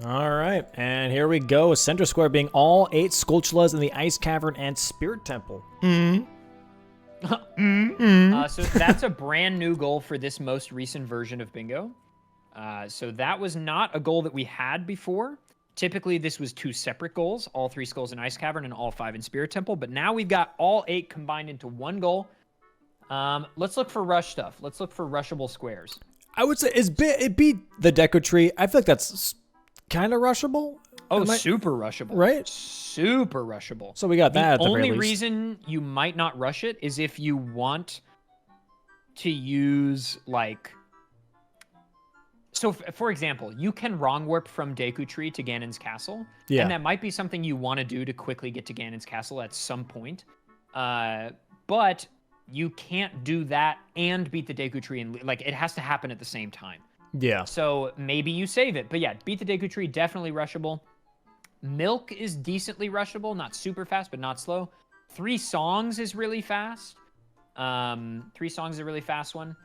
All right, and here we go. Center square being all 8 Skulltulas in the Ice Cavern and Spirit Temple. So that's a brand new goal for this most recent version of Bingo. So that was not a goal that we had before. Typically, this was 2 separate goals, all 3 skulls in Ice Cavern and all 5 in Spirit Temple. But now we've got all 8 combined into one goal. Let's look for rush stuff. Let's look for rushable squares. I would say it beat the Deco Tree. I feel like that's kind of rushable. Oh, super rushable. Right? Super rushable. So we got that at the very only least. reason you might not rush it is if you want to use, like... So, for example, you can wrong warp from Deku Tree to Ganon's Castle. Yeah. And that might be something you want to do to quickly get to Ganon's Castle at some point. But you can't do that and beat the Deku Tree. And, like, it has to happen at the same time. Yeah. So maybe you save it. But yeah, beat the Deku Tree, definitely rushable. Milk is decently rushable. Not super fast, but not slow. 3 Songs is really fast. 3 Songs is a really fast one.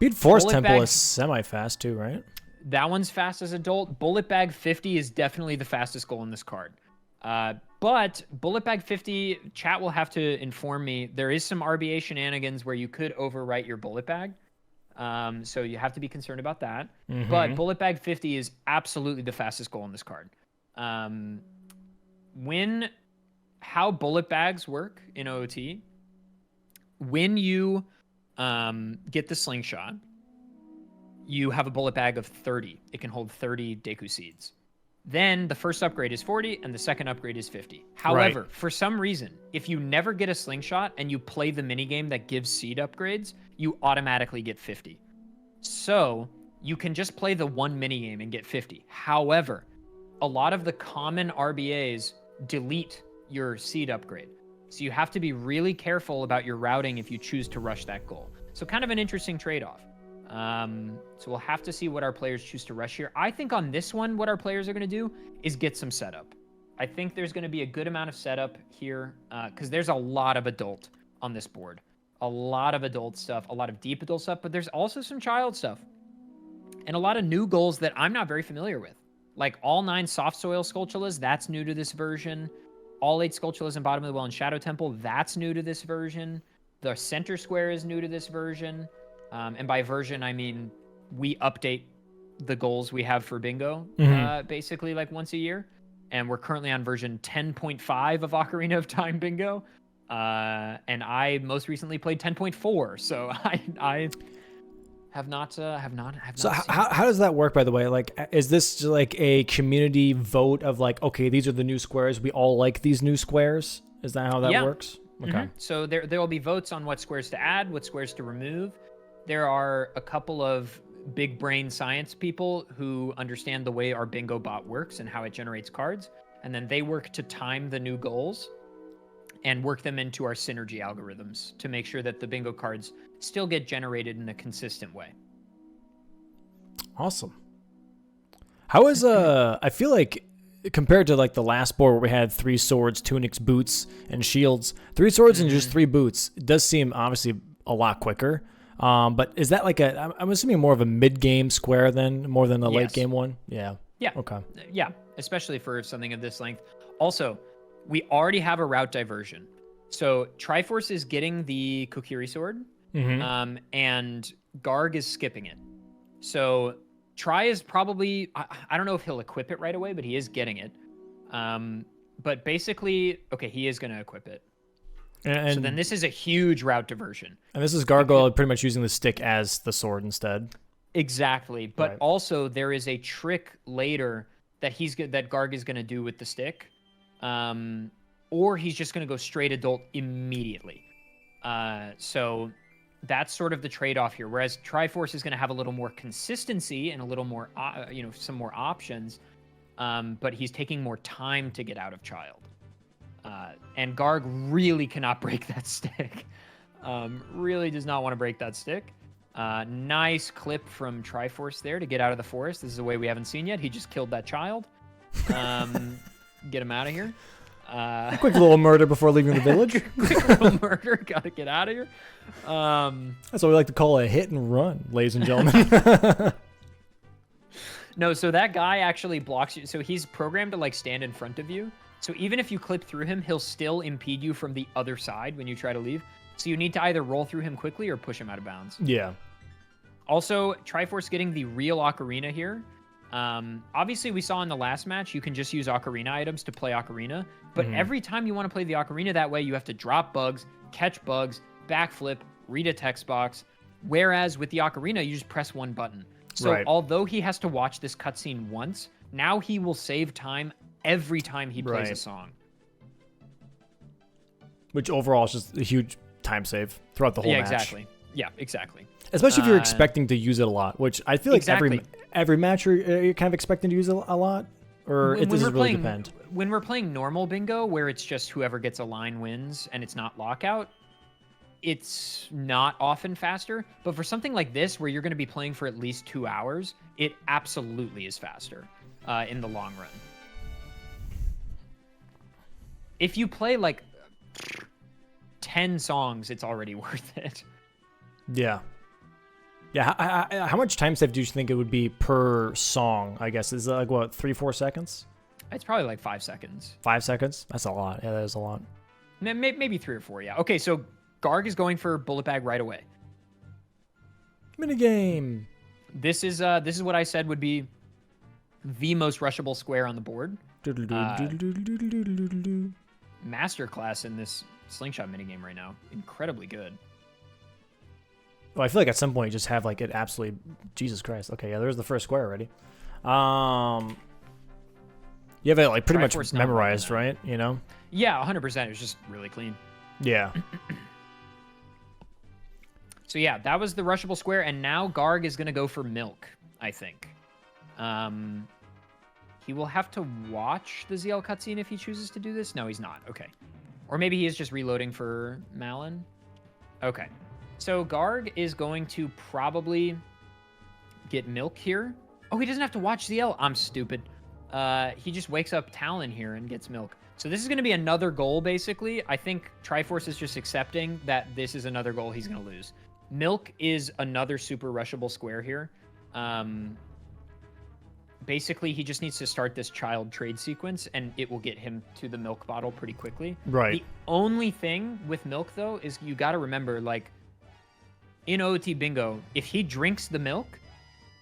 Beat Forest Bullet Temple Bag- is semi-fast too, right? That one's fast as adult. Bullet Bag 50 is definitely the fastest goal in this card. But Bullet Bag 50, chat will have to inform me. There is some RBA shenanigans where you could overwrite your Bullet Bag. So you have to be concerned about that. Mm-hmm. But Bullet Bag 50 is absolutely the fastest goal in this card. How Bullet Bags work in OOT, when you get the slingshot, you have a bullet bag of 30. It can hold 30 Deku Seeds. Then the first upgrade is 40 and the second upgrade is 50. However, for some reason, if you never get a slingshot and you play the minigame that gives seed upgrades, you automatically get 50. So you can just play the one minigame and get 50. However, a lot of the common RBAs delete your seed upgrade. So you have to be really careful about your routing if you choose to rush that goal. So kind of an interesting trade-off. So we'll have to see what our players choose to rush here. I think on this one, what our players are going to do is get some setup. I think there's going to be a good amount of setup here because there's a lot of adult on this board. A lot of adult stuff, a lot of deep adult stuff, but there's also some child stuff. And a lot of new goals that I'm not very familiar with. Like all 9 soft soil Skulltulas, that's new to this version. All 8 Skulltulas in Bottom of the Well and Shadow Temple, that's new to this version. The center square is new to this version. And by version, I mean we update the goals we have for Bingo basically like once a year. And we're currently on version 10.5 of Ocarina of Time Bingo. And I most recently played 10.4. So I have not. So how does that work, by the way? Like, is this like a community vote of like, okay, these are the new squares. We all like these new squares. Is that how that works? Okay. Mm-hmm. So there will be votes on what squares to add, what squares to remove. There are a couple of big brain science people who understand the way our bingo bot works and how it generates cards. And then they work to time the new goals and work them into our synergy algorithms to make sure that the bingo cards still get generated in a consistent way. Awesome. How is I feel like compared to like the last board where we had 3 swords, tunics, boots, and shields, 3 swords and just 3 boots, it does seem obviously a lot quicker. But is that like I'm assuming more of a mid-game square then, more than a late-game one? Yeah. Yeah. Okay. Yeah, especially for something of this length. Also, we already have a route diversion. So Triforce is getting the Kokiri sword, and Garg is skipping it. So Tri is probably, I don't know if he'll equip it right away, but he is getting it. But basically, okay, he is going to equip it. And so then this is a huge route diversion. And this is Gargoyle pretty much using the stick as the sword instead. Exactly. But also there is a trick later that that Garg is going to do with the stick. Or he's just going to go straight adult immediately. So that's sort of the trade-off here. Whereas Triforce is going to have a little more consistency and a little more, some more options. But he's taking more time to get out of Child. And Garg really cannot break that stick. Really does not want to break that stick. Nice clip from Triforce there to get out of the forest. This is a way we haven't seen yet. He just killed that child. Get him out of here. Quick little murder before leaving the village. Quick little murder. Gotta get out of here. That's what we like to call a hit and run, ladies and gentlemen. No, so that guy actually blocks you. So he's programmed to like stand in front of you. So even if you clip through him, he'll still impede you from the other side when you try to leave. So you need to either roll through him quickly or push him out of bounds. Yeah. Also, Triforce getting the real Ocarina here. Obviously, we saw in the last match, you can just use Ocarina items to play Ocarina. But every time you want to play the Ocarina that way, you have to drop bugs, catch bugs, backflip, read a text box. Whereas with the Ocarina, you just press one button. So although he has to watch this cutscene once, now he will save time every time he plays a song. Which overall is just a huge time save throughout the whole match. Exactly. Yeah, exactly. Especially if you're expecting to use it a lot, which I feel like every match you're kind of expecting to use it a lot, or it doesn't really depend. When we're playing normal bingo, where it's just whoever gets a line wins and it's not lockout, it's not often faster. But for something like this, where you're going to be playing for at least 2 hours, it absolutely is faster in the long run. If you play like 10 songs, it's already worth it. Yeah. Yeah, how much time save do you think it would be per song, I guess? Is it like, what, 3-4 seconds? It's probably like 5 seconds. 5 seconds? That's a lot. Yeah, that is a lot. Maybe 3 or 4, yeah. Okay, so Garg is going for Bullet Bag right away. Minigame. This is what I said would be the most rushable square on the board. Masterclass in this slingshot minigame right now. Incredibly good. Well, I feel like at some point you just have like it absolutely... Jesus Christ. Okay, yeah, there's the first square already. You have it like pretty much memorized, right? You know? Yeah, 100%. It was just really clean. Yeah. So yeah, that was the rushable square, and now Garg is going to go for milk, I think. He will have to watch the ZL cutscene if he chooses to do this. No, he's not. Okay. Or maybe he is just reloading for Malin. Okay. So Garg is going to probably get milk here. Oh, he doesn't have to watch ZL. I'm stupid. He just wakes up Talon here and gets milk. So this is going to be another goal, basically. I think Triforce is just accepting that this is another goal he's going to lose. Milk is another super rushable square here. Basically, he just needs to start this child trade sequence, and it will get him to the milk bottle pretty quickly. Right. The only thing with milk, though, is you got to remember, like, in OOT Bingo, if he drinks the milk,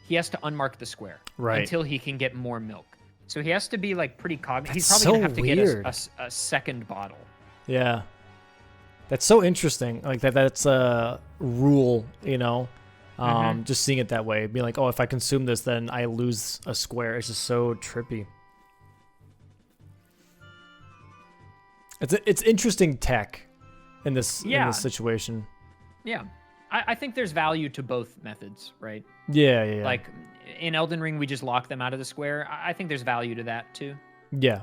he has to unmark the square until he can get more milk. So he has to be like pretty cognizant. He's probably gonna have to get a second bottle. Yeah, that's so interesting. Like that's a rule, you know. Just seeing it that way, being like, oh, if I consume this, then I lose a square. It's just so trippy. It's interesting tech in this situation. Yeah. I think there's value to both methods, right? Yeah. Like in Elden Ring, we just lock them out of the square. I think there's value to that too. Yeah.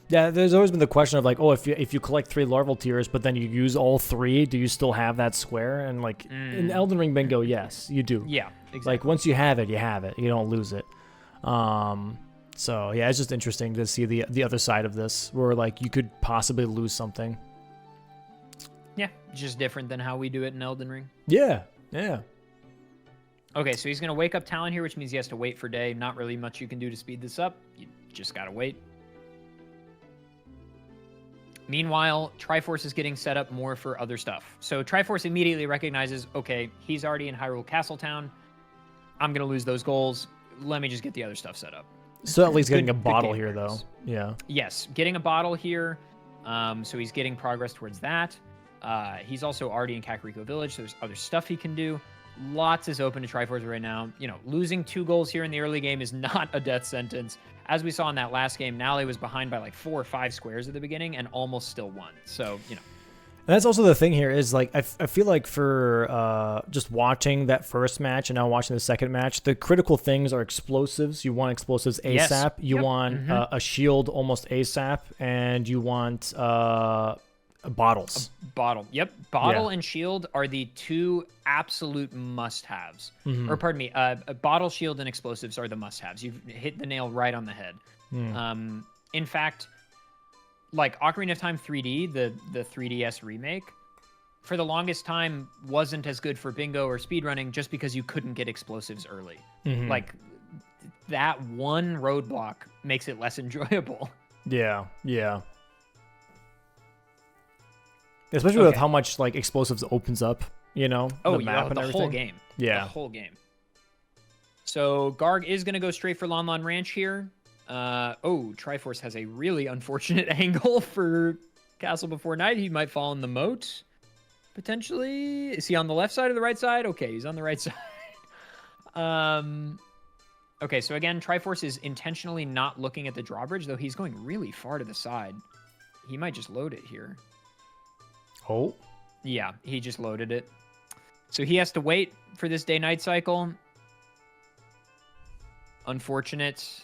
There's always been the question of like, oh, if you collect 3 larval tears, but then you use all 3, do you still have that square? And like in Elden Ring Bingo, yes, you do. Yeah, exactly. Like once you have it, you have it. You don't lose it. So yeah, it's just interesting to see the other side of this, where like you could possibly lose something. Yeah, just different than how we do it in Elden Ring. Yeah. Okay, so he's going to wake up Talon here, which means he has to wait for day. Not really much you can do to speed this up. You just got to wait. Meanwhile, Triforce is getting set up more for other stuff. So Triforce immediately recognizes, okay, he's already in Hyrule Castletown. I'm going to lose those goals. Let me just get the other stuff set up. So at least getting a bottle here, though. Yeah. Yes, getting a bottle here. So he's getting progress towards that. He's also already in Kakariko Village, so there's other stuff he can do. Lots is open to Triforce right now. You know, losing 2 goals here in the early game is not a death sentence. As we saw in that last game, Nale was behind by like 4 or 5 squares at the beginning and almost still won. So, you know. And that's also the thing here is like I feel like for just watching that first match and now watching the second match, the critical things are explosives. You want explosives ASAP. Yes. You want a shield almost ASAP, and you want bottles. A bottle. Yep. Bottle and shield are the 2 absolute must-haves. Or pardon me, a bottle, shield, and explosives are the must-haves. You've hit the nail right on the head. In fact, like Ocarina of Time 3D, the 3DS remake, for the longest time wasn't as good for bingo or speedrunning just because you couldn't get explosives early. Like that one roadblock makes it less enjoyable. Yeah, yeah. Especially with how much like explosives opens up, the map and the everything. whole game. Yeah. The whole game. So Garg is going to go straight for Lon Lon Ranch here. Triforce has a really unfortunate angle for Castle Before Night. He might fall in the moat, potentially. Is he on the left side or the right side? Okay, he's on the right side. Okay, so again, Triforce is intentionally not looking at the drawbridge, though he's going really far to the side. He might just load it here. Oh. Yeah, he just loaded it. So he has to wait for this day-night cycle. Unfortunate.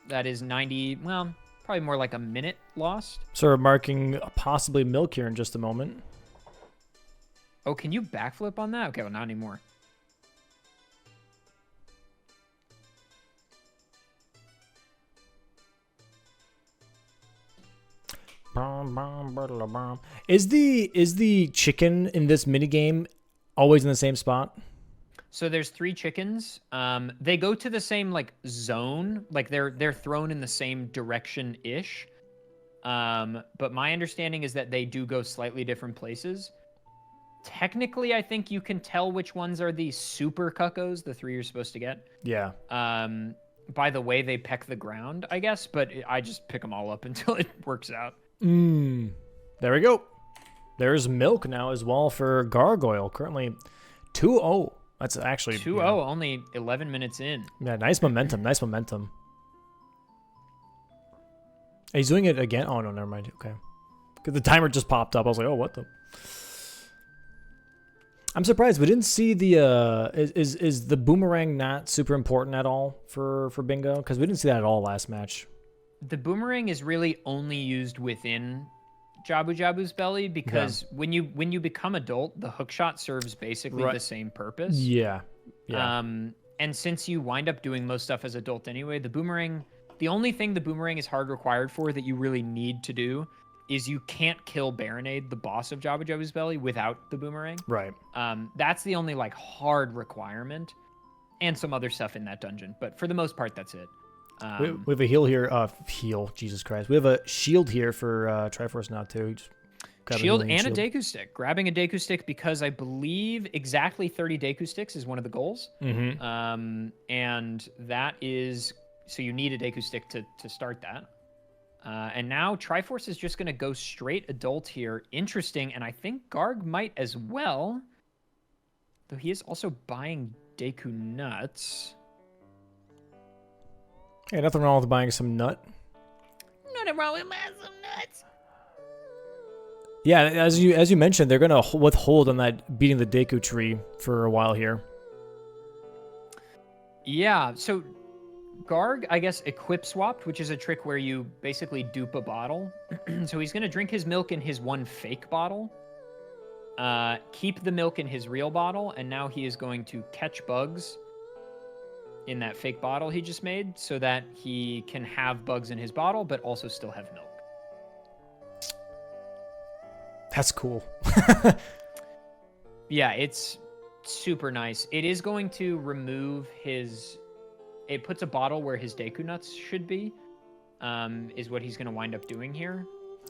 That is 90, well, probably more like a minute lost. So we're marking possibly milk here in just a moment. Oh, can you backflip on that? Okay, well, not anymore. Is the chicken in this minigame always in the same spot? So there's 3 chickens. They go to the same like zone, like they're thrown in the same direction-ish. But my understanding is that they do go slightly different places. Technically, I think you can tell which ones are the super cuccos, the 3 you're supposed to get. Yeah. By the way they peck the ground, I guess, but I just pick them all up until it works out. There we go. There's milk now as well for Gargoyle. Currently 2-0. That's actually 2-0, only 11 minutes in. Yeah, nice momentum. Nice momentum. He's doing it again. Oh, no, never mind. Okay. Because the timer just popped up. I was like, oh, what the? I'm surprised we didn't see the... Is the boomerang not super important at all for bingo? Because we didn't see that at all last match. The boomerang is really only used within Jabu Jabu's belly because when you become adult, the hookshot serves basically the same purpose. Yeah. And since you wind up doing most stuff as adult anyway, the only thing the boomerang is hard required for that you really need to do is you can't kill Baronade, the boss of Jabu Jabu's belly, without the boomerang. Right. That's the only like hard requirement, and some other stuff in that dungeon. But for the most part, that's it. We have a heal here. Jesus Christ. We have a shield here for Triforce now, too. Shield and a Deku stick. Grabbing a Deku stick because I believe exactly 30 Deku sticks is one of the goals. Mm-hmm. And that is... So you need a Deku stick to start that. And now Triforce is just going to go straight adult here. Interesting. And I think Garg might as well. Though he is also buying Deku nuts. Hey, nothing wrong with buying some nut. Nothing wrong with buying some nuts. Yeah, as you mentioned, they're gonna withhold on that beating the Deku tree for a while here. Yeah, so Garg, I guess, equip swapped, which is a trick where you basically dupe a bottle. So he's gonna drink his milk in his one fake bottle, keep the milk in his real bottle, and now he is going to catch bugs in that fake bottle he just made so that he can have bugs in his bottle but also still have milk. That's cool. Yeah, it's super nice. It is going to remove his... It puts a bottle where his Deku nuts should be, is what he's going to wind up doing here.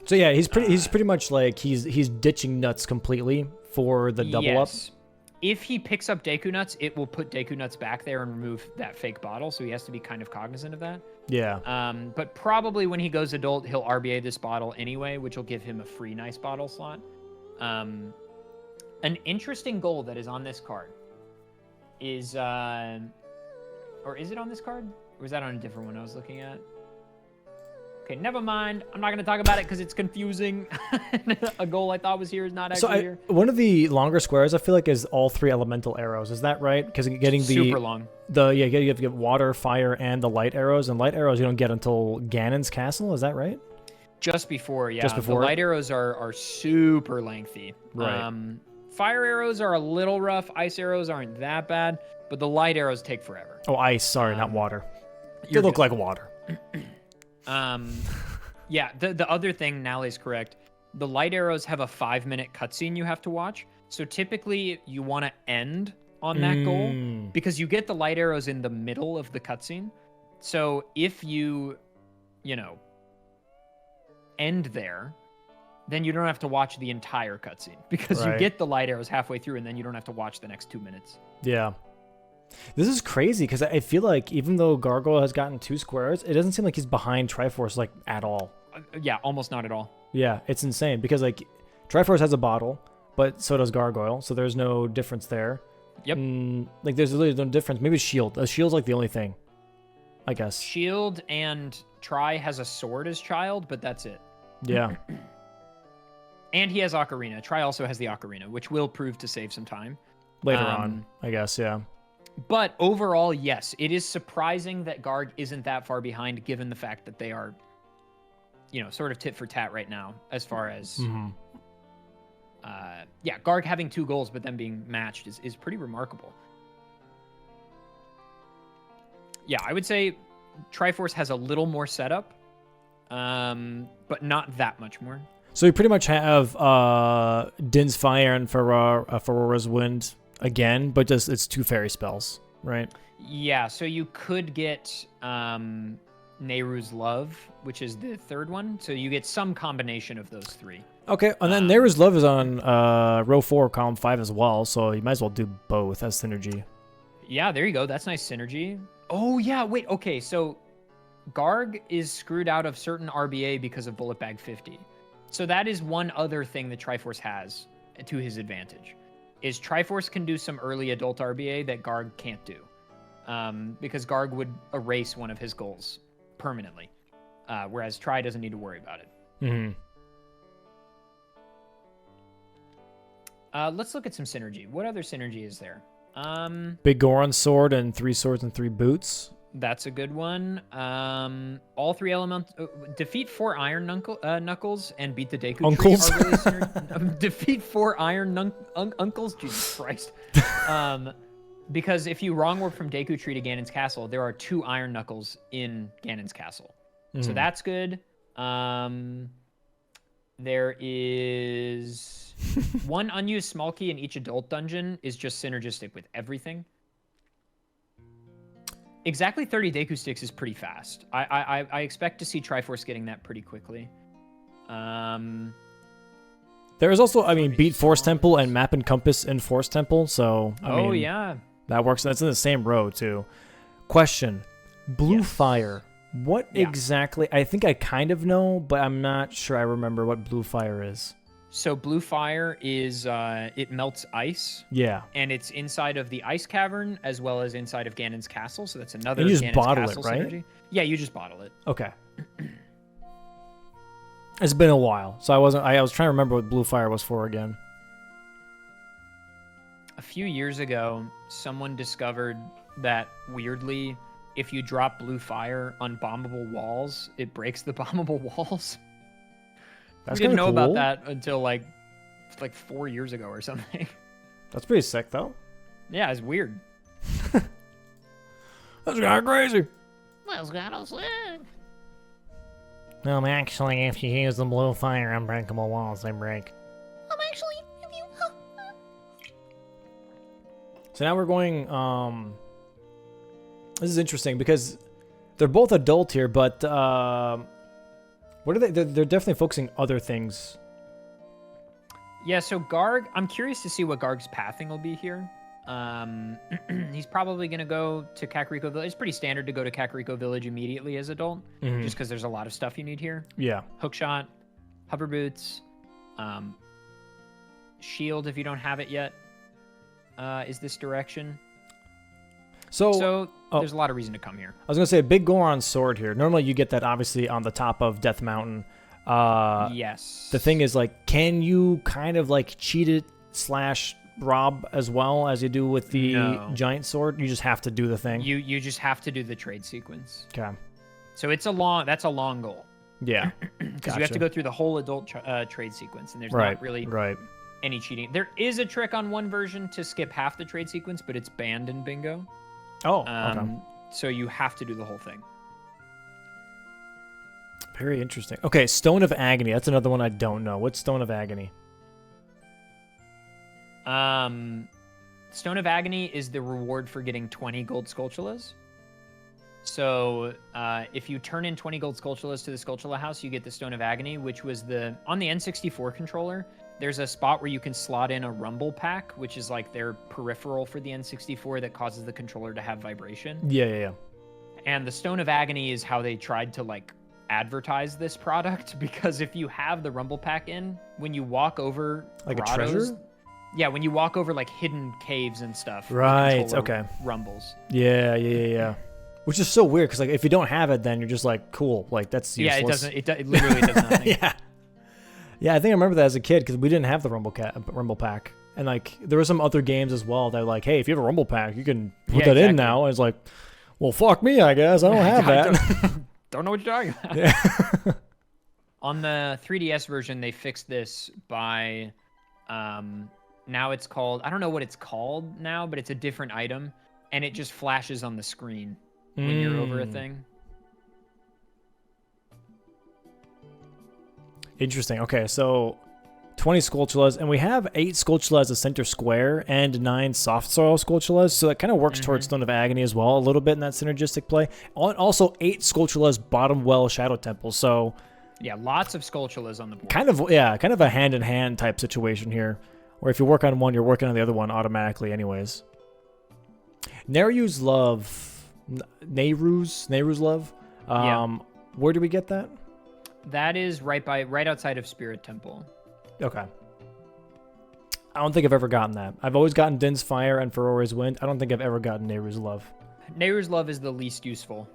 So yeah, he's pretty much like he's ditching nuts completely for the double up. If he picks up Deku nuts, it will put Deku nuts back there and remove that fake bottle, so he has to be kind of cognizant of that. Yeah. But probably when he goes adult, he'll RBA this bottle anyway, which will give him a free nice bottle slot. An interesting goal that is on this card is... Or is it on this card? Or was that on a different one I was looking at? Okay, never mind. I'm not going to talk about it because it's confusing. A goal I thought was here is not actually here. One of the longer squares, I feel like, is all 3 elemental arrows. Is that right? Because getting the... Super long. You have to get water, fire, and the light arrows. And light arrows you don't get until Ganon's castle. Is that right? Just before, yeah. Just before? The light arrows are super lengthy. Right. Fire arrows are a little rough. Ice arrows aren't that bad. But the light arrows take forever. Oh, ice. Sorry, not water. They look like water. Yeah, the other thing, Nally's correct. The light arrows have a 5-minute cutscene you have to watch. So typically you want to end on that goal because you get the light arrows in the middle of the cutscene. So if you end there, then you don't have to watch the entire cutscene because you get the light arrows halfway through, and then you don't have to watch the next 2 minutes. Yeah. This is crazy because I feel like even though Gargoyle has gotten 2 squares, it doesn't seem like he's behind Triforce like at all. Yeah, almost not at all. Yeah, it's insane because like Triforce has a bottle, but so does Gargoyle, so there's no difference there. Yep. Like there's literally no difference. Maybe Shield. Shield's like the only thing, I guess. Shield and Tri has a sword as child, but that's it. Yeah. And he has Ocarina. Tri also has the Ocarina, which will prove to save some time. Later on, I guess, yeah. But overall, yes, it is surprising that Garg isn't that far behind, given the fact that they are, sort of tit for tat right now, as far as, Garg having 2 goals, but them being matched is pretty remarkable. Yeah, I would say Triforce has a little more setup, but not that much more. So we pretty much have Din's Fire and Farora's Wind again, but just it's 2 fairy spells, right? Yeah, so you could get Nehru's Love, which is the 3rd one. So you get some combination of those 3. Okay, and then Nehru's Love is on row 4, column 5 as well, so you might as well do both as synergy. Yeah, there you go. That's nice synergy. Oh, yeah, wait, okay, so Garg is screwed out of certain RBA because of Bullet Bag 50. So that is one other thing that Triforce has to his advantage, is Triforce can do some early adult RBA that Garg can't do, because Garg would erase one of his goals permanently, whereas Tri doesn't need to worry about it. Let's look at some synergy. What other synergy is there? Big Goron Sword and 3 swords and 3 boots. That's a good one. All 3 elements. Defeat 4 Iron Knuckles and beat the Deku Uncles. Tree. Are really defeat 4 Iron Uncles. Jesus Christ. Because if you wrong warp from Deku Tree to Ganon's Castle, there are 2 Iron Knuckles in Ganon's Castle. So that's good. There is 1 unused small key in each adult dungeon is just synergistic with everything. Exactly 30 Deku Sticks is pretty fast. I expect to see Triforce getting that pretty quickly. There is also, beat Force Temple and map and compass in Force Temple, so yeah. That works. That's in the same row too. Question: Blue Fire. What exactly? I think I kind of know, but I'm not sure I remember what Blue Fire is. So Blue Fire is it melts ice. Yeah. And it's inside of the ice cavern as well as inside of Ganon's castle. So that's another. And you just Ganon's bottle it, castle right? synergy. Yeah, you just bottle it. Okay. It's been a while, so I was trying to remember what Blue Fire was for again. A few years ago, someone discovered that weirdly, if you drop Blue Fire on bombable walls, it breaks the bombable walls. That's we didn't know cool. about that until like 4 years ago or something. That's pretty sick, though. Yeah, it's weird. That's kind of crazy. That's kind of sick. Actually, if you use the Blue Fire on breakable walls, they break. Actually, if you... So now we're going, this is interesting because they're both adult here, but, what are they? They're definitely focusing other things. Yeah, so Garg, I'm curious to see what Garg's pathing will be here. He's probably going to go to Kakariko Village. It's pretty standard to go to Kakariko Village immediately as adult, just because there's a lot of stuff you need here. Yeah. Hookshot, hover boots, shield if you don't have it yet, is this direction. So there's a lot of reason to come here. I was going to say, Big Goron Sword here. Normally you get that obviously on the top of Death Mountain. Yes. The thing is, can you kind of cheat it / rob as well as you do with the giant sword? You just have to do the thing. You just have to do the trade sequence. Okay. So that's a long goal. Yeah. Because you have to go through the whole adult trade sequence, and there's not really any cheating. There is a trick on one version to skip half the trade sequence, but it's banned in Bingo. Oh, okay. So you have to do the whole thing. Very interesting. Okay, Stone of Agony. That's another one I don't know. What's Stone of Agony? Stone of Agony is the reward for getting 20 gold Skulltulas. So if you turn in 20 gold Skulltulas to the Skulltula house, you get the Stone of Agony, which was on the N64 controller. There's a spot where you can slot in a rumble pack, which is like their peripheral for the N64 that causes the controller to have vibration. Yeah. And the Stone of Agony is how they tried to like advertise this product, because if you have the rumble pack in, when you walk over like grottos, a treasure? Yeah, when you walk over like hidden caves and stuff. Right, okay. Rumbles. Yeah. Which is so weird, because like if you don't have it, then you're just like, cool, like that's useless. Yeah, it literally does nothing. Yeah, I think I remember that as a kid, because we didn't have the rumble pack, and like there were some other games as well that were like, hey, if you have a rumble pack, you can put that in now. And it's like, well, fuck me, I guess I don't have that. Don't know what you're talking about. Yeah. On the 3DS version, they fixed this by, now it's called, I don't know what it's called now, but it's a different item, and it just flashes on the screen when you're over a thing. Interesting. Okay, so 20 Skulltulas, and we have 8 Skulltulas as center square and 9 soft soil Skulltulas, so that kind of works towards Stone of Agony as well, a little bit in that synergistic play. Also 8 Skulltulas bottom well Shadow Temple, so yeah, lots of Skulltulas on the board. kind of a hand-in-hand type situation here, where if you work on one, you're working on the other one automatically anyways. Nehru's Love. Where do we get that? That is right outside of Spirit Temple. Okay. I don't think I've ever gotten that. I've always gotten Din's Fire and Ferore's Wind. I don't think I've ever gotten Nehru's Love. Nehru's Love is the least useful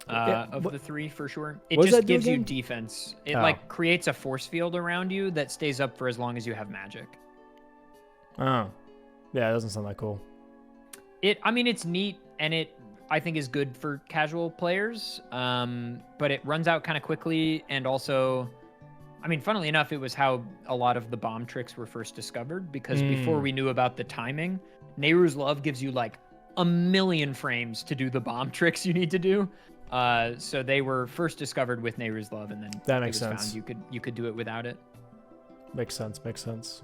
of the three, for sure. It what does just that do gives you again? defense. It like creates a force field around you that stays up for as long as you have magic. Oh. Yeah, it doesn't sound that cool. It's neat, and it, I think, is good for casual players, but it runs out kind of quickly, and also, funnily enough, it was how a lot of the bomb tricks were first discovered, because before we knew about the timing, Nehru's Love gives you like a million frames to do the bomb tricks you need to do. So they were first discovered with Nehru's Love, and then that makes it was sense. found you could do it without it. Makes sense.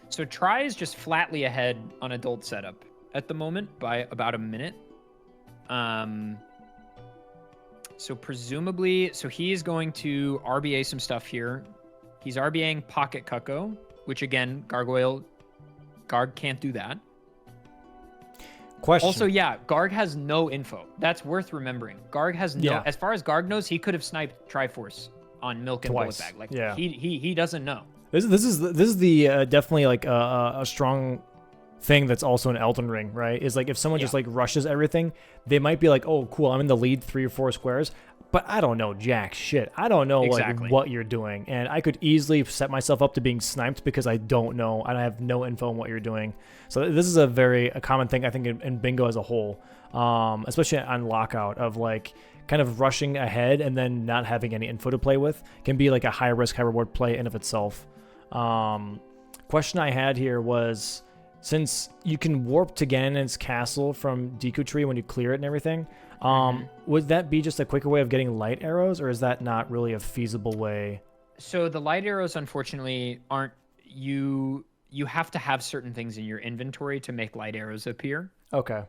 So Try is just flatly ahead on adult setup at the moment by about a minute. So presumably, he is going to RBA some stuff here. He's RBAing Pocket Cucko, which again, Garg can't do that. Question. Also, yeah, Garg has no info. That's worth remembering. Garg has no, as far as Garg knows, he could have sniped Triforce on Milk and Bullet Bag. Like, he doesn't know. This is the definitely like a strong thing that's also in Elden Ring, right? Is like if someone just like rushes everything, they might be like, oh cool, I'm in the lead 3 or 4 squares, but I don't know jack shit. I don't know like what you're doing, and I could easily set myself up to being sniped because I don't know, and I have no info on what you're doing. So this is a common thing I think in bingo as a whole, especially on lockout, of like kind of rushing ahead and then not having any info to play with can be like a high risk, high reward play in of itself. Question I had here was, since you can warp to Ganon's castle from Deku Tree when you clear it and everything, would that be just a quicker way of getting light arrows, or is that not really a feasible way? So the light arrows, unfortunately, aren't, you have to have certain things in your inventory to make light arrows appear. Okay.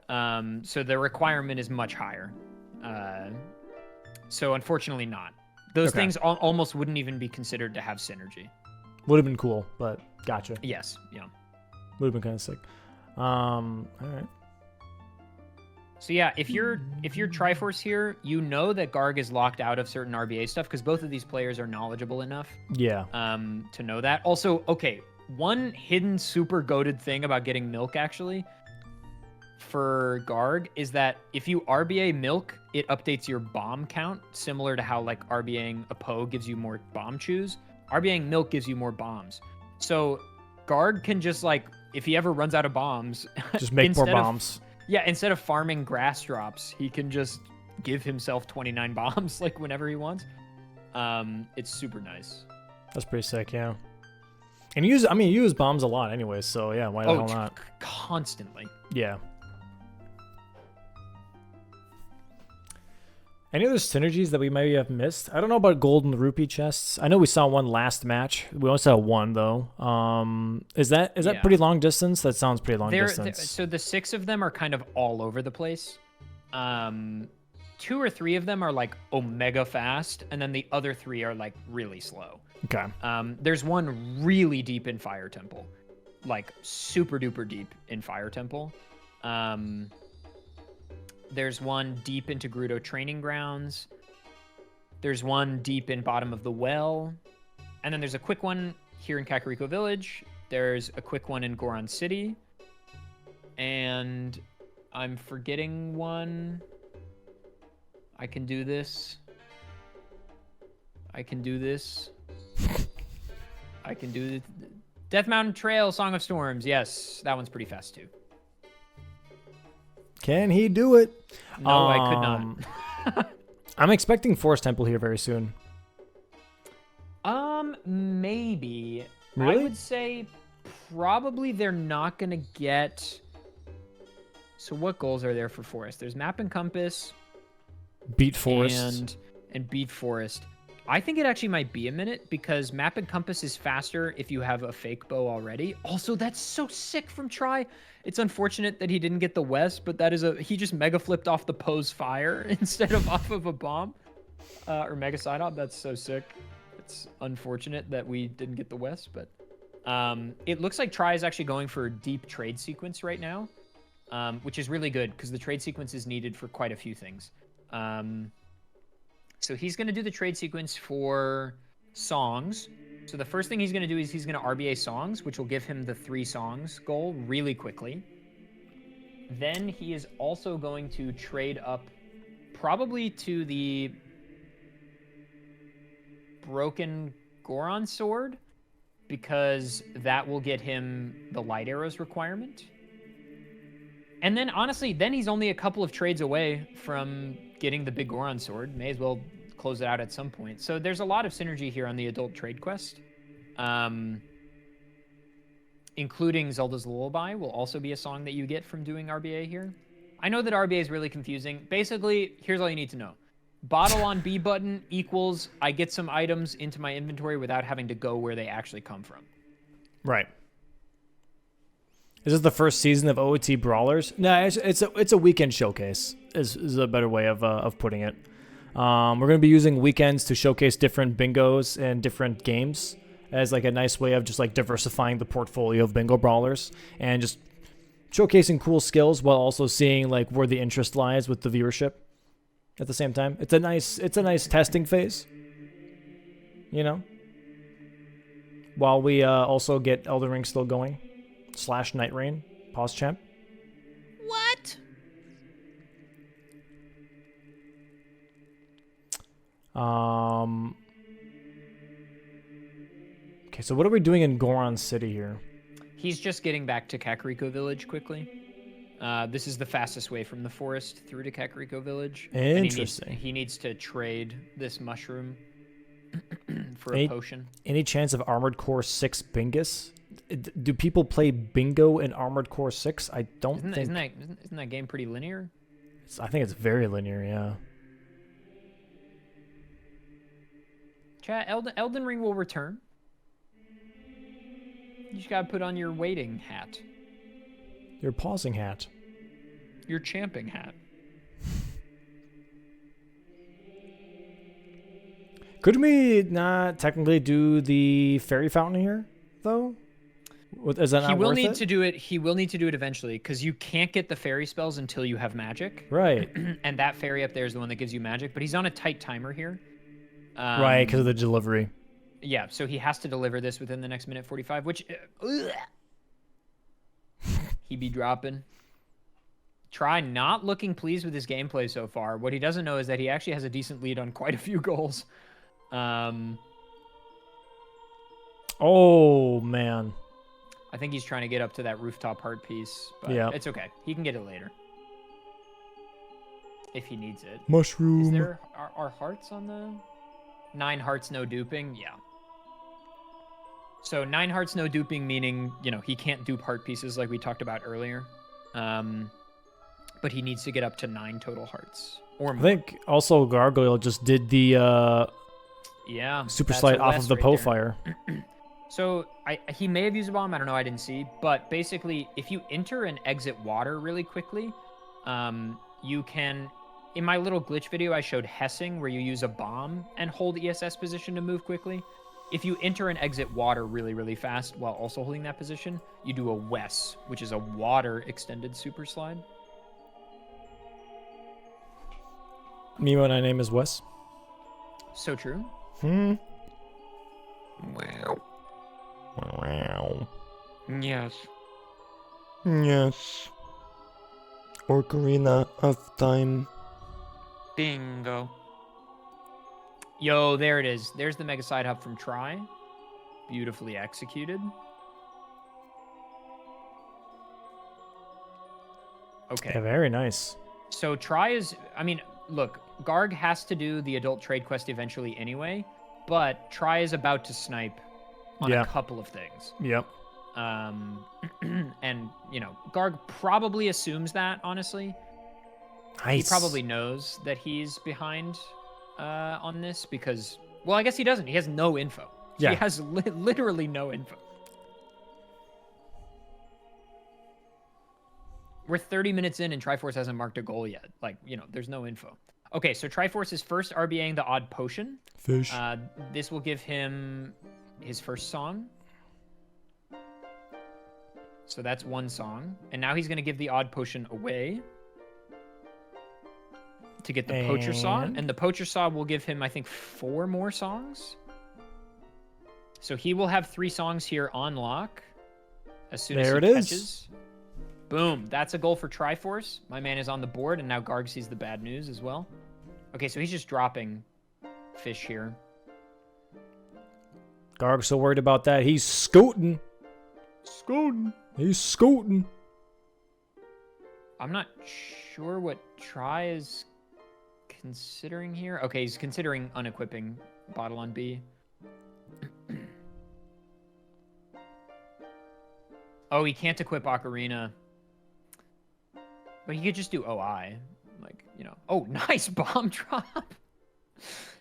So the requirement is much higher. So unfortunately not. Those things almost wouldn't even be considered to have synergy. Would have been cool, but gotcha. Yes, yeah. Would have been kind of sick. All right. So yeah, if you're Triforce here, you know that Garg is locked out of certain RBA stuff because both of these players are knowledgeable enough. Yeah. To know that. Also, okay, one hidden super goated thing about getting Milk actually for Garg is that if you RBA Milk, it updates your bomb count, similar to how like RBAing a Poe gives you more bomb chews. RBAing Milk gives you more bombs. So Garg can just like, if he ever runs out of bombs, just make more bombs. Instead of farming grass drops, he can just give himself 29 bombs like whenever he wants. It's super nice. That's pretty sick, yeah. And you use bombs a lot anyways, so yeah, why the hell not? Constantly. Yeah. Any other synergies that we maybe have missed? I don't know about golden rupee chests. I know we saw one last match. We only saw one though. Is that pretty long distance? That sounds pretty long distance. So the 6 of them are kind of all over the place. 2 or 3 of them are like omega fast, and then the other 3 are like really slow. Okay. There's one really deep in Fire Temple, like super duper deep in Fire Temple. There's one deep into Gerudo Training Grounds. There's one deep in Bottom of the Well. And then there's a quick one here in Kakariko Village. There's a quick one in Goron City. And I'm forgetting one. I can do this. I can do this. I can do this. Death Mountain Trail, Song of Storms. Yes, that one's pretty fast too. Can he do it? No, I could not. I'm expecting Forest Temple here very soon. Maybe. Really? I would say probably they're not going to get... So what goals are there for Forest? There's Map and Compass. Beat Forest. And Beat Forest. I think it actually might be a minute because Map and Compass is faster if you have a fake bow already. Also, that's so sick from Tri. It's unfortunate that he didn't get the West, but that is he just mega flipped off the Pose Fire instead of off of a bomb. Or Mega Side Op. That's so sick. It's unfortunate that we didn't get the West, but it looks like Tri is actually going for a deep trade sequence right now, which is really good because the trade sequence is needed for quite a few things. So he's going to do the trade sequence for songs. So the first thing he's going to do is he's going to RBA songs, which will give him the 3 songs goal really quickly. Then he is also going to trade up probably to the Broken Goron Sword, because that will get him the light arrows requirement. And then honestly, then he's only a couple of trades away from getting the big Goron Sword. May as well close it out at some point. So there's a lot of synergy here on the adult trade quest. Including Zelda's Lullaby will also be a song that you get from doing RBA here. I know that RBA is really confusing. Basically, here's all you need to know. Bottle on B button equals I get some items into my inventory without having to go where they actually come from. Right. Is this the first season of OOT Brawlers? No, it's a weekend showcase. Is a better way of putting it. We're going to be using weekends to showcase different bingos and different games as like a nice way of just like diversifying the portfolio of bingo brawlers and just showcasing cool skills while also seeing like where the interest lies with the viewership at the same time. It's a nice testing phase, you know, while we also get Elden Ring still going / Night Rain. Pause champ. What? Okay, so what are we doing in Goron City here? He's just getting back to Kakariko Village quickly. This is the fastest way from the forest through to Kakariko Village. Interesting. And he needs to trade this mushroom for a potion. Any chance of Armored Core 6 Bingus? Do people play bingo in Armored Core 6? I don't think... Isn't that game pretty linear? I think it's very linear, yeah. Chat, Elden Ring will return. You just gotta put on your waiting hat. Your pausing hat. Your champing hat. Could we not technically do the fairy fountain here, though? Is that not He will worth need it? to do it. He will need to do it eventually because you can't get the fairy spells until you have magic. Right. And that fairy up there is the one that gives you magic. But he's on a tight timer here. Right, because of the delivery. Yeah, so he has to deliver this within the next minute 45, which he be dropping. Try not looking pleased with his gameplay so far. What he doesn't know is that he actually has a decent lead on quite a few goals. Oh, man. I think he's trying to get up to that rooftop heart piece, but yeah. It's okay. He can get it later. If he needs it. Mushroom. Is there are hearts on the 9 hearts no duping? Yeah. So 9 hearts no duping meaning, you know, he can't dupe heart pieces like we talked about earlier. But he needs to get up to 9 total hearts or I more. think also Gargoyle just did the Yeah. super that's slide a off West of the right Poe there. Fire. So he may have used a bomb. I don't know. I didn't see. But basically, if you enter and exit water really quickly, you can. In my little glitch video, I showed Hessing, where you use a bomb and hold ESS position to move quickly. If you enter and exit water really, really fast while also holding that position, you do a WES, which is a water extended super slide. Me when my name is Wes. So true. Wow. Wow. Yes. Yes. Ocarina of Time. Bingo. Yo, there it is. There's the Mega Side Hub from Try. Beautifully executed. Okay. Yeah, very nice. So Try is, I mean, look, Garg has to do the adult trade quest eventually anyway, but Try is about to snipe on Yeah. a couple of things. Yep. And, you know, Garg probably assumes that, honestly. Nice. He probably knows that he's behind on this because, well, I guess he doesn't. He has no info. Yeah. He has literally no info. We're 30 minutes in and Triforce hasn't marked a goal yet. Like, you know, there's no info. Okay, so Triforce is first RBAing the odd potion. Fish. This will give him his first song. So that's one song. And now he's going to give the odd potion away to get the Poacher Saw. And the Poacher Saw will give him, I think, 4 more songs. So he will have 3 songs here on lock as soon as he catches. Boom. That's a goal for Triforce. My man is on the board, and now Garg sees the bad news as well. Okay, so he's just dropping fish here. Garg's so worried about that. He's scooting. He's scooting. I'm not sure what Try is considering here. Okay, he's considering unequipping Bottle on B. Oh, he can't equip Ocarina. But he could just do OI. Like, you know. Oh, nice bomb drop.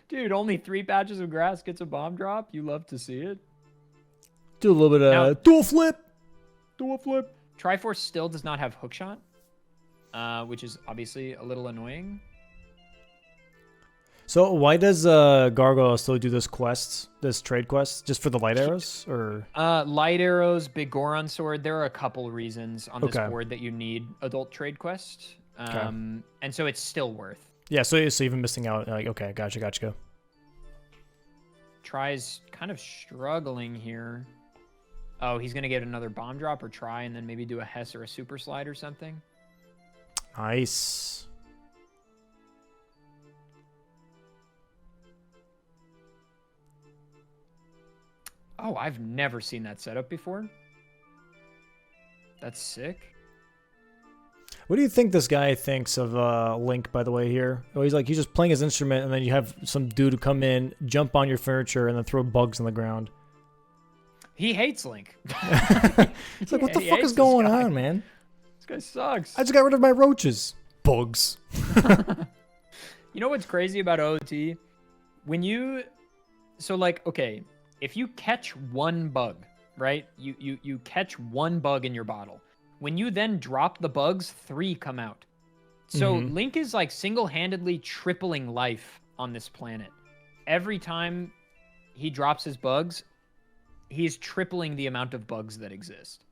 Dude, only 3 patches of grass gets a bomb drop. You love to see it. Do a little bit of dual flip. Triforce still does not have hookshot, which is obviously a little annoying. So why does Gargoyle still do this trade quest? Just for the light arrows? Or Light arrows, big Goron sword. There are a couple reasons on this Okay. board that you need adult trade quest. Okay. And so it's still worth. yeah, so even missing out, like, okay, gotcha. Try's kind of struggling here. Oh, he's gonna get another bomb drop or Try and then maybe do a Hess or a super slide or something. Nice. Oh, I've never seen that setup before. That's sick. What do you think this guy thinks of Link, by the way, here? Oh, he's just playing his instrument, and then you have some dude come in, jump on your furniture, and then throw bugs on the ground. He hates Link. It's like, what the He fuck hates is going this guy. on, man? This guy sucks. I just got rid of my roaches. Bugs. You know what's crazy about OT? Okay, if you catch one bug, right? You catch one bug in your bottle. When you then drop the bugs, 3 come out. So Link is like single-handedly tripling life on this planet. Every time he drops his bugs, he's tripling the amount of bugs that exist.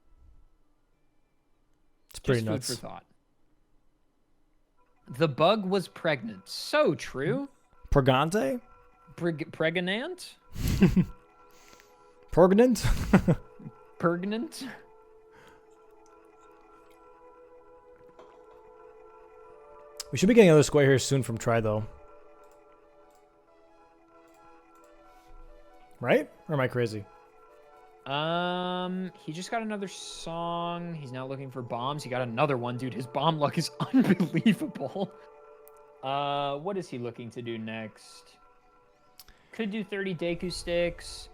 It's pretty Just nuts. food for thought. The bug was pregnant. So true. Pregante? Pregnant? Pregnant? Pregnant? We should be getting another square here soon from Try, though. Right? Or am I crazy? He just got another song. He's now looking for bombs. He got another one, dude. His bomb luck is unbelievable. What is he looking to do next? Could do 30 Deku sticks.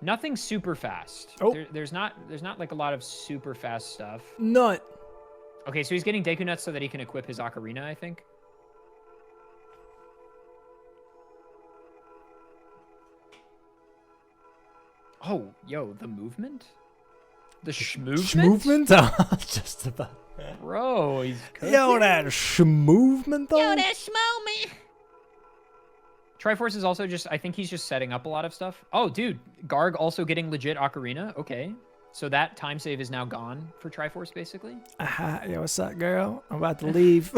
Nothing super fast. Oh. There's not like a lot of super fast stuff. Nut. Okay, so he's getting Deku nuts so that he can equip his Ocarina, I think. Oh, yo, the movement? The schmovement? Schmovement? Just about. Bro, he's cooking. Yo, that schmovement though. Yo, that's moment. Triforce is also just, I think he's just setting up a lot of stuff. Oh, dude, Garg also getting legit Ocarina. Okay. So that time save is now gone for Triforce, basically. Yo, what's up, girl? I'm about to leave.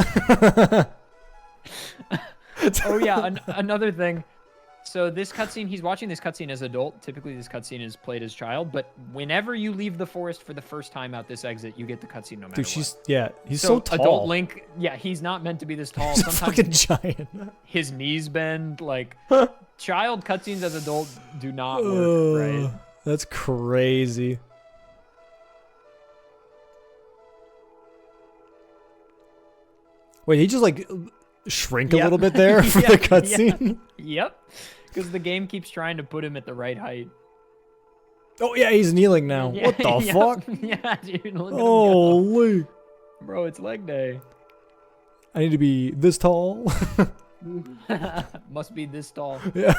Oh, yeah, another thing. So this cutscene, he's watching this cutscene as adult. Typically, this cutscene is played as child. But whenever you leave the forest for the first time out this exit, you get the cutscene no matter Dude, what. he's so tall. Adult Link, yeah, he's not meant to be this tall. He's Sometimes fucking giant. his knees bend. Like, child cutscenes as adult do not work, right? That's crazy. Wait, he just like shrink a Yep. little bit there for Yeah, the cutscene? Yep. Because the game keeps trying to put him at the right height. Oh yeah, he's kneeling now. Yeah, What the yep. fuck? Yeah, dude, look at him Holy. go. Bro, it's leg day. I need to be this tall. Must be this tall. Yeah.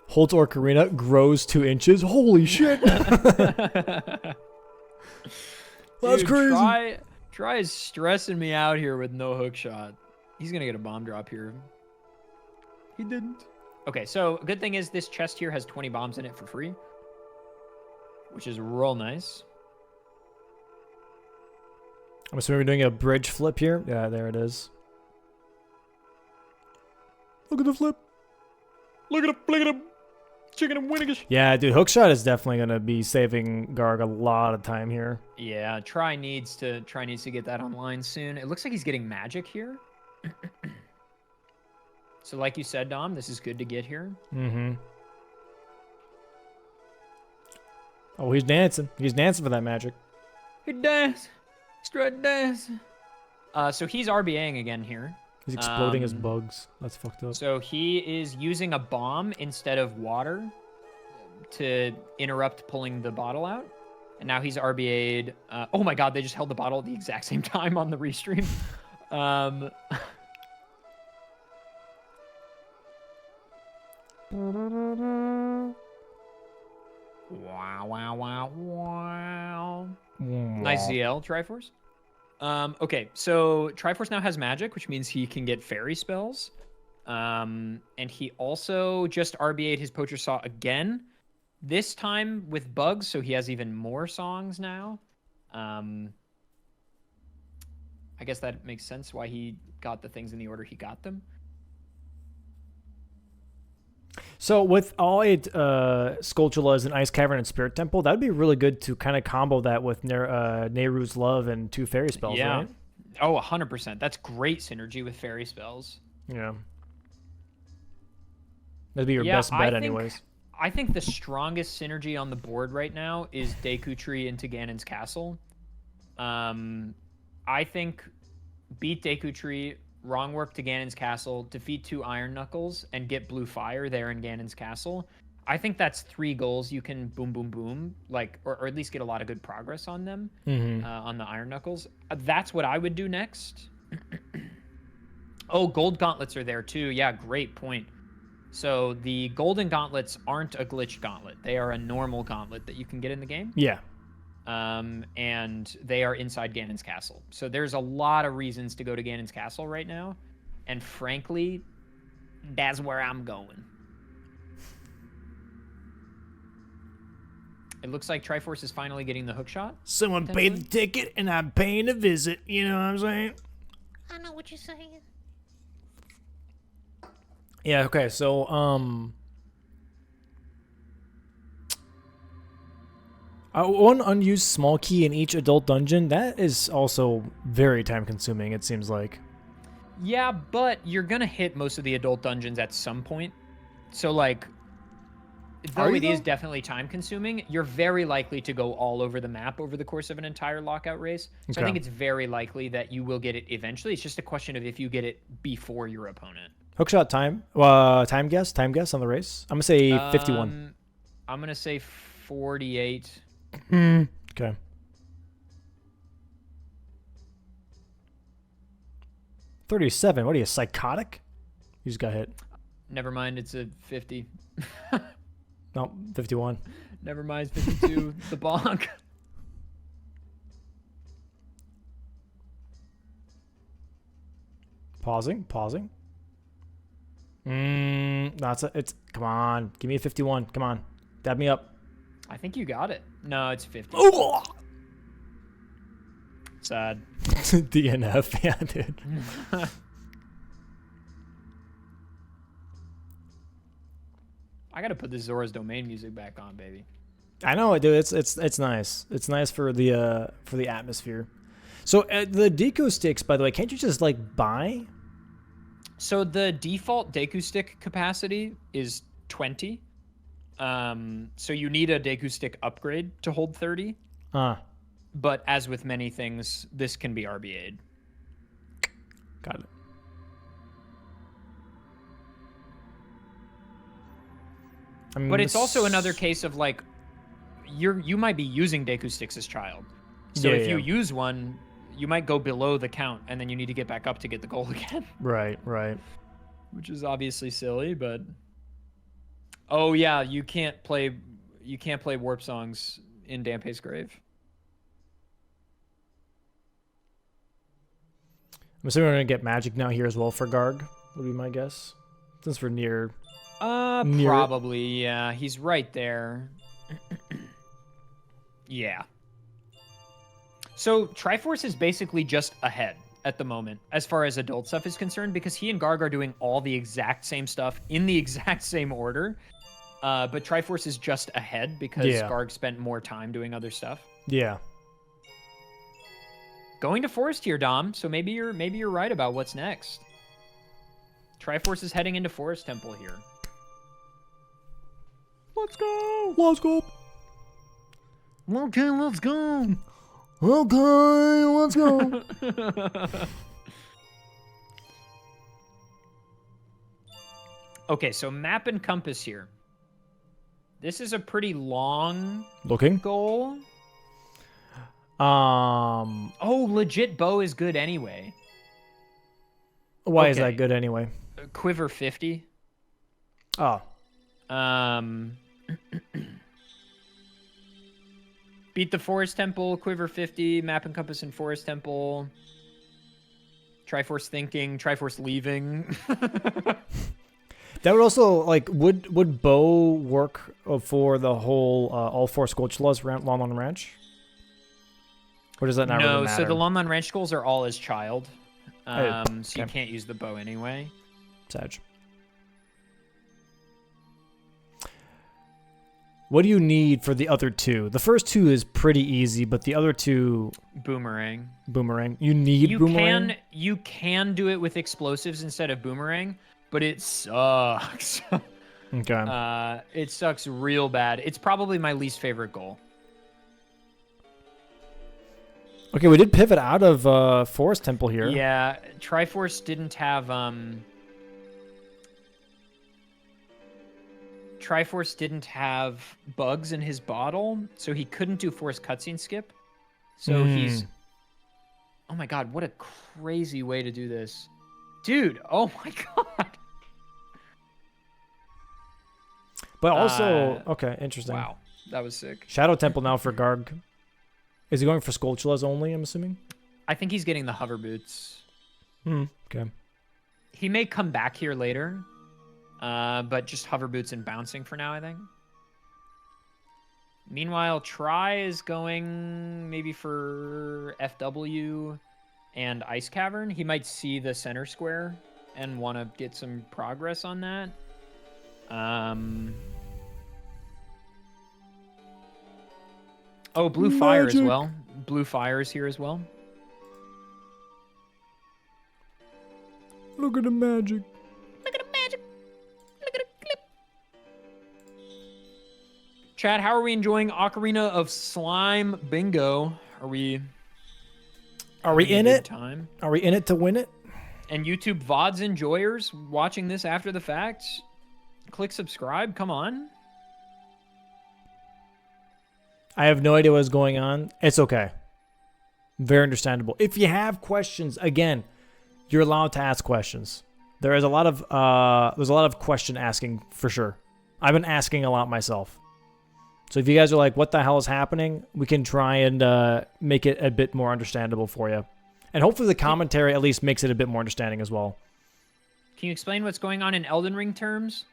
Holds Ocarina, grows 2 inches. Holy shit. That's Dude, crazy. Try is stressing me out here with no hook shot. He's gonna get a bomb drop here. He didn't. Okay, so good thing is this chest here has 20 bombs in it for free, which is real nice. I'm assuming we're doing a bridge flip here. Yeah, there it is. Look at the flip. Look at him. Chicken and winnigish. Yeah, dude, hookshot is definitely gonna be saving Garg a lot of time here. Yeah, Try needs to get that online soon. It looks like he's getting magic here. So like you said, Dom, this is good to get here. Mm-hmm. Oh, he's dancing. He's dancing for that magic. He dance. Strut dance. So he's RBAing again here. He's exploding his bugs. That's fucked up. So he is using a bomb instead of water to interrupt pulling the bottle out. And now he's RBA'd. Oh my god, they just held the bottle at the exact same time on the restream. Wow, wow, wow, wow. Nice ZL, Triforce. Okay, so Triforce now has magic, which means he can get fairy spells. And he also just RBA'd his Poacher Saw again. This time with bugs, so he has even more songs now. I guess that makes sense why he got the things in the order he got them. So with all 8 Skulltulas and Ice Cavern and Spirit Temple, that'd be really good to kind of combo that with Nehru's Love and 2 fairy spells, Yeah. right? Oh, 100%. That's great synergy with fairy spells. Yeah. That'd be your Yeah, best bet anyways. I think the strongest synergy on the board right now is Deku Tree into Ganon's Castle. I think beat Deku Tree, wrong work to Ganon's Castle, defeat 2 Iron Knuckles, and get Blue Fire there in Ganon's Castle. I think that's 3 goals you can boom, boom, boom, like, or at least get a lot of good progress on them, on the Iron Knuckles. That's what I would do next. Oh, Gold Gauntlets are there too. Yeah, great point. So the Golden Gauntlets aren't a glitched gauntlet. They are a normal gauntlet that you can get in the game. Yeah. And they are inside Ganon's Castle. So there's a lot of reasons to go to Ganon's Castle right now. And frankly, that's where I'm going. It looks like Triforce is finally getting the hookshot. Someone paid the ticket and I'm paying a visit. You know what I'm saying? I know what you're saying. Yeah, okay, so, one unused small key in each adult dungeon, that is also very time consuming, it seems like. Yeah, but you're going to hit most of the adult dungeons at some point. So, like, though it is definitely time consuming, you're very likely to go all over the map over the course of an entire lockout race. So I think it's very likely that you will get it eventually. It's just a question of if you get it before your opponent. Hookshot time. Time guess on the race. I'm gonna say 51. I'm gonna say 48. Okay. 37. What are you, psychotic? You just got hit. Never mind, it's a 50. No, 51. Never mind, 52. The bonk. Pausing. That's it. It's come on. Give me a 51. Come on. Dab me up. I think you got it. No, it's 50. Oh! Sad. DNF. Yeah, dude. I gotta put the Zora's Domain music back on, baby. I know, dude. It's nice. It's nice for the atmosphere. So the Deku sticks, by the way, can't you just like buy? So the default Deku stick capacity is 20. So you need a Deku stick upgrade to hold 30. But as with many things, this can be RBA'd. Got it. But it's also another case of like, you might be using Deku sticks as child. So if you use one, you might go below the count, and then you need to get back up to get the goal again. Right. Which is obviously silly, but oh yeah, you can't play warp songs in Dampé's grave. I'm assuming we're gonna get magic now here as well for Garg. Would be my guess, since we're near. Probably, yeah. He's right there. Yeah. So Triforce is basically just ahead at the moment as far as adult stuff is concerned, because he and Garg are doing all the exact same stuff in the exact same order. But Triforce is just ahead because Garg spent more time doing other stuff. Yeah. Going to Forest here, Dom. So maybe you're right about what's next. Triforce is heading into Forest Temple here. Let's go. Okay, let's go. Okay, let's go. Okay, so map and compass here. This is a pretty long goal. Oh, legit bow is good anyway. Why is that good anyway? Quiver 50. Oh. Beat the Forest Temple, Quiver 50, map and compass in Forest Temple. Triforce thinking, Triforce leaving. That would also would bow work for the whole all four Sculptula's Lon Ranch? Or does that not really matter? So the Lon Ranch goals are all as child. So you can't use the bow anyway. Sag. What do you need for the other two? The first two is pretty easy, but the other two... Boomerang. You need boomerang? You can do it with explosives instead of boomerang, but it sucks. Okay. It sucks real bad. It's probably my least favorite goal. Okay, we did pivot out of Forest Temple here. Yeah, Triforce didn't have... Triforce didn't have bugs in his bottle, so he couldn't do Forest Cutscene Skip. So he's... Oh my god, what a crazy way to do this. Dude, oh my god. But also... okay, interesting. Wow, that was sick. Shadow Temple now for Garg. Is he going for Sculptulas only, I'm assuming? I think he's getting the hover boots. Okay. He may come back here later. But just hover boots and bouncing for now, I think. Meanwhile, Tri is going maybe for FW and Ice Cavern. He might see the center square and want to get some progress on that. Oh, Blue Fire as well. Blue Fire is here as well. Look at the magic. Chad, how are we enjoying Ocarina of Slime Bingo? Are we in it? Time? Are we in it to win it? And YouTube VODs enjoyers watching this after the fact, click subscribe. Come on. I have no idea what's going on. It's okay. Very understandable. If you have questions, again, you're allowed to ask questions. There's a lot of question asking for sure. I've been asking a lot myself. So if you guys are like, what the hell is happening? We can try and make it a bit more understandable for you. And hopefully the commentary at least makes it a bit more understanding as well. Can you explain what's going on in Elden Ring terms?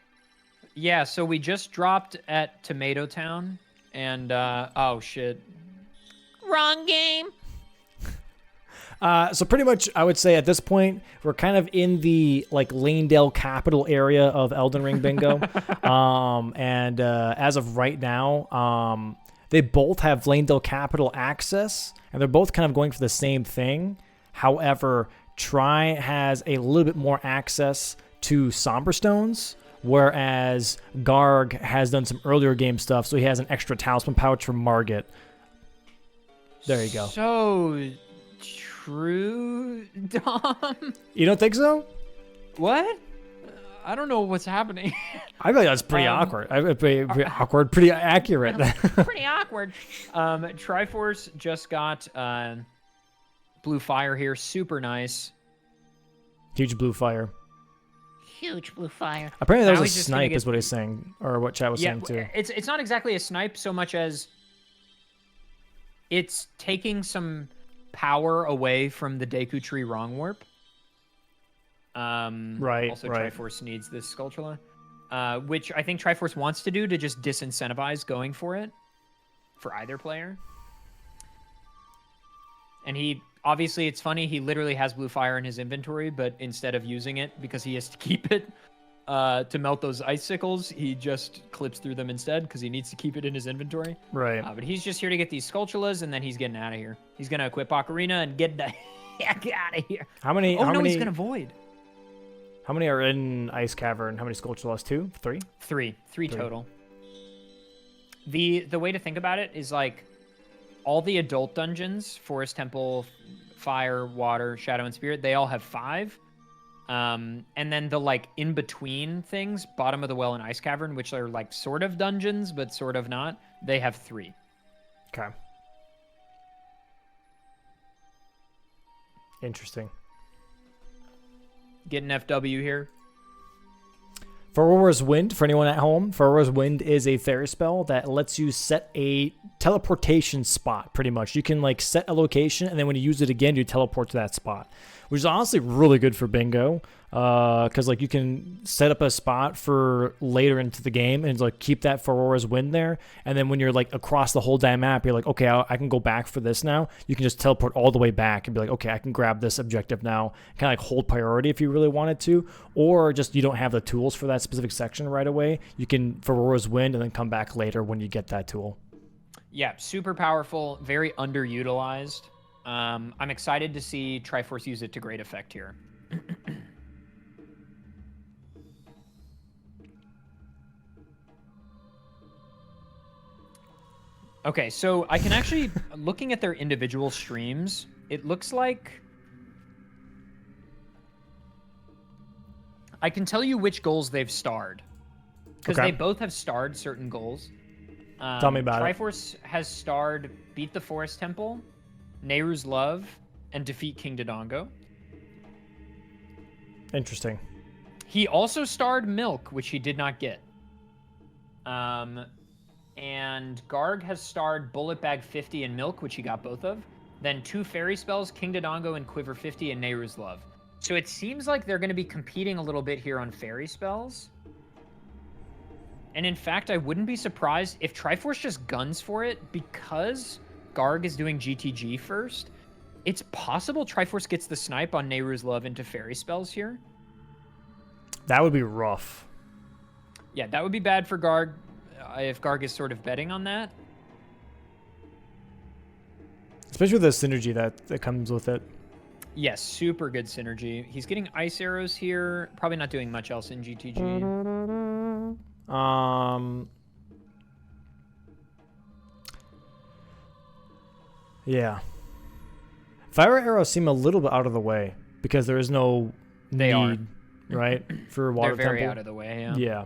Yeah, so we just dropped at Tomato Town, and, oh, shit. Wrong game. So pretty much, I would say at this point, we're kind of in the like Lanedale capital area of Elden Ring bingo. And as of right now, they both have Lanedale capital access, and they're both kind of going for the same thing. However, Tri has a little bit more access to Somber Stones, whereas Garg has done some earlier game stuff, so he has an extra talisman pouch from Margit. There you go. So true, Dom. You don't think so? What? I don't know what's happening. I feel like that's pretty awkward. Pretty awkward, pretty accurate. Pretty awkward. Triforce just got blue fire here. Super nice. Huge blue fire. Huge blue fire. Apparently that Now was he's a just gonna snipe get- is what he's saying, or what chat was saying too. It's not exactly a snipe so much as it's taking some power away from the Deku Tree Wrong Warp. Right, Also, right. Triforce needs this Skulltula, which I think Triforce wants to do to just disincentivize going for it for either player. And he, obviously, it's funny, he literally has blue fire in his inventory, but instead of using it because he has to keep it to melt those icicles, he just clips through them instead because he needs to keep it in his inventory. Right. But he's just here to get these Skulltulas, and then he's getting out of here. He's going to equip Ocarina and get the heck out of here. How many? Oh, how no, many? he's going to Void. How many are in Ice Cavern? How many Skulltulas? 2? 3? Three total. The way to think about it is like all the adult dungeons, Forest Temple, Fire, Water, Shadow, and Spirit, they all have 5. And then the like in between things, Bottom of the Well and Ice Cavern, which are like sort of dungeons but sort of not, they have 3. Okay. Interesting. Get an FW here. Furrower's Wind, for anyone at home, Furrower's Wind is a fairy spell that lets you set a teleportation spot, pretty much. You can, like, set a location, and then when you use it again, you teleport to that spot, which is honestly really good for bingo, because, like, you can set up a spot for later into the game and, like, keep that Furrower's Wind there, and then when you're, like, across the whole damn map, you're like, okay, I can go back for this now. You can just teleport all the way back and be like, okay, I can grab this objective now, kind of, like, hold priority if you really wanted to, or just you don't have the tools for that specific section right away. You can Furrower's Wind and then come back later when you get that tool. Yeah, super powerful, very underutilized. I'm excited to see Triforce use it to great effect here. Okay, so I can actually, looking at their individual streams, it looks like I can tell you which goals they've starred. Because Okay. they both have starred certain goals. Tell me about it. Triforce has starred Beat the Forest Temple, Nehru's Love, and Defeat King Dongo. Interesting. He also starred Milk, which he did not get. And Garg has starred Bullet Bag 50 and Milk, which he got both of. Then 2 fairy spells, King Dongo and Quiver 50 and Nehru's Love. So it seems like they're going to be competing a little bit here on fairy spells. And in fact, I wouldn't be surprised if Triforce just guns for it because Garg is doing GTG first. It's possible Triforce gets the snipe on Nehru's Love into fairy spells here. That would be rough. Yeah, that would be bad for Garg if Garg is sort of betting on that. Especially with the synergy that comes with it. Yes, super good synergy. He's getting ice arrows here. Probably not doing much else in GTG. Yeah. Fire arrows seem a little bit out of the way because there is no They are. need, right, for water They're very temple. out of the way, yeah. Yeah.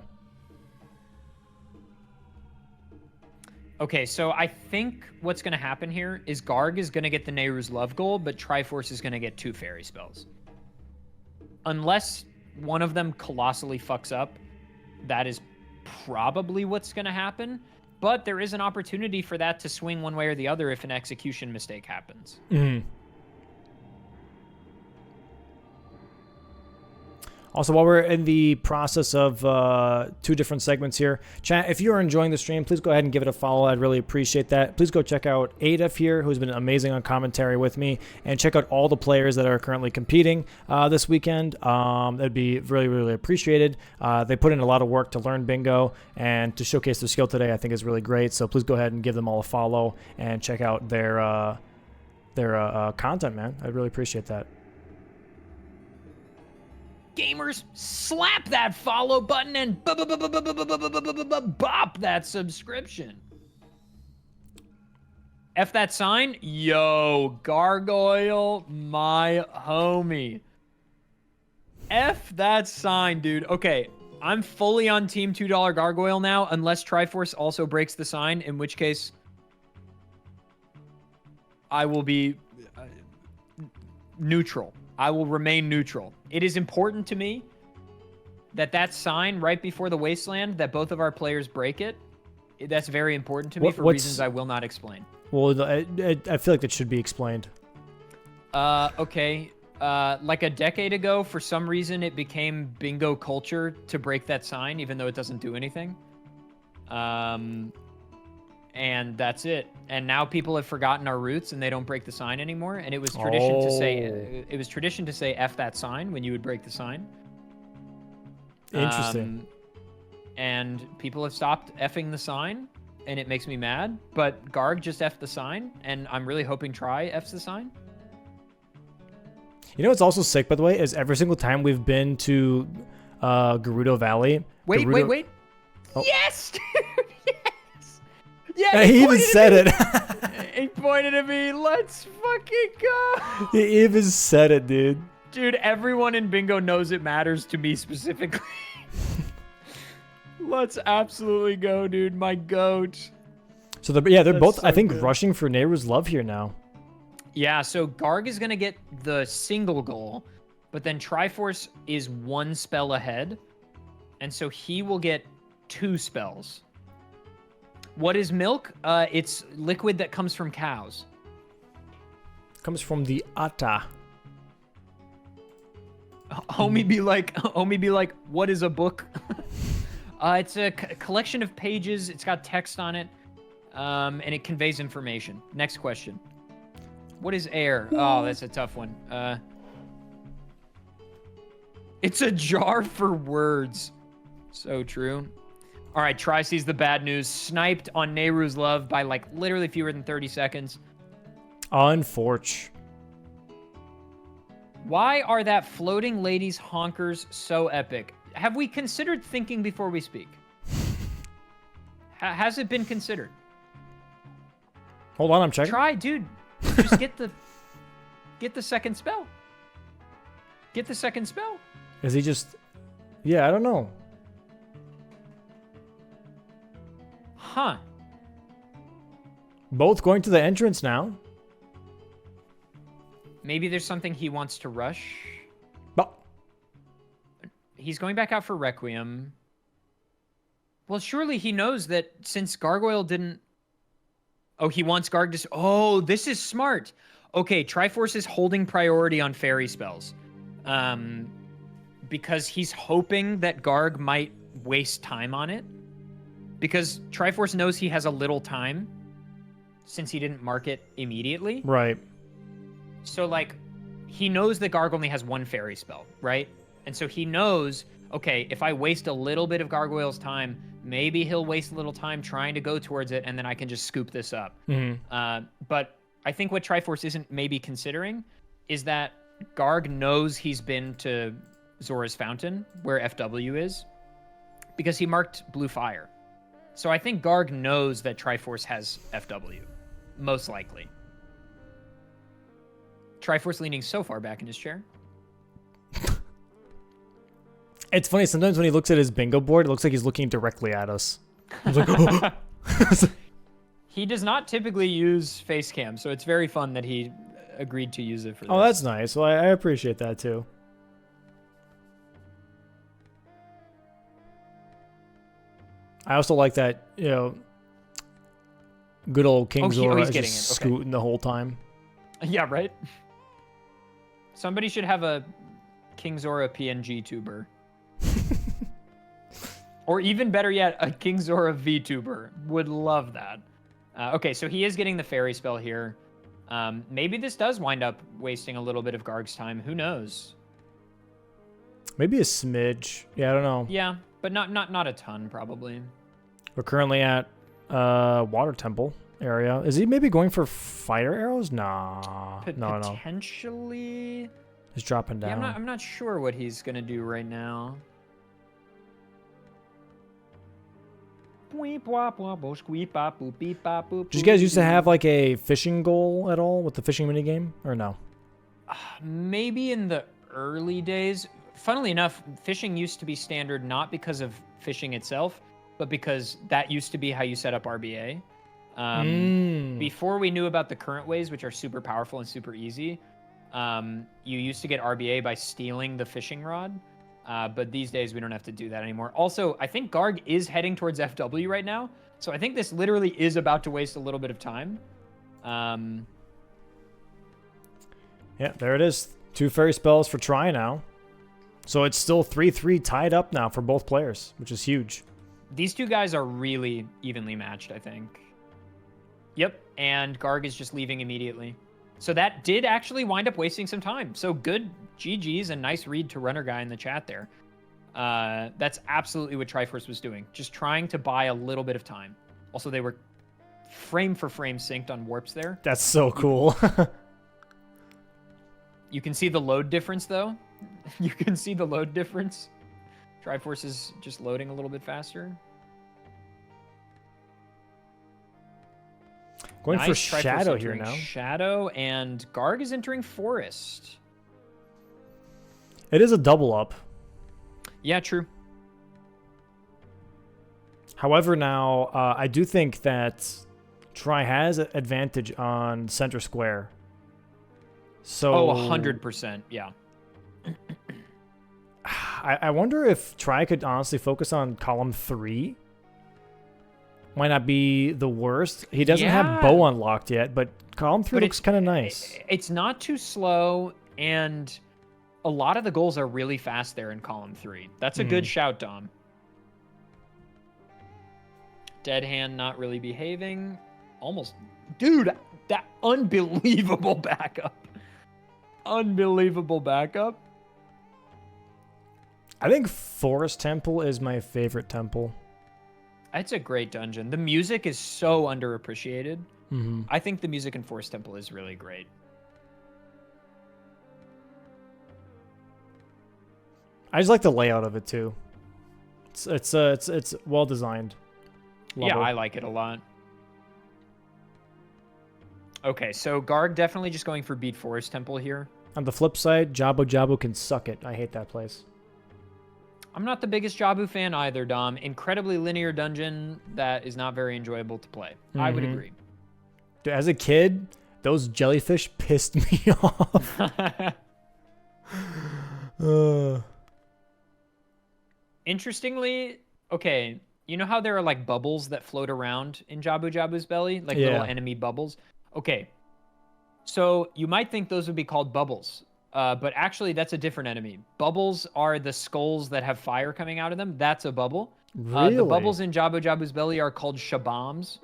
Okay, so I think what's going to happen here is Garg is going to get the Nehru's Love goal, but Triforce is going to get 2 fairy spells. Unless one of them colossally fucks up, that is probably what's going to happen, but there is an opportunity for that to swing one way or the other if an execution mistake happens. Mm-hmm. Also, while we're in the process of 2 different segments here, chat, if you are enjoying the stream, please go ahead and give it a follow. I'd really appreciate that. Please go check out Adef here, who's been amazing on commentary with me, and check out all the players that are currently competing this weekend. That'd be really, really appreciated. They put in a lot of work to learn bingo and to showcase their skill today. I think is really great. So please go ahead and give them all a follow and check out their content, man. I'd really appreciate that. Gamers, slap that follow button and bop that subscription. F that sign. Yo, Gargoyle, my homie. F that sign, dude. Okay, I'm fully on Team $2Gargoyle now, unless Triforce also breaks the sign, in which case I will be neutral. I will remain neutral. It is important to me that that sign right before the wasteland, that both of our players break it. That's very important to me for reasons I will not explain. Well, I feel like that should be explained. Okay. Like a decade ago, for some reason, it became bingo culture to break that sign, even though it doesn't do anything. And that's it. And now people have forgotten our roots and they don't break the sign anymore. And it was tradition to say F that sign when you would break the sign. Interesting. And people have stopped effing the sign, and it makes me mad. But Garg just effed the sign, and I'm really hoping Tri F's the sign. You know what's also sick, by the way, is every single time we've been to Gerudo Valley. Wait. Oh. Yes, dude. Yeah, he even said it. He pointed at me. Let's fucking go. He even said it, dude. Dude, everyone in bingo knows it matters to me specifically. Let's absolutely go, dude. My goat. So they're That's both, so I think, good. rushing for Nehru's love here now. Yeah, so Garg is gonna get the single goal, but then Triforce is 1 spell ahead, and so he will get 2 spells. What is milk? It's liquid that comes from cows. Comes from the Ata. Homie be like, what is a book? It's a collection of pages. It's got text on it, and it conveys information. Next question. What is air? Oh, that's a tough one. It's a jar for words. So true. All right, Tri sees the bad news. Sniped on Nehru's love by like literally fewer than 30 seconds. Unfortunate. Why are that floating ladies honkers so epic? Have we considered thinking before we speak? Has it been considered? Hold on, I'm checking. Try, dude. Just get the second spell. Get the second spell. Is he just... Yeah, I don't know. Huh. Both going to the entrance now. Maybe there's something he wants to rush. But He's going back out for Requiem. Well, surely he knows that since Gargoyle didn't... Oh, he wants Garg to... Oh, this is smart. Okay, Triforce is holding priority on fairy spells. Because he's hoping that Garg might waste time on it. Because Triforce knows he has a little time since he didn't mark it immediately. right. So, like, he knows that Garg only has 1 fairy spell, right? And so he knows, okay, if I waste a little bit of Gargoyle's time, maybe he'll waste a little time trying to go towards it, and then I can just scoop this up. Mm-hmm. But I think what Triforce isn't maybe considering is that Garg knows he's been to Zora's Fountain, where FW is, because he marked Blue Fire. So I think Garg knows that Triforce has FW, most likely. Triforce leaning so far back in his chair. It's funny, sometimes when he looks at his bingo board, it looks like he's looking directly at us. He's like, oh. He does not typically use face cam, so it's very fun that he agreed to use it for this. Oh, that's nice. Well, I appreciate that too. I also like that, good old King Zora he's is getting just it. Okay. scooting the whole time. Yeah, right? Somebody should have a King Zora PNG tuber. Or even better yet, a King Zora VTuber. Would love that. Okay, so he is getting the fairy spell here. Maybe this does wind up wasting a little bit of Garg's time. Who knows? Maybe a smidge. Yeah, I don't know. Yeah, but not a ton, probably. We're currently at Water Temple area. Is he maybe going for fire arrows? Nah. No. Potentially. He's dropping down. Yeah, I'm not sure what he's gonna do right now. Did you guys used to have like a fishing goal at all with the fishing minigame, or no? Maybe in the early days. Funnily enough, fishing used to be standard not because of fishing itself, but because that used to be how you set up RBA. Before we knew about the current ways, which are super powerful and super easy, you used to get RBA by stealing the fishing rod. But these days we don't have to do that anymore. Also, I think Garg is heading towards FW right now, so I think this literally is about to waste a little bit of time. Yeah, there it is. 2 fairy spells for try now. So it's still 3-3 tied up now for both players, which is huge. These two guys are really evenly matched, I think. Yep, and Garg is just leaving immediately. So that did actually wind up wasting some time. So good GG's and nice read to Runner Guy in the chat there. That's absolutely what Triforce was doing. Just trying to buy a little bit of time. Also, they were frame for frame synced on warps there. That's so cool. You can see the load difference, though. You can see the load difference. Triforce is just loading a little bit faster. Going nice. for Triforce Shadow here entering now. Shadow, and Garg is entering Forest. It is a double up. Yeah, true. However, now I do think that Tri has an advantage on center square. So 100%, yeah. I wonder if Tri could honestly focus on column 3. Might not be the worst. He doesn't have bow unlocked yet, but column 3 looks kind of nice. It's not too slow, and a lot of the goals are really fast there in column 3. That's a good shout, Dom. Dead hand not really behaving. Almost. Dude, that unbelievable backup. Unbelievable backup. I think Forest Temple is my favorite temple. It's a great dungeon. The music is so underappreciated. Mm-hmm. I think the music in Forest Temple is really great. I just like the layout of it too. It's well designed. Yeah, I like it a lot. Okay, so Garg definitely just going for beat Forest Temple here. On the flip side, Jabu Jabu can suck it. I hate that place. I'm not the biggest Jabu fan either, Dom. Incredibly linear dungeon that is not very enjoyable to play. I would agree. Dude, as a kid, those jellyfish pissed me off. Interestingly, okay, you know how there are like bubbles that float around in Jabu Jabu's belly? Like little enemy bubbles? Okay, so you might think those would be called bubbles. But actually, that's a different enemy. Bubbles are the skulls that have fire coming out of them. That's a bubble. Really? The bubbles in Jabu Jabu's belly are called shabombs.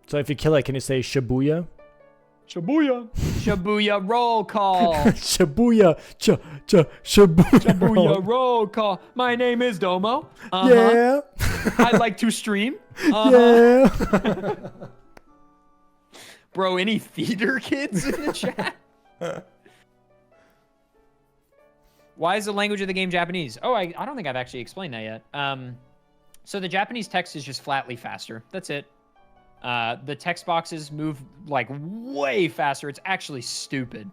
So if you kill it, can you say Shibuya? Shibuya. Shibuya roll call. Shibuya. Shibuya. Shibuya roll call. My name is Domo. Yeah. I'd like to stream. Yeah. Bro, any theater kids in the chat? Why is the language of the game Japanese? Oh, I don't think I've actually explained that yet. So the Japanese text is just flatly faster. That's it. The text boxes move like way faster. It's actually stupid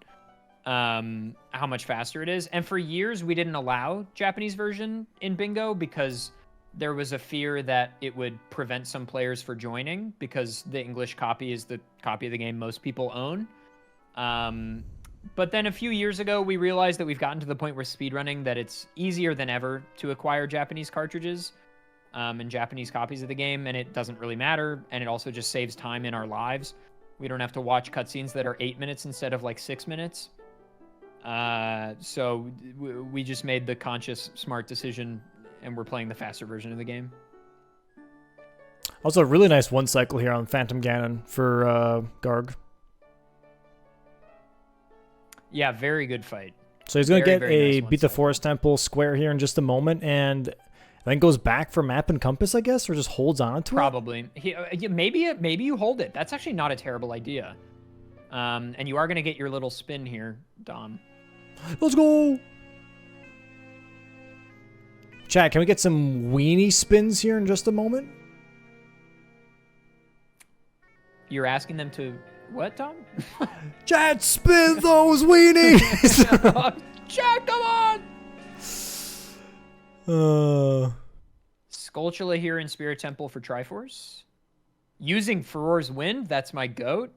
how much faster it is. And for years, we didn't allow Japanese version in Bingo because there was a fear that it would prevent some players from joining because the English copy is the copy of the game most people own. But then a few years ago, we realized that we've gotten to the point where speedrunning that it's easier than ever to acquire Japanese cartridges. in Japanese copies of the game, and it doesn't really matter, and it also just saves time in our lives. We don't have to watch cutscenes that are 8 minutes instead of like 6 minutes. So we just made the conscious, smart decision, and we're playing the faster version of the game. Also, a really nice one cycle here on Phantom Ganon for Garg. Yeah, very good fight. So he's going to get very a nice Beat the one-cycle. Forest Temple square here in just a moment, and then goes back for Map and Compass, I guess, or just holds on to it? Probably. Maybe you hold it. That's actually not a terrible idea. And you are going to get your little spin here, Dom. Let's go! Chat, can we get some weenie spins here in just a moment? You're asking them to what, Dom? Chat, spin those weenies! Jack, come on! Skulltula here in Spirit Temple for Triforce. Using Furor's Wind, that's my goat.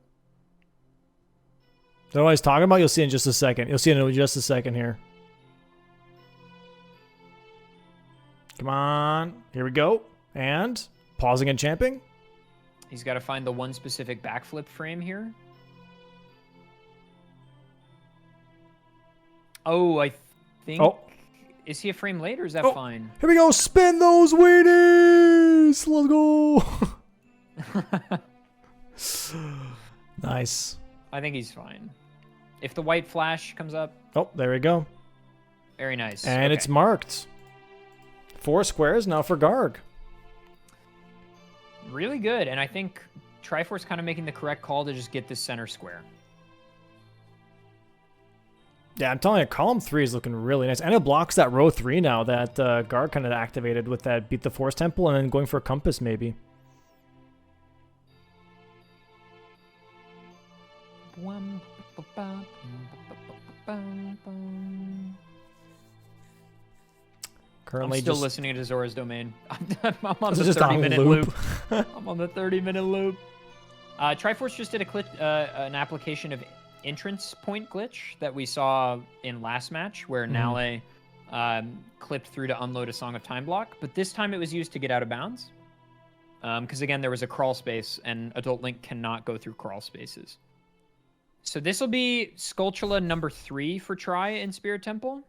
Don't know what he's talking about? You'll see in just a second. You'll see in just a second here. Come on. Here we go. And pausing and champing. He's got to find the one specific backflip frame here. Oh, I think... Oh. Is he a frame late or is that Oh. fine? Here we go. Spin those weenies. Let's go. Nice. I think he's fine. If the white flash comes up, Oh, there we go. very nice. And Okay. it's marked. 4 squares now for Garg. really good. And I think Triforce kind of making the correct call to just get this center square. Yeah, I'm telling you, column 3 is looking really nice. And it blocks that row 3 now that Garg kind of activated with that Beat the Forest Temple and then going for a compass maybe. Currently I'm still just listening to Zora's Domain. I'm on This the is just on 30-minute loop. loop. I'm on the 30-minute loop. Triforce just did an application of entrance point glitch that we saw in last match, where Nale clipped through to unload a Song of Time block, but this time it was used to get out of bounds. Because again, there was a crawl space, and Adult Link cannot go through crawl spaces. So this will be Skulltula number 3 for Tri in Spirit Temple.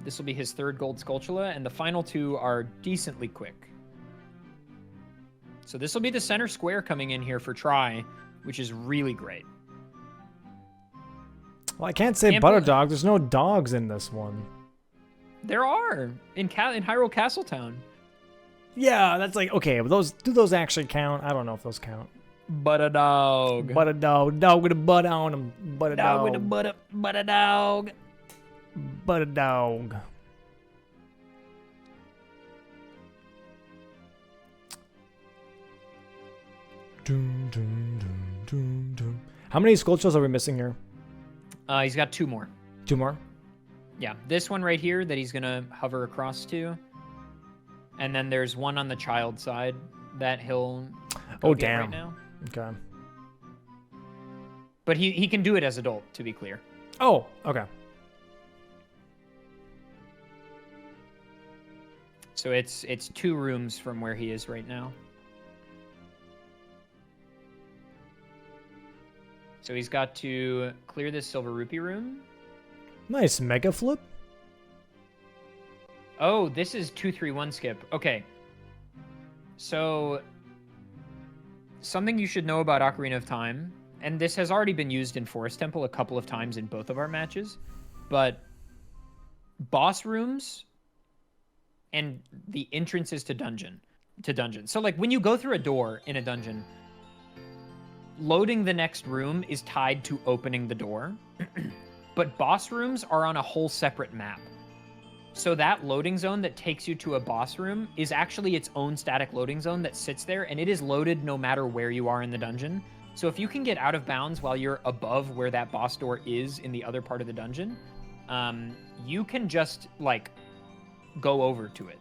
This will be his 3rd gold Skulltula, and the final 2 are decently quick. So this will be the center square coming in here for Tri, which is really great. Well, I can't say Can't butter bel- dog. There's no dogs in this one. There are in Hyrule Castletown. Yeah, that's like, okay, but do those actually count? I don't know if those count. But a dog. But a dog with a butt on him. But a dog. with a but a dog. But a dog. Doom, doom, doom, doom, doom. How many Skulltulas are we missing here? He's got 2 more. 2 more? Yeah, this one right here that he's gonna hover across to, and then there's one on the child side that he'll go Oh, get damn. right now. Okay. But he can do it as adult, to be clear. Oh, okay. So it's 2 rooms from where he is right now. So he's got to clear this Silver Rupee room. Nice mega flip. Oh, this is 2-3-1 skip. Okay. So something you should know about Ocarina of Time, and this has already been used in Forest Temple a couple of times in both of our matches, but boss rooms and the entrances to dungeons. So like when you go through a door in a dungeon, loading the next room is tied to opening the door. But boss rooms are on a whole separate map. So that loading zone that takes you to a boss room is actually its own static loading zone that sits there, and it is loaded no matter where you are in the dungeon. So if you can get out of bounds while you're above where that boss door is in the other part of the dungeon, you can just like go over to it.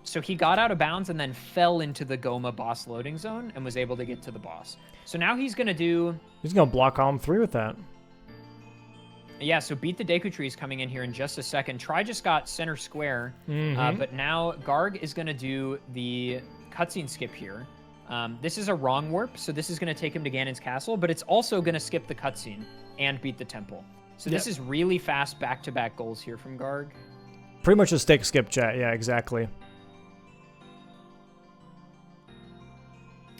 So he got out of bounds and then fell into the Goma boss loading zone and was able to get to the boss. So now he's gonna do... He's going to block column 3 with that. Yeah, so beat the Deku Tree is coming in here in just a second. Try just got center square, but now Garg is going to do the cutscene skip here. This is a wrong warp, so this is going to take him to Ganon's castle, but it's also going to skip the cutscene and beat the temple. So this is really fast back-to-back goals here from Garg. Pretty much a stick skip, chat. Yeah, exactly.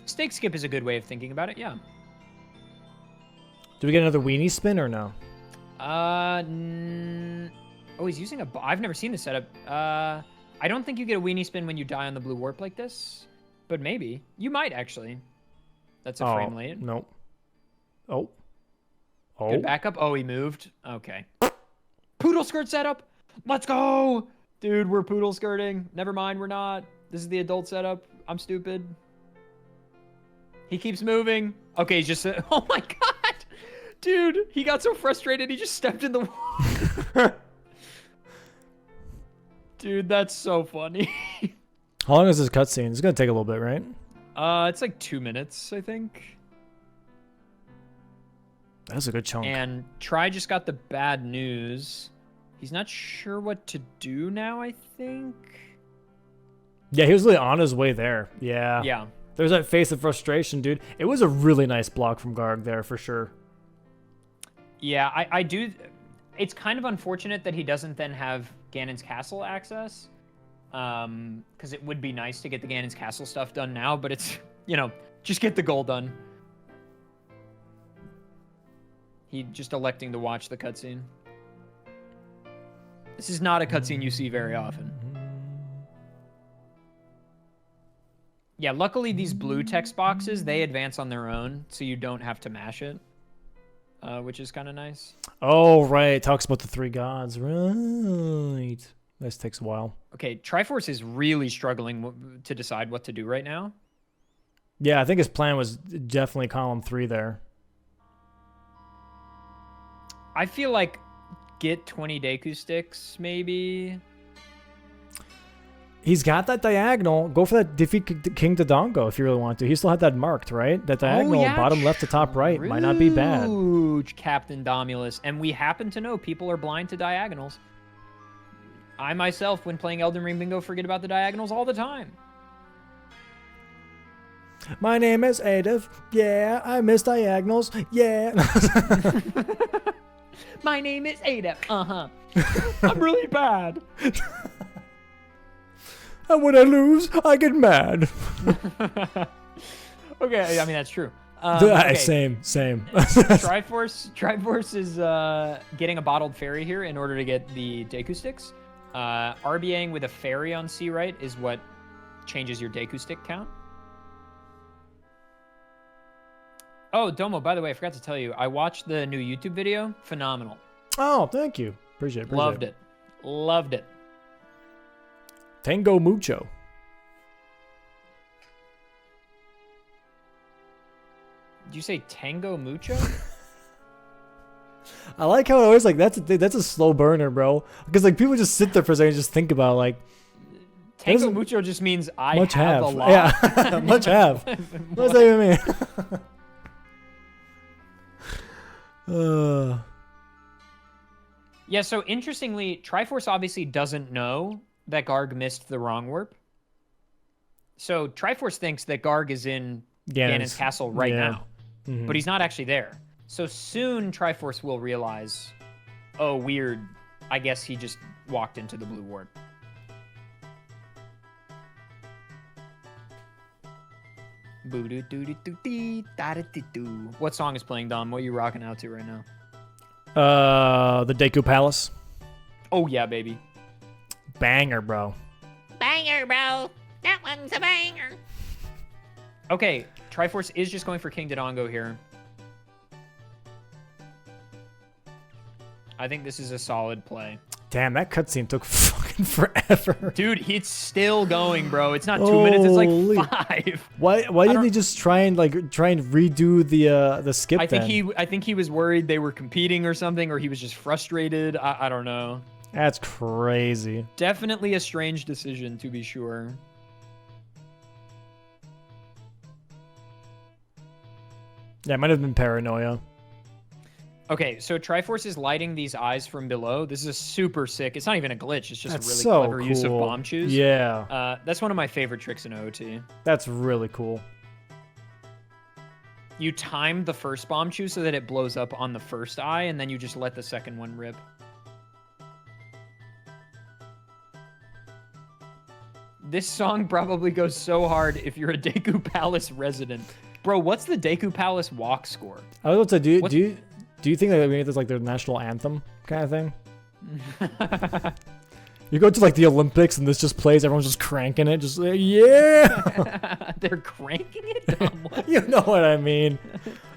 Stake skip is a good way of thinking about it, yeah. Do we get another weenie spin or no? Oh, he's using a... I've never seen this setup. I don't think you get a weenie spin when you die on the blue warp like this, but maybe. You might, actually. That's a frame late. Nope. Oh. Good backup. Oh, he moved. Okay. Poodle skirt setup. Let's go. Dude, we're poodle skirting. Never mind, we're not. This is the adult setup. I'm stupid. He keeps moving. Okay, he's just... Oh, my God. Dude, he got so frustrated, he just stepped in the water. Dude, that's so funny. How long is this cutscene? It's going to take a little bit, right? It's like 2 minutes, I think. That's a good chunk. And Try just got the bad news. He's not sure what to do now, I think. Yeah, he was really on his way there. Yeah. Yeah. There's that face of frustration, dude. It was a really nice block from Garg there, for sure. Yeah, I do. It's kind of unfortunate that he doesn't then have Ganon's castle access. Because it would be nice to get the Ganon's castle stuff done now, but it's, you know, just get the goal done. He just electing to watch the cutscene. This is not a cutscene you see very often. Yeah, luckily these blue text boxes, they advance on their own, so you don't have to mash it. Which is kind of nice. Oh, right. It talks about the three gods. Right. This takes a while. Okay, Triforce is really struggling to decide what to do right now. Yeah, I think his plan was definitely column 3 there. I feel like get 20 Deku sticks, maybe. He's got that diagonal. Go for that defeat King to Dongo if you really want to. He still had that marked, right? That diagonal, bottom left to top right, might not be bad. Huge Captain Domulus. And we happen to know people are blind to diagonals. I myself, when playing Elden Ring Bingo, forget about the diagonals all the time. My name is Adif. Yeah, I miss diagonals. Yeah. My name is Ada. Uh-huh. I'm really bad. And when I lose, I get mad. Okay, I mean, that's true. Okay. Same. Triforce is getting a bottled fairy here in order to get the Deku sticks. RBAing with a fairy on C right is what changes your Deku stick count. Oh, Domo, by the way, I forgot to tell you, I watched the new YouTube video. Phenomenal. Oh, thank you. Appreciate it. Loved it. Loved it. Tango mucho. Did you say Tango Mucho? I like how it always like that's a slow burner, bro. Because like people just sit there for a second and just think about like Tango Mucho just means I much have a lot. Yeah, much have. What does that even mean? Yeah, so interestingly, Triforce obviously doesn't know that Garg missed the wrong warp. So Triforce thinks that Garg is in Ganon's castle right now, but he's not actually there. So soon Triforce will realize, oh, weird, I guess he just walked into the blue warp. What song is playing, Dom? What are you rocking out to right now? The Deku Palace. Oh, yeah, baby. Banger, bro. Banger, bro. That one's a banger. Okay, Triforce is just going for King Dongo here. I think this is a solid play. Damn, that cutscene took fucking forever. Dude, it's still going, bro. It's not 2 minutes, it's like 5. Why didn't they just try and redo the skip I think he was worried they were competing or something, or he was just frustrated. I don't know. That's crazy. Definitely a strange decision, to be sure. Yeah, it might have been paranoia. Okay, so Triforce is lighting these eyes from below. This is super sick. It's not even a glitch. It's just That's a really so clever use of cool. bomb chews. Yeah. That's one of my favorite tricks in OOT. That's really cool. You time the first bomb chew so that it blows up on the first eye, and then you just let the second one rip. This song probably goes so hard if you're a Deku Palace resident. Bro, what's the Deku Palace walk score? I was about to do you think that maybe there's like their national anthem kind of thing? You go to like the Olympics and this just plays, everyone's just cranking it, just like, yeah. They're cranking it? Dumb, what? You know what I mean?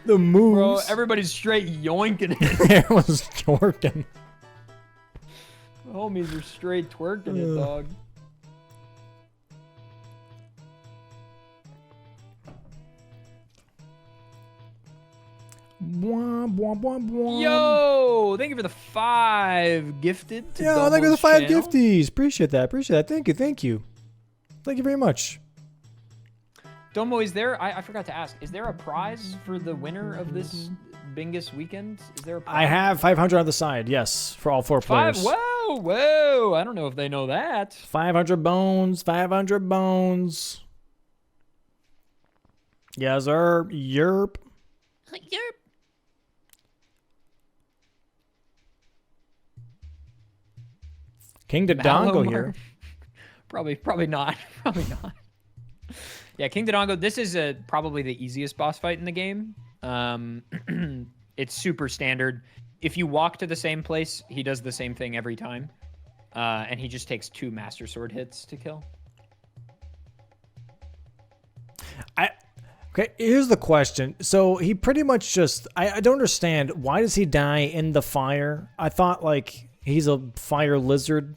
The moves. Bro, everybody's straight yoinking it. Everyone's twerking. The homies are straight twerking it, dog. Bwah, bwah, bwah, bwah. Yo, thank you for the 5 gifted. To Yeah, thank you for the 5 channel. gifties. Appreciate that. Thank you. Thank you very much. Domo, is there? I forgot to ask. Is there a prize for the winner of this Bingus weekend? Is there a prize? I have 500 on the side. Yes, for all 4 players. Whoa! I don't know if they know that. 500 bones. 500 bones. Yes, sir. Yerp. Yerp. King Dongo here. Probably not. Probably not. Yeah, King Dongo. This is probably the easiest boss fight in the game. It's super standard. If you walk to the same place, he does the same thing every time, and he just takes 2 Master Sword hits to kill. Okay, here's the question. So he pretty much just... I don't understand. Why does he die in the fire? I thought, like, he's a fire lizard.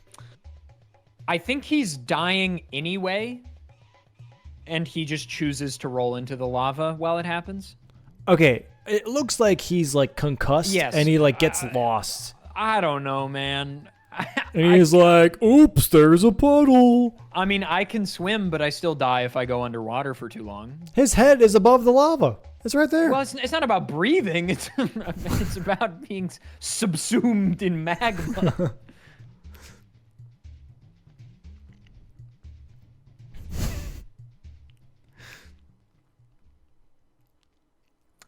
I think he's dying anyway, and he just chooses to roll into the lava while it happens. Okay, it looks like he's, like, concussed, Yes. and he, like, gets lost. I don't know, man. And he's like, oops, there's a puddle. I mean, I can swim, but I still die if I go underwater for too long. His head is above the lava. It's right there. Well, it's not about breathing. It's about being subsumed in magma.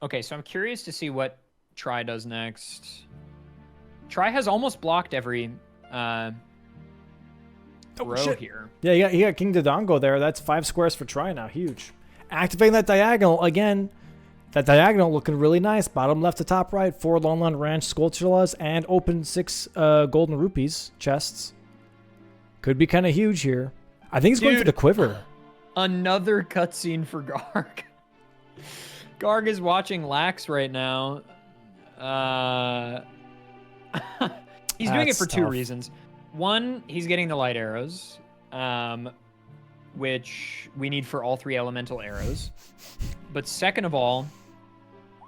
Okay, so I'm curious to see what Tri does next. Tri has almost blocked every row shit. here. Yeah, he got King Dongo there. That's 5 squares for try now. Huge. Activating that diagonal again. That diagonal looking really nice. Bottom left to top right. 4 Longland Ranch Sculptulas and open 6 golden rupees chests. Could be kind of huge here. I think he's going for the quiver. Another cutscene for Garg. Garg is watching Lax right now. He's doing it for 2 reasons. One, he's getting the light arrows, which we need for all 3 elemental arrows. But second of all,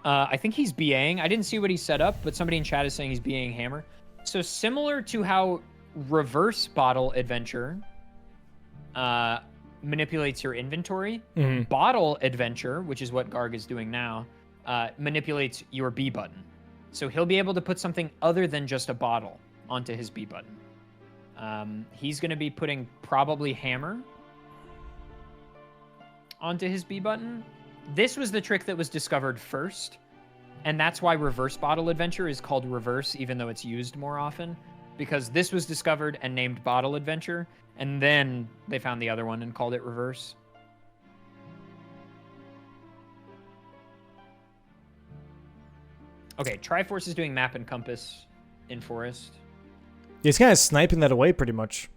I think he's BAing. I didn't see what he set up, but somebody in chat is saying he's BAing hammer. So similar to how reverse bottle adventure manipulates your inventory, bottle adventure, which is what Garg is doing now, manipulates your B button. So he'll be able to put something other than just a bottle onto his B button. He's going to be putting probably hammer onto his B button. This was the trick that was discovered first, and that's why reverse bottle adventure is called reverse, even though it's used more often, because this was discovered and named bottle adventure, and then they found the other one and called it reverse. Okay, Triforce is doing map and compass in forest. He's kind of sniping that away pretty much.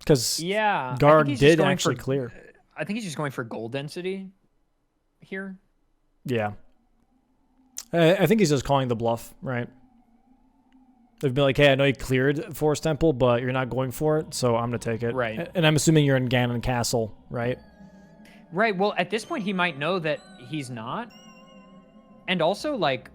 Because yeah, Garg did actually clear. I think he's just going for gold density here. Yeah. I think he's just calling the bluff, right? They'd be like, hey, I know you cleared Forest Temple, but you're not going for it, so I'm going to take it. Right. And I'm assuming you're in Ganon Castle, right? Right, well, at this point, he might know that he's not. And also, like,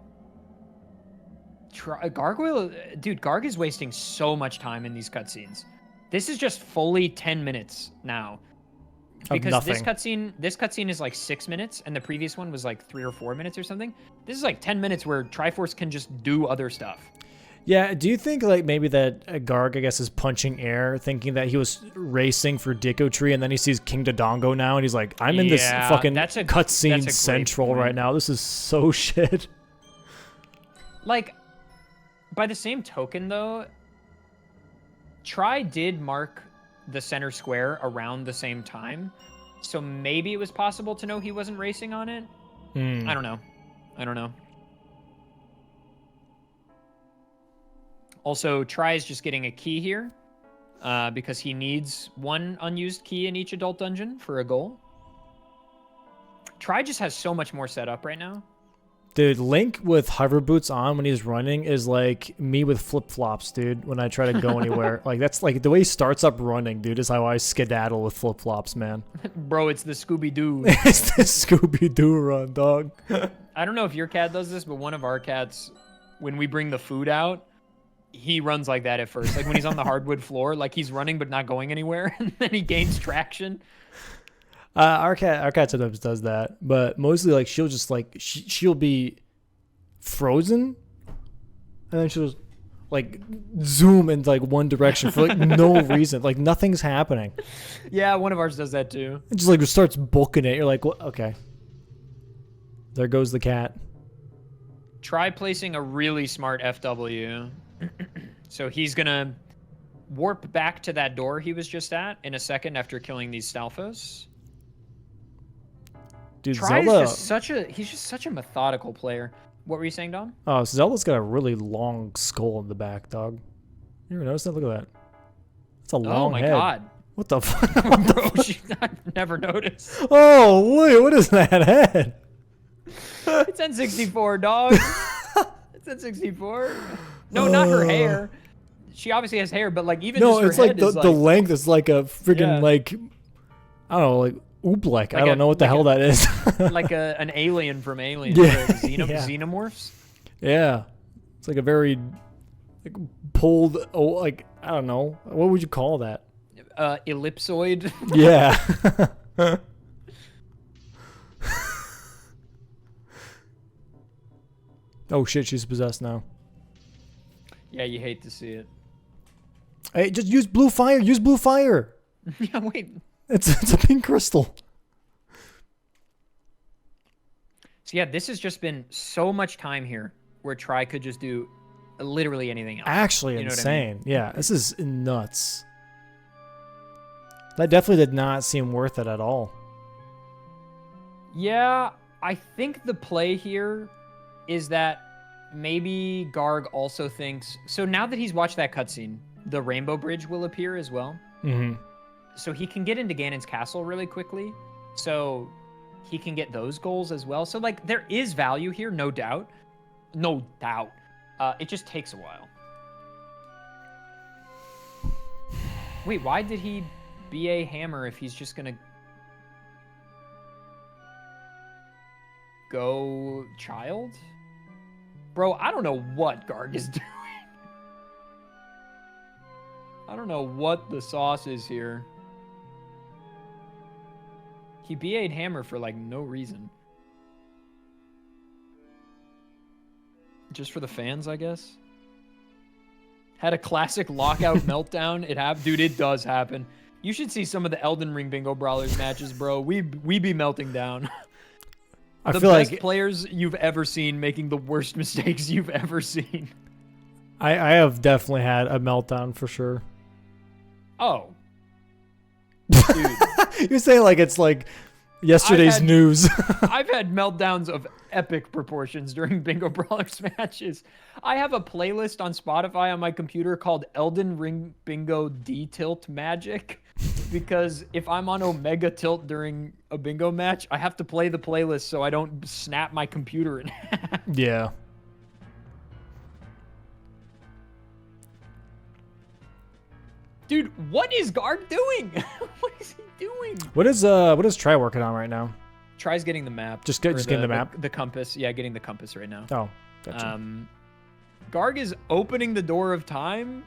Gargoyle, dude, Garg is wasting so much time in these cutscenes. This is just fully 10 minutes now. Because nothing. this cutscene is like 6 minutes, and the previous one was like 3 or 4 minutes or something. This is like 10 minutes where Triforce can just do other stuff. Yeah, do you think like maybe that Garg, I guess, is punching air, thinking that he was racing for Dicko Tree, and then he sees King Dongo now, and he's like, I'm in this fucking cutscene central right now. This is so shit. Like, by the same token, though, Tri did mark the center square around the same time, so maybe it was possible to know he wasn't racing on it. I don't know. Also, Tri is just getting a key here because he needs one unused key in each adult dungeon for a goal. Tri just has so much more setup right now. Dude, Link with hover boots on when he's running is like me with flip-flops, dude, when I try to go anywhere. Like, that's like the way he starts up running, dude, is how I skedaddle with flip-flops, man. Bro, it's the Scooby-Doo. It's the Scooby-Doo run, dog. I don't know if your cat does this, but one of our cats, when we bring the food out, he runs like that at first. Like when he's on the hardwood floor, like he's running but not going anywhere, and then he gains traction. Our cat sometimes does that, but mostly like she'll just like she'll be frozen, and then she'll just like zoom in like one direction for like no reason, like nothing's happening. Yeah, one of ours does that too. It just like starts booking it. You're like, well, okay, there goes the cat. Try placing a really smart FW. So he's gonna warp back to that door he was just at in a second after killing these Stalfos. Dude, Try Zelda, he's just such a methodical player. What were you saying, Dom? Oh, so Zelda's got a really long skull in the back, dog. You ever notice that? Look at that. It's a long head. Oh my god. What the fuck? Bro, I've never noticed. Oh, wait, what is that head? It's N64, dog. It's N64. No, not her hair. She obviously has hair, but like even just her it's like head the, is the length is like a freaking Yeah. like I don't know, like oobleck. I don't know what the hell that is. like an alien from Alien. Yeah. Like Yeah. Xenomorphs. Yeah, it's like a very like pulled. Oh, like I don't know. What would you call that? Ellipsoid. Yeah. Oh shit, she's possessed now. Yeah, you hate to see it. Hey, just use blue fire. Use blue fire. Yeah, wait. It's a pink crystal. So yeah, this has just been so much time here where Tri could just do literally anything else. Actually, You know what I mean? insane. Yeah, this is nuts. That definitely did not seem worth it at all. Yeah, I think the play here is that maybe Garg also thinks... So now that he's watched that cutscene, the Rainbow Bridge will appear as well. Mm-hmm. So he can get into Ganon's castle really quickly. So he can get those goals as well. So, like, there is value here, no doubt. No doubt. It just takes a while. Wait, why did he BA hammer if he's just gonna go child? Bro, I don't know what Garg is doing. I don't know what the sauce is here. He BA'd hammer for like no reason. Just for the fans, I guess. Had a classic lockout meltdown. Dude, it does happen. You should see some of the Elden Ring Bingo Brawlers matches, bro. We be melting down. I The feel best like players you've ever seen making the worst mistakes you've ever seen. I have definitely had a meltdown for sure. Oh. Dude. You're saying like it's like yesterday's news. I've had meltdowns of epic proportions during Bingo Brawlers matches. I have a playlist on Spotify on my computer called Elden Ring Bingo D-Tilt Magic. Because if I'm on Omega Tilt during a bingo match, I have to play the playlist so I don't snap my computer in half. Yeah. Dude, what is Garg doing? What is he doing? What is Tri working on right now? Tries getting the map. Just getting the map? The compass. Yeah, getting the compass right now. Oh, gotcha. Garg is opening the door of time,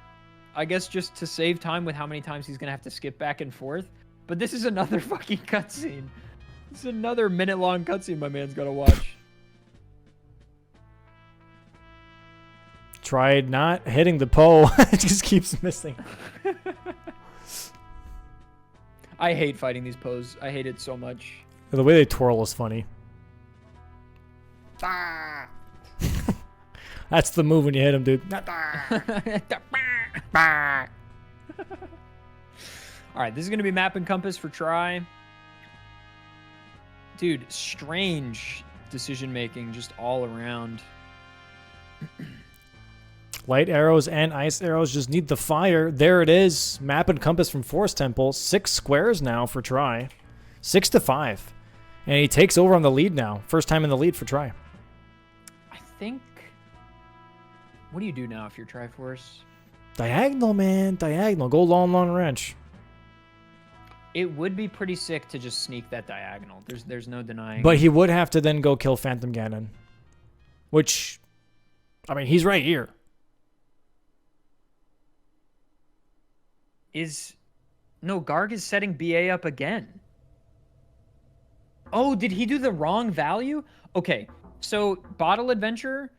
I guess just to save time with how many times he's going to have to skip back and forth. But this is another fucking cutscene. This is another minute-long cutscene my man's gotta watch. Tried not hitting the pole. It just keeps missing. I hate fighting these poses. I hate it so much. The way they twirl is funny. That's the move when you hit him, dude. All right, this is going to be map and compass for try. Dude, strange decision making just all around. Light arrows and ice arrows just need the fire. There it is. Map and compass from Forest Temple. 6 squares now for try. 6-5. And he takes over on the lead now. First time in the lead for try. I think... What do you do now if you're Triforce? Diagonal, man. Diagonal. Go long wrench. It would be pretty sick to just sneak that diagonal. There's no denying. But he would have to then go kill Phantom Ganon. Which, I mean, he's right here. No, Garg is setting BA up again. Oh, did he do the wrong value? Okay, so Bottle Adventure,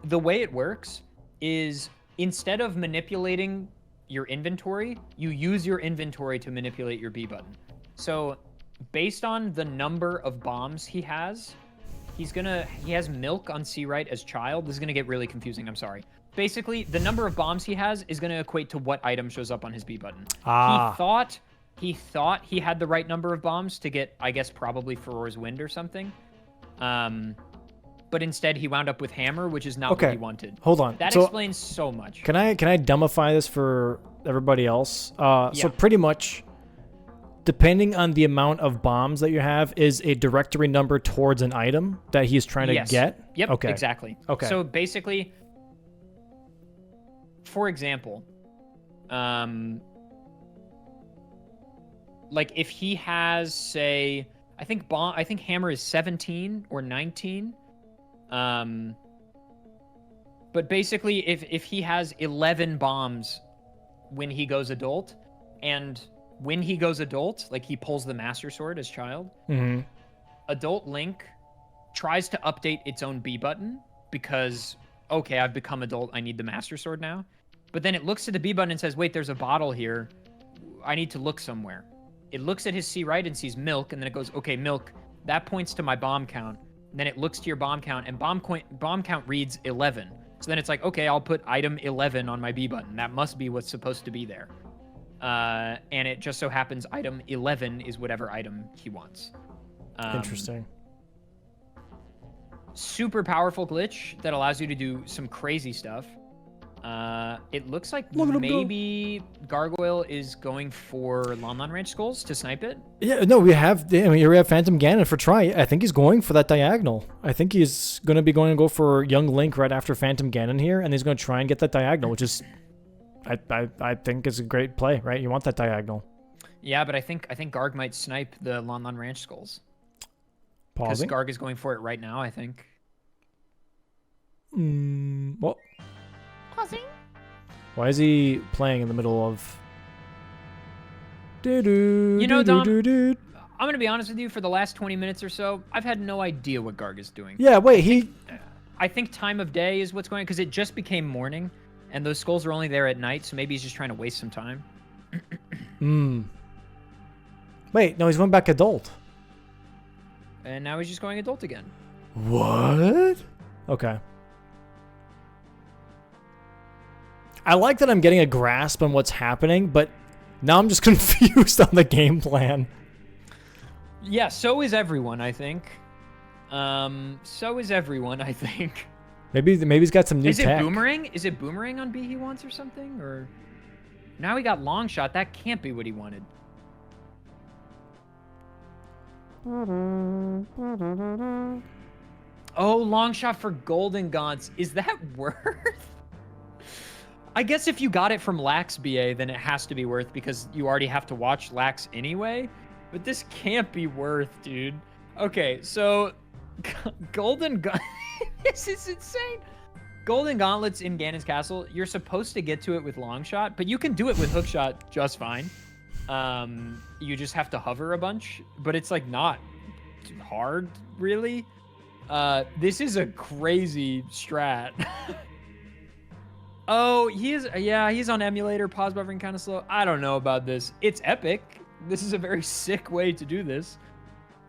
the way it works is instead of manipulating your inventory, you use your inventory to manipulate your B button. So based on the number of bombs he has milk on C right as child. This is gonna get really confusing, I'm sorry. Basically, the number of bombs he has is gonna equate to what item shows up on his B button. He thought he had the right number of bombs to get, I guess, probably Farore's Wind or something. But instead he wound up with Hammer, which is not what he wanted. Hold on. That explains so much. Can I dumbify this for everybody else? So pretty much, depending on the amount of bombs that you have, is a directory number towards an item that he's trying to get? Yep, okay. Exactly. Okay. So basically, for example, like if he has, say, I think Hammer is 17 or 19. But basically, if he has 11 bombs when he goes adult, and when he goes adult, like he pulls the Master Sword as child, Adult Link tries to update its own B button because, okay, I've become adult, I need the Master Sword now. But then it looks to the B button and says, wait, there's a bottle here. I need to look somewhere. It looks at his C right and sees milk, and then it goes, okay, milk, that points to my bomb count. And then it looks to your bomb count, and bomb count reads 11. So then it's like, okay, I'll put item 11 on my B button. That must be what's supposed to be there. And it just so happens item 11 is whatever item he wants. Interesting. Super powerful glitch that allows you to do some crazy stuff. It looks like maybe Gargoyle is going for Lon Lon Ranch Skulls to snipe it. Yeah, no, we have Phantom Ganon for try. I think he's going for that diagonal. I think he's going to be going to go for Young Link right after Phantom Ganon here, and he's going to try and get that diagonal, which is, I think is a great play, right? You want that diagonal. Yeah, but I think Garg might snipe the Lon Lon Ranch Skulls. Pausing. Because Garg is going for it right now, I think. Well. Pausing. Why is he playing in the middle of... You know, Dom, I'm going to be honest with you, for the last 20 minutes or so, I've had no idea what Garg is doing. Yeah, wait, I think time of day is what's going on, because it just became morning, and those skulls are only there at night, so maybe he's just trying to waste some time. Wait, no, he's going back adult. And now he's just going adult again. What? Okay. I like that I'm getting a grasp on what's happening, but now I'm just confused on the game plan. Yeah, so is everyone, I think. So is everyone, I think. Maybe he's got some new tech. Is it boomerang? Is it boomerang on B he wants or something? Or now he got long shot. That can't be what he wanted. Oh, long shot for golden gaunts. Is that worth? I guess if you got it from Lax BA, then it has to be worth because you already have to watch Lax anyway. But this can't be worth, dude. Okay, so golden this is insane. Golden gauntlets in Ganon's castle. You're supposed to get to it with long shot, but you can do it with hook shot just fine. You just have to hover a bunch, but it's like not hard really. This is a crazy strat. Oh, he's on emulator. Pause buffering kind of slow. I don't know about this. It's epic. This is a very sick way to do this.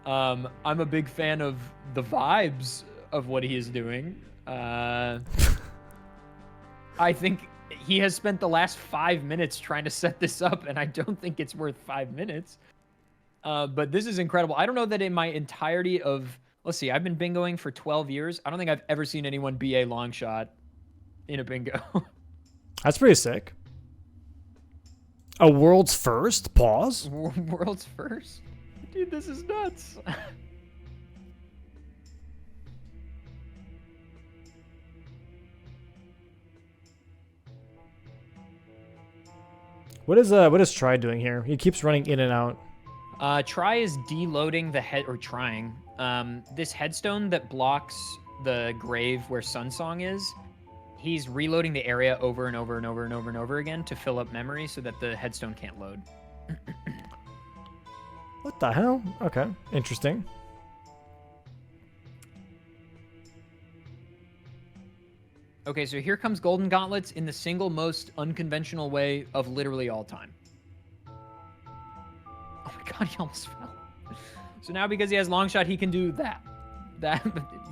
I'm a big fan of the vibes of what he is doing. I think he has spent the last 5 minutes trying to set this up, and I don't think it's worth 5 minutes. But this is incredible. I don't know that in my entirety of... Let's see, I've been bingoing for 12 years. I don't think I've ever seen anyone BA long shot in a bingo. That's pretty sick. A world's first? Pause. World's first? Dude, this is nuts. What is Try doing here? He keeps running in and out. Try is deloading the head, or trying. This headstone that blocks the grave where Sunsong is, he's reloading the area over and over and over and over and over again to fill up memory so that the headstone can't load. What the hell? Okay, interesting. Okay, so here comes Golden Gauntlets in the single most unconventional way of literally all time. Oh my god, he almost fell. So now because he has long shot, he can do that.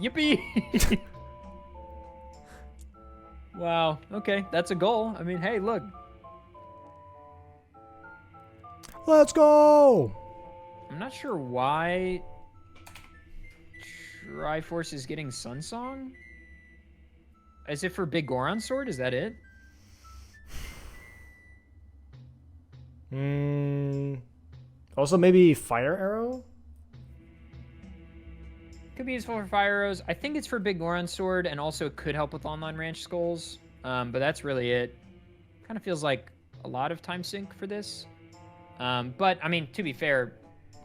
Yippee! Wow, okay, that's a goal. I mean, hey, look. Let's go! I'm not sure why Triforce is getting Sunsong. Is it for Big Goron Sword? Is that it? Also maybe Fire Arrow? Could be useful for Fire Arrows. I think it's for Big Goron Sword, and also it could help with Online Ranch Skulls. But that's really it. Kind of feels like a lot of time sink for this. But, I mean, to be fair,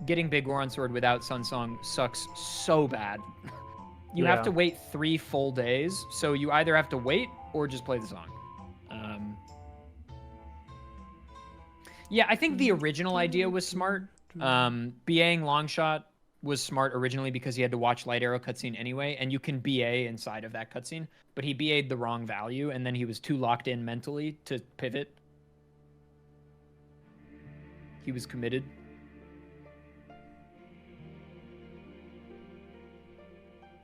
getting Big Goron Sword without Sunsong sucks so bad. You have to wait 3 full days, so you either have to wait or just play the song. Yeah, I think the original idea was smart. BAing Longshot was smart originally because he had to watch Light Arrow cutscene anyway, and you can BA inside of that cutscene, but he BA'd the wrong value, and then he was too locked in mentally to pivot. He was committed.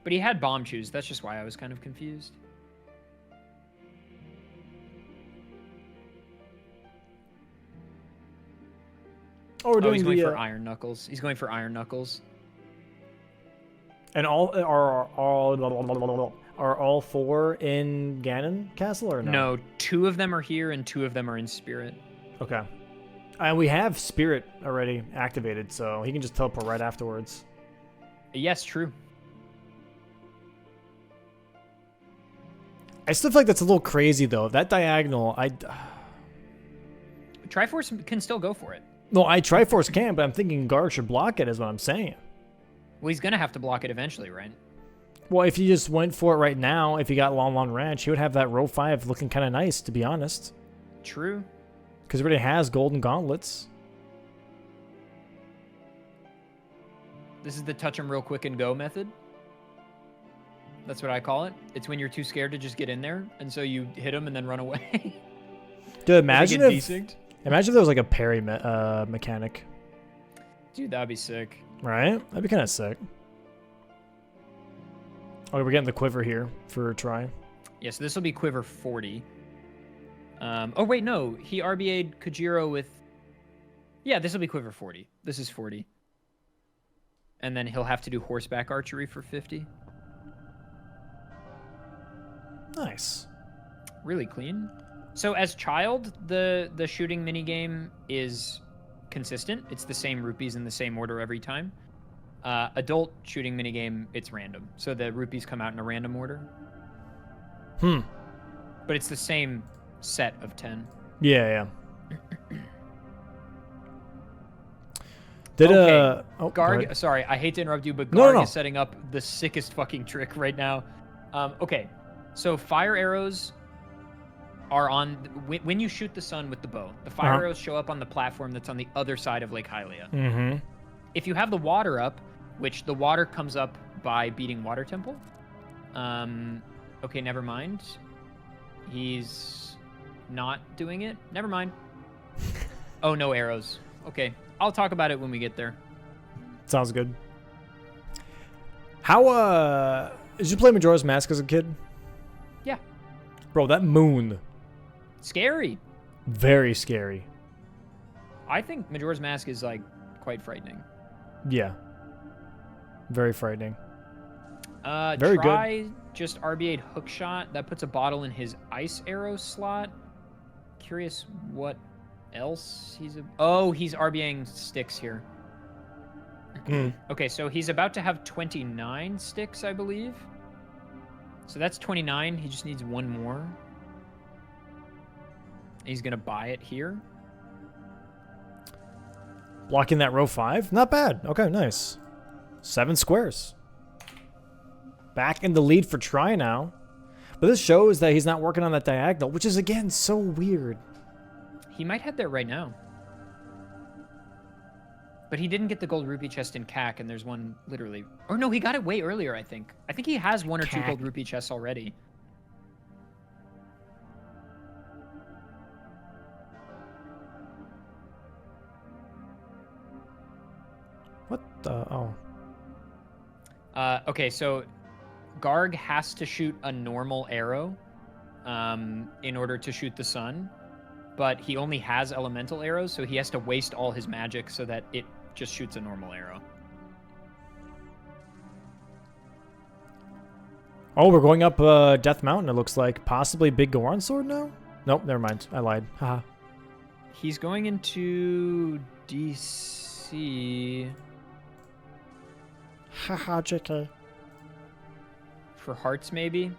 But he had bomb choose. That's just why I was kind of confused. Oh, we're doing he's going for Iron Knuckles. He's going for Iron Knuckles. And are all 4 in Ganon Castle or no? No, 2 of them are here and 2 of them are in Spirit. Okay. And we have Spirit already activated, so he can just teleport right afterwards. Yes, true. I still feel like that's a little crazy though. That diagonal, Triforce can still go for it. No, Triforce can, but I'm thinking Garg should block it is what I'm saying. Well, he's going to have to block it eventually, right? Well, if he just went for it right now, if he got Long Ranch, he would have that row 5 looking kind of nice, to be honest. True. Because he already has Golden Gauntlets. This is the touch him real quick and go method. That's what I call it. It's when you're too scared to just get in there, and so you hit him and then run away. Dude, imagine if there was like a parry mechanic. Dude, that'd be sick. Right? That'd be kind of sick. Oh, we're getting the quiver here for Try. Yeah, so this will be quiver 40. Oh, wait, no. He RBA'd Kojiro with... Yeah, this will be quiver 40. This is 40. And then he'll have to do horseback archery for 50. Nice. Really clean. So as child, the shooting minigame is consistent. It's the same rupees in the same order every time. Adult shooting minigame, it's random. So the rupees come out in a random order. But it's the same set of 10. Yeah. Garg, sorry, I hate to interrupt you, but Garg is setting up the sickest fucking trick right now. Okay, so fire arrows are on when you shoot the sun with the bow. The fire arrows show up on the platform that's on the other side of Lake Hylia. Mm-hmm. If you have the water up, which the water comes up by beating Water Temple. Okay, never mind. He's not doing it. Never mind. Oh, no arrows. Okay, I'll talk about it when we get there. Sounds good. How did you play Majora's Mask as a kid? Yeah. Bro, that moon. Scary. Very scary. I think Majora's Mask is like quite frightening. Yeah. Very frightening. Very good. Just RBA'd hookshot. That puts a bottle in his ice arrow slot. Curious what else he's... Oh, he's RBAing sticks here. Okay, so he's about to have 29 sticks, I believe. So that's 29. He just needs one more. He's going to buy it here. Blocking that row 5? Not bad. Okay, nice. 7 squares. Back in the lead for try now. But this shows that he's not working on that diagonal, which is, again, so weird. He might head there right now. But he didn't get the gold rupee chest in CAC, and there's one literally... Or no, he got it way earlier, I think. I think he has 1 or 2 gold rupee chests already. What the... Oh. Okay, so Garg has to shoot a normal arrow in order to shoot the sun. But he only has elemental arrows, so he has to waste all his magic so that it just shoots a normal arrow. Oh, we're going up Death Mountain, it looks like. Possibly Big Goron Sword now? Nope, never mind. I lied. Haha. He's going into DC Haha, JK. for hearts, maybe?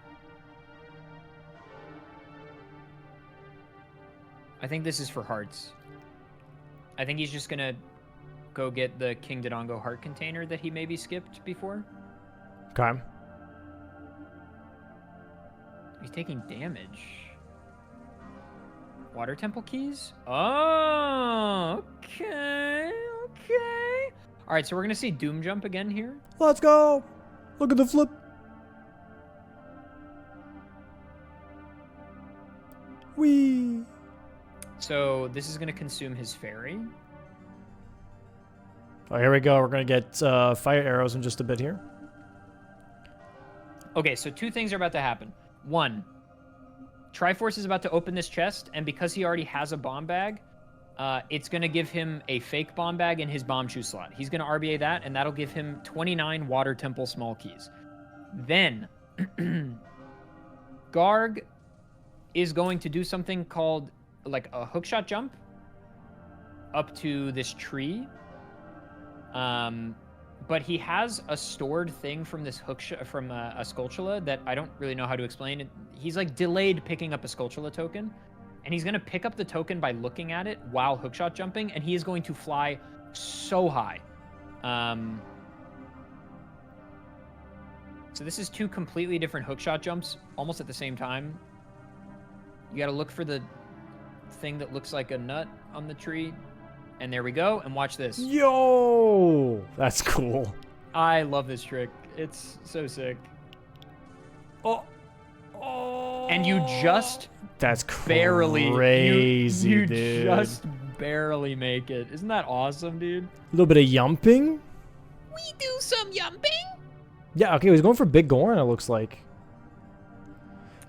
I think this is for hearts. I think he's just going to go get the King Dongo heart container that he maybe skipped before. Okay. He's taking damage. Water Temple keys? Oh, okay, okay. All right, so we're going to see Doom Jump again here. Let's go. Look at the flip. Whee. So this is going to consume his fairy. Oh, here we go. We're going to get fire arrows in just a bit here. Okay, so 2 things are about to happen. 1, Triforce is about to open this chest, and because he already has a bomb bag, it's going to give him a fake bomb bag in his bomb shoe slot. He's going to RBA that, and that'll give him 29 Water Temple small keys. Then, Garg is going to do something called like a hookshot jump up to this tree. But he has a stored thing from this from a Skulltula that I don't really know how to explain. He's like delayed picking up a Skulltula token, and he's going to pick up the token by looking at it while hookshot jumping, and he is going to fly so high. So this is 2 completely different hookshot jumps almost at the same time. You got to look for the thing that looks like a nut on the tree. And there we go, and watch this. Yo! That's cool. I love this trick. It's so sick. Oh. Oh. And you just That's barely crazy, you dude. just barely make it. Isn't that awesome, dude? A little bit of yumping. We do some yumping. Yeah, okay, he's going for Big Goron, it looks like.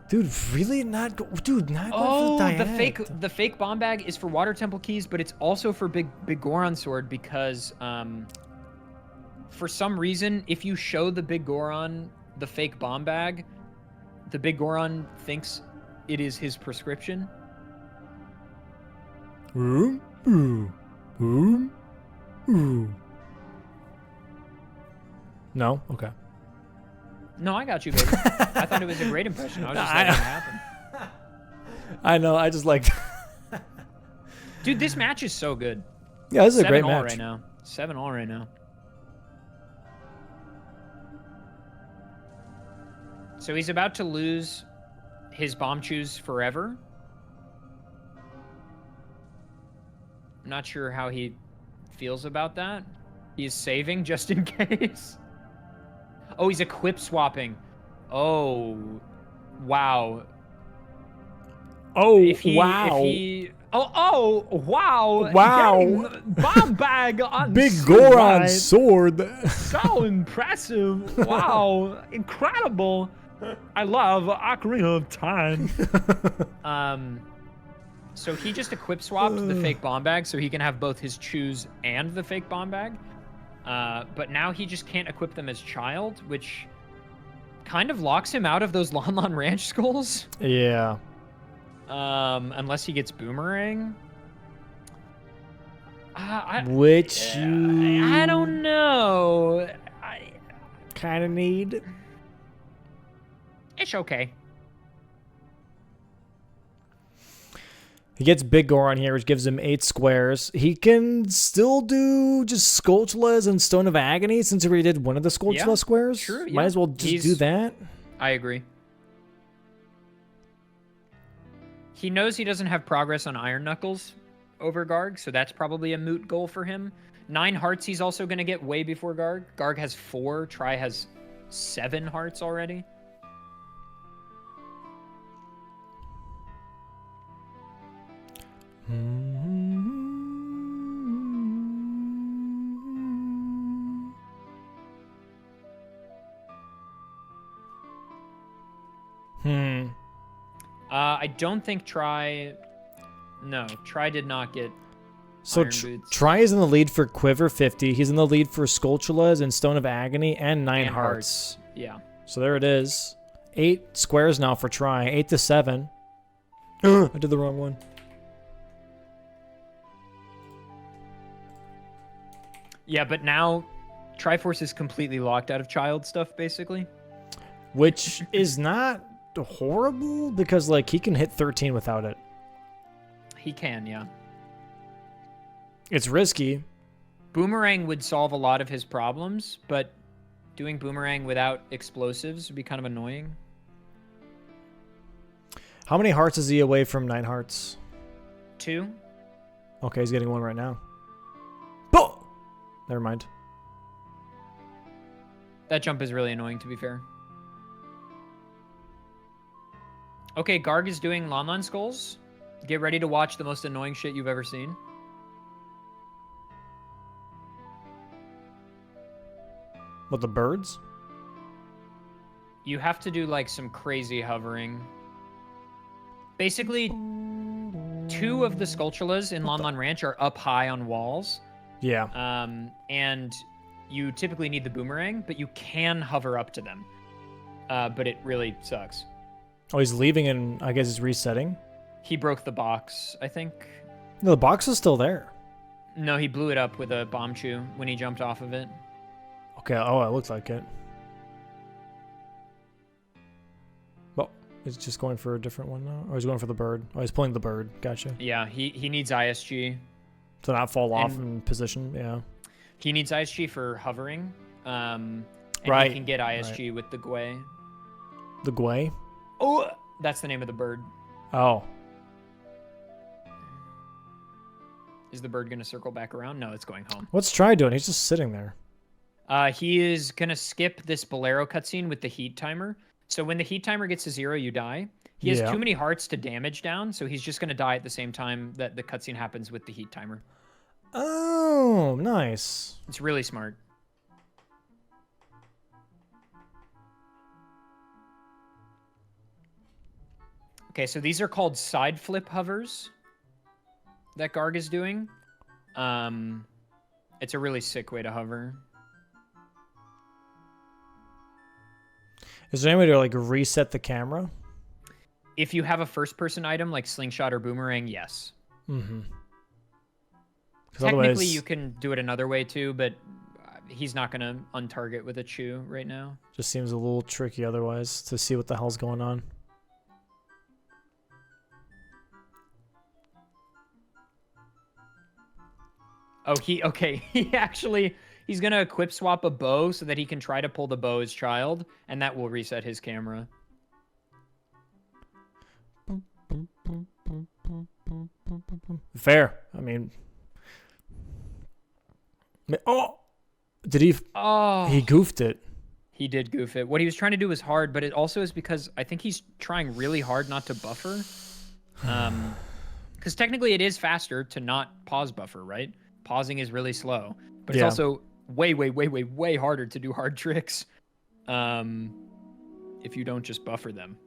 Dude, really not going for the diag. The fake bomb bag is for Water Temple keys, but it's also for Big Goron sword because for some reason, if you show the Big Goron the fake bomb bag, the Big Goron thinks it is his prescription. Ooh, ooh, ooh, ooh. No? Okay. No, I got you, baby. I thought it was a great impression. I was just letting it happen. I know, I just like... Dude, this match is so good. Yeah, this is a great 7-all match. right now. 7-all right now. So he's about to lose his bomb choose forever. I'm not sure how he feels about that. He's saving just in case. Oh, he's equip swapping. Oh, wow. Oh, Wow. Wow. Wow. Getting bomb bag on Big Goron slide. sword. So impressive. Wow. Incredible. I love Ocarina of Time. So he just equip swapped the fake bomb bag so he can have both his choose and the fake bomb bag. But now he just can't equip them as child, which kind of locks him out of those Lon Lon Ranch skulls. Yeah. Unless he gets boomerang. I don't know. kind of need. It's okay. He gets Big Goron here, which gives him 8 squares. He can still do just Skulltulas and Stone of Agony since he already did one of the Skulltula squares. True, Might as well just do that. I agree. He knows he doesn't have progress on Iron Knuckles over Garg, so that's probably a moot goal for him. 9 hearts he's also going to get way before Garg. Garg has 4. Tri has 7 hearts already. I don't think Tri... No, Tri did not get So Iron Boots. Tri is in the lead for Quiver 50. He's in the lead for Skulltulas and Stone of Agony and 9 And hearts. Yeah. So there it is. 8 squares now for Tri. 8 to 7. I did the wrong one. Yeah, but now Triforce is completely locked out of child stuff, basically. Which is not horrible because, like, he can hit 13 without it. He can, yeah. It's risky. Boomerang would solve a lot of his problems, but doing Boomerang without explosives would be kind of annoying. How many hearts is he away from 9 hearts? 2. Okay, he's getting 1 right now. Boom! Never mind. That jump is really annoying, to be fair. Okay, Garg is doing Lon Lon Skulls. Get ready to watch the most annoying shit you've ever seen. What, the birds? You have to do, like, some crazy hovering. Basically, 2 of the Skulltulas in Lon Lon Ranch are up high on walls. Yeah. And you typically need the boomerang, but you can hover up to them. But it really sucks. Oh, he's leaving and I guess he's resetting? He broke the box, I think. No, the box is still there. No, he blew it up with a bomb chew when he jumped off of it. Okay, oh, it looks like it. Well, he's just going for a different one now? Or he's going for the bird? Oh, he's pulling the bird. Gotcha. Yeah, he needs ISG. To not fall off in position, yeah. He needs ISG for hovering. And Right. he can get ISG with the Gwei. The Gwei? Oh, that's the name of the bird. Oh. Is the bird going to circle back around? No, it's going home. What's Tri doing? He's just sitting there. He is going to skip this Bolero cutscene with the heat timer. So when the heat timer gets to 0, you die. He has too many hearts to damage down, so he's just going to die at the same time that the cutscene happens with the heat timer. Oh, nice. It's really smart. Okay, so these are called side flip hovers that Garg is doing. It's a really sick way to hover. Is there any way to, like, reset the camera? If you have a first-person item like Slingshot or Boomerang, yes. Mm-hmm. Technically, you can do it another way too, but he's not going to untarget with a chew right now. Just seems a little tricky otherwise to see what the hell's going on. Oh, he's going to equip swap a bow so that he can try to pull the bow as child, and that will reset his camera. Fair. I mean, Oh, did he? Oh, He goofed it. he did goof it. What he was trying to do was hard, but it also is because I think he's trying really hard not to buffer. Because technically it is faster to not pause buffer, right? Pausing is really slow, but it's Yeah. also way, way, way, way, way harder to do hard tricks if you don't just buffer them.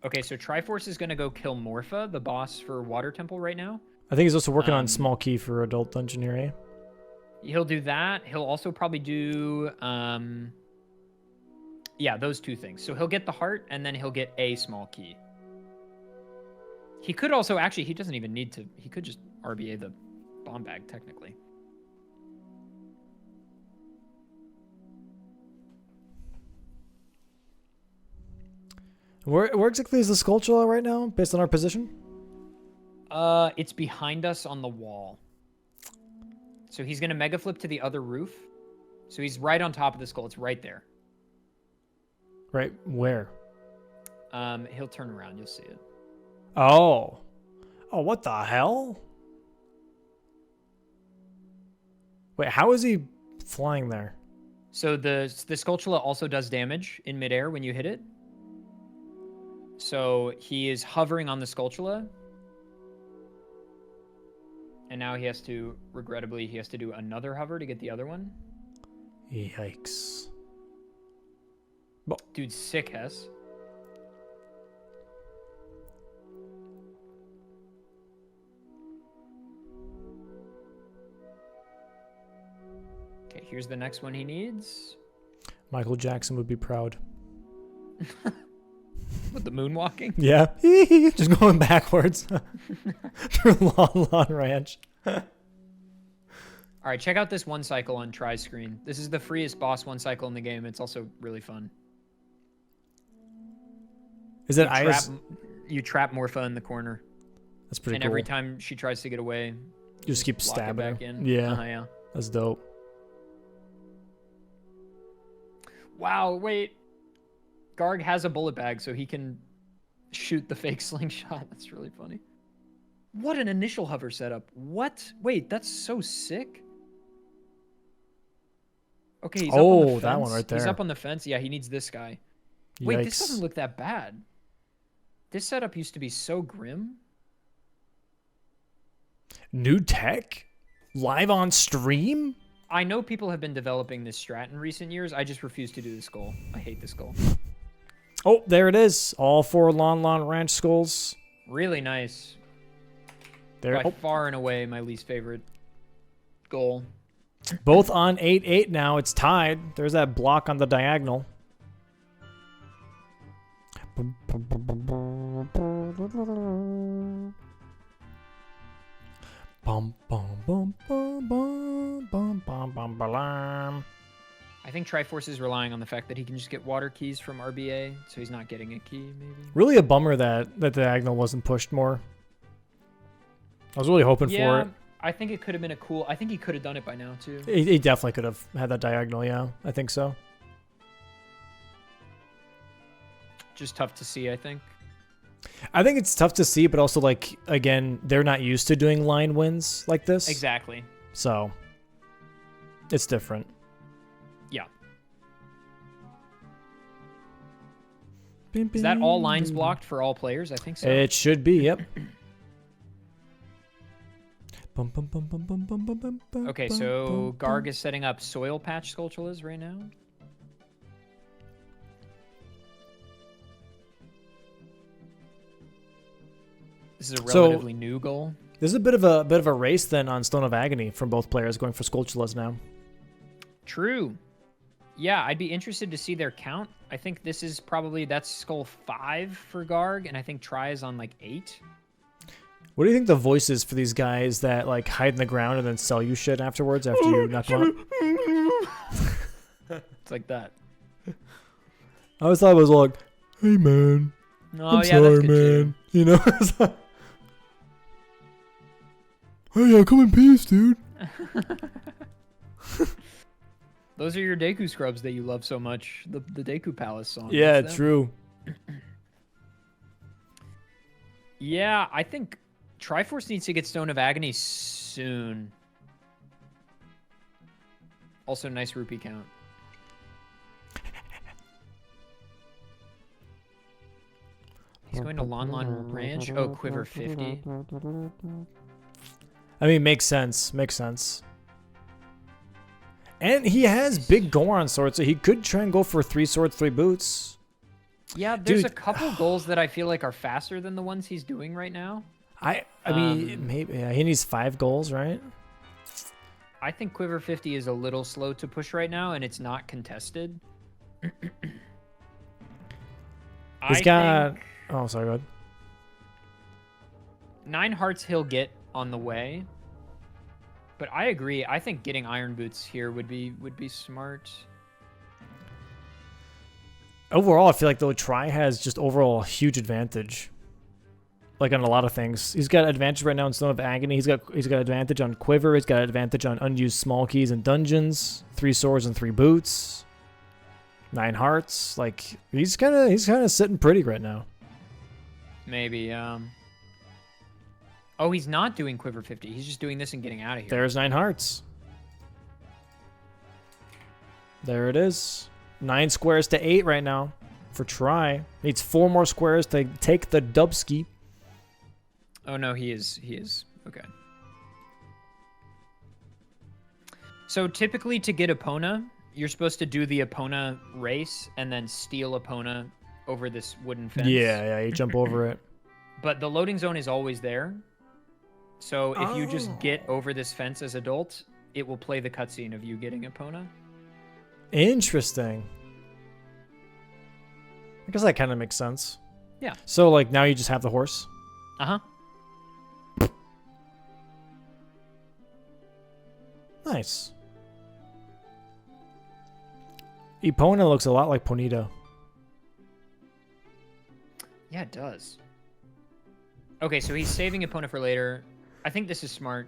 Okay, so Triforce is going to go kill Morpha, the boss for Water Temple right now. I think he's also working on small key for Adult Dungeon here, eh? He'll do that. He'll also probably do, yeah, those two things. So he'll get the heart, and then he'll get a small key. He could also, actually, he doesn't even need to, he could just RBA the bomb bag, technically. Where exactly is the Skulltula right now, based on our position? It's behind us on the wall. So he's going to mega flip to the other roof. So he's right on top of the skull. It's right there. Right where? He'll turn around. You'll see it. Oh. Oh, what the hell? Wait, how is he flying there? So the Skulltula also does damage in midair when you hit it. So he is hovering on the Skulltula. And now he has to, regrettably, he has to do another hover to get the other one. Yikes. Dude, sick, Hess. Okay, here's the next one he needs. Michael Jackson would be proud. With the moonwalking? Yeah. Just going backwards through Lon Ranch. All right, check out this one cycle on Try's screen. This is the freest boss one cycle in the game. It's also really fun. Is that You trap Morpha in the corner. That's pretty and cool. every time she tries to get away, you just keep lock it stabbing back her. in. Yeah. Yeah. That's dope. Wow, wait. Garg has a bullet bag, so he can shoot the fake slingshot. That's really funny. What an initial hover setup. What? Wait, that's so sick. Okay, he's up on the fence. That one right there. He's up on the fence. Yeah, he needs this guy. Wait, this Yikes. doesn't look that bad. This setup used to be so grim. New tech? Live on stream? I know people have been developing this strat in recent years. I just refuse to do the skull. I hate the skull. Oh, there it is. All 4 Lon Ranch skulls. Really nice. There. By far and away my least favorite goal. Both on 8-8 now. It's tied. There's that block on the diagonal. Bum, bum, bum, bum, bum, bum, bum, bum, bum. I think Triforce is relying on the fact that he can just get water keys from RBA, so he's not getting a key, maybe. Really a bummer that the diagonal wasn't pushed more. I was really hoping for it. I think it could have been a cool... I think he could have done it by now, too. He definitely could have had that diagonal, yeah. I think so. Just tough to see, I think. I think it's tough to see, but also, like, again, they're not used to doing line wins like this. Exactly. So, it's different. Yeah. Is that all lines blocked for all players? I think so. It should be, yep. Okay, so Garg is setting up soil patch Skulltulas right now. This is a relatively new goal. There's a bit of a race then on Stone of Agony from both players going for Skulltulas now. True. Yeah, I'd be interested to see their count. I think this is probably, that's skull 5 for Garg, and I think Try is on like 8. What do you think the voice is for these guys that like hide in the ground and then sell you shit afterwards after you knock them out? It's like that. I always thought it was like, hey man, Oh I'm yeah, sorry that's good man. too. You know? It's like, hey, yeah, come in peace, dude. Those are your Deku scrubs that you love so much. The Deku Palace song. Yeah, That's them. true. Yeah, I think Triforce needs to get Stone of Agony soon. Also, nice rupee count. He's going to Lon Ranch. Oh, Quiver 50. I mean, makes sense. Makes sense. And he has big Goron swords, so he could try and go for 3 swords, 3 boots. Yeah, there's Dude. a couple goals that I feel like are faster than the ones he's doing right now. I mean, maybe he needs 5 goals, right? I think Quiver 50 is a little slow to push right now, and it's not contested. He's got. Oh, sorry. Go ahead. 9 hearts he'll get on the way. But I agree. I think getting Iron Boots here would be smart. Overall, I feel like though Tri has just overall a huge advantage. Like on a lot of things, he's got advantage right now in Stone of Agony. He's got advantage on Quiver. He's got advantage on unused small keys and dungeons. 3 swords and 3 boots. 9 hearts. Like he's kind of sitting pretty right now. Maybe. Oh, he's not doing Quiver 50. He's just doing this and getting out of here. There's 9 hearts. There it is. 9 squares to 8 right now for Tri. Needs 4 more squares to take the Dubski. Oh no, he is. Okay. So typically to get Epona, you're supposed to do the Epona race and then steal Epona over this wooden fence. Yeah, you jump over it. But the loading zone is always there. So if you just get over this fence as adult, it will play the cutscene of you getting Epona. Interesting. I guess that kind of makes sense. Yeah. So like now you just have the horse. Uh-huh. Nice. Epona looks a lot like Ponita. Yeah, it does. Okay, so he's saving Epona for later. I think this is smart.